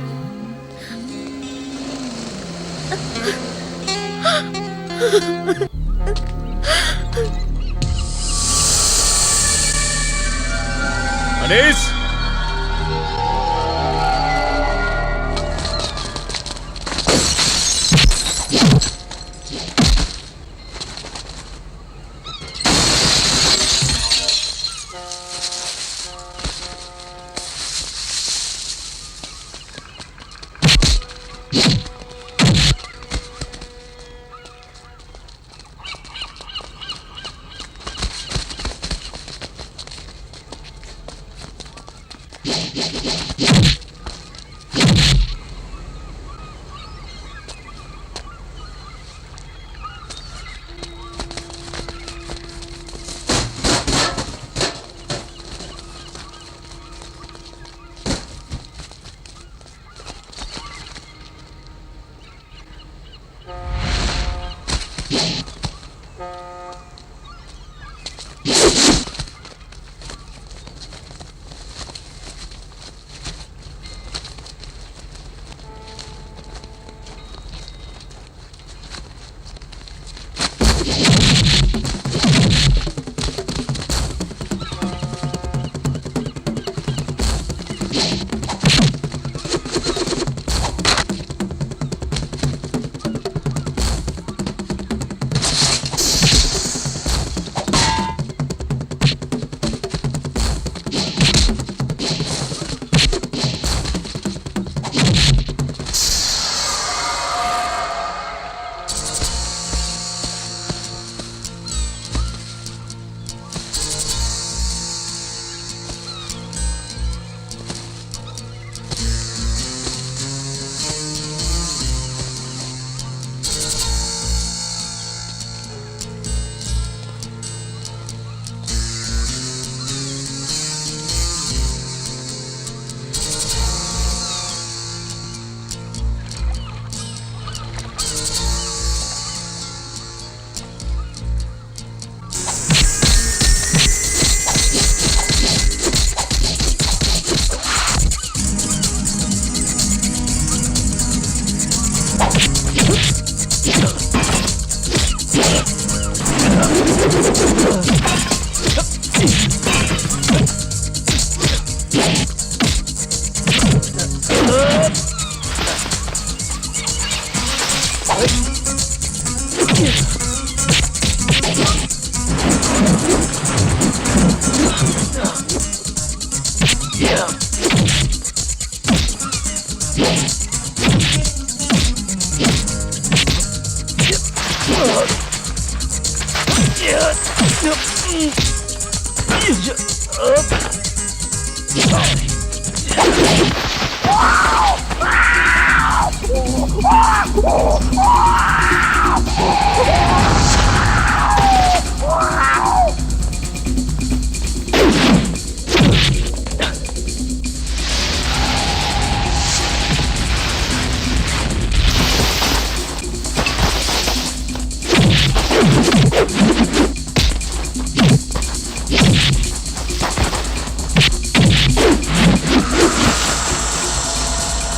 अनीस,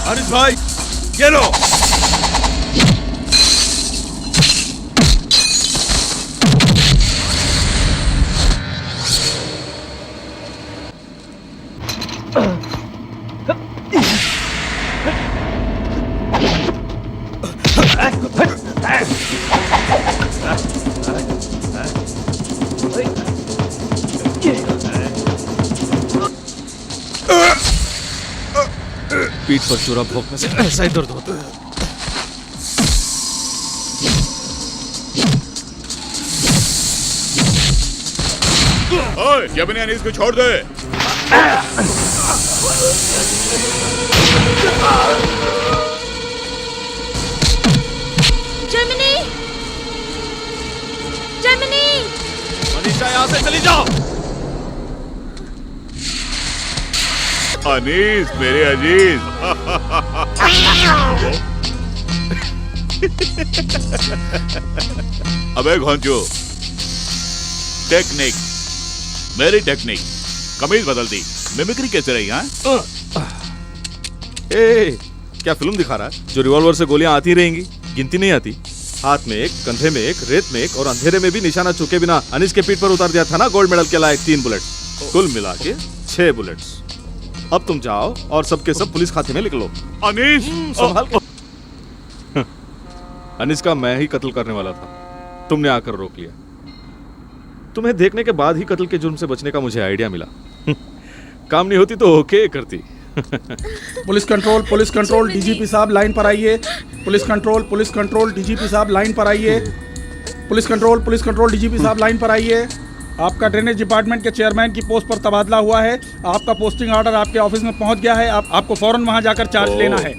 अनिस भाई, ये लो। पीठ पर चूरा भोंकने से ऐसा ही दर्द होता है। ओए, यमनी अनीस को छोड़ दे। जर्मनी, जर्मनी, मनीषा, यहाँ से चली जाओ। अनीस मेरे अजीज। अबे घोंचो, टेक्निक, मेरी टेक्निक, कमीज बदल दी, मिमिक्री कैसे रही? हाँ ए, क्या फिल्म दिखा रहा है जो रिवॉल्वर से गोलियां आती रहेंगी, गिनती नहीं आती? हाथ में एक, कंधे में एक, रेत में एक और अंधेरे में भी निशाना चुके बिना अनीस के पीठ पर उतार दिया था ना गोल्ड मेडल के लायक 3 बुलेट, कुल मिला के 6 बुलेट्स। अब तुम जाओ और सबके सब पुलिस खाते में लिख लो। अनीस संभाल के। अनीस का मैं ही कत्ल करने वाला था, तुमने आकर रोक लिया। तुम्हें देखने के बाद ही कत्ल के जुर्म से बचने का मुझे आइडिया मिला। काम नहीं होती तो ओके करती। पुलिस कंट्रोल डीजीपी साहब लाइन पर आइए। पुलिस कंट्रोल डीजीपी साहब लाइन पर आइए। पुलिस कंट्रोल डीजीपी साहब लाइन पर आइए। आपका ड्रेनेज डिपार्टमेंट के चेयरमैन की पोस्ट पर तबादला हुआ है। आपका पोस्टिंग ऑर्डर आपके ऑफिस में पहुंच गया है। आपको फौरन वहां जाकर चार्ज लेना है।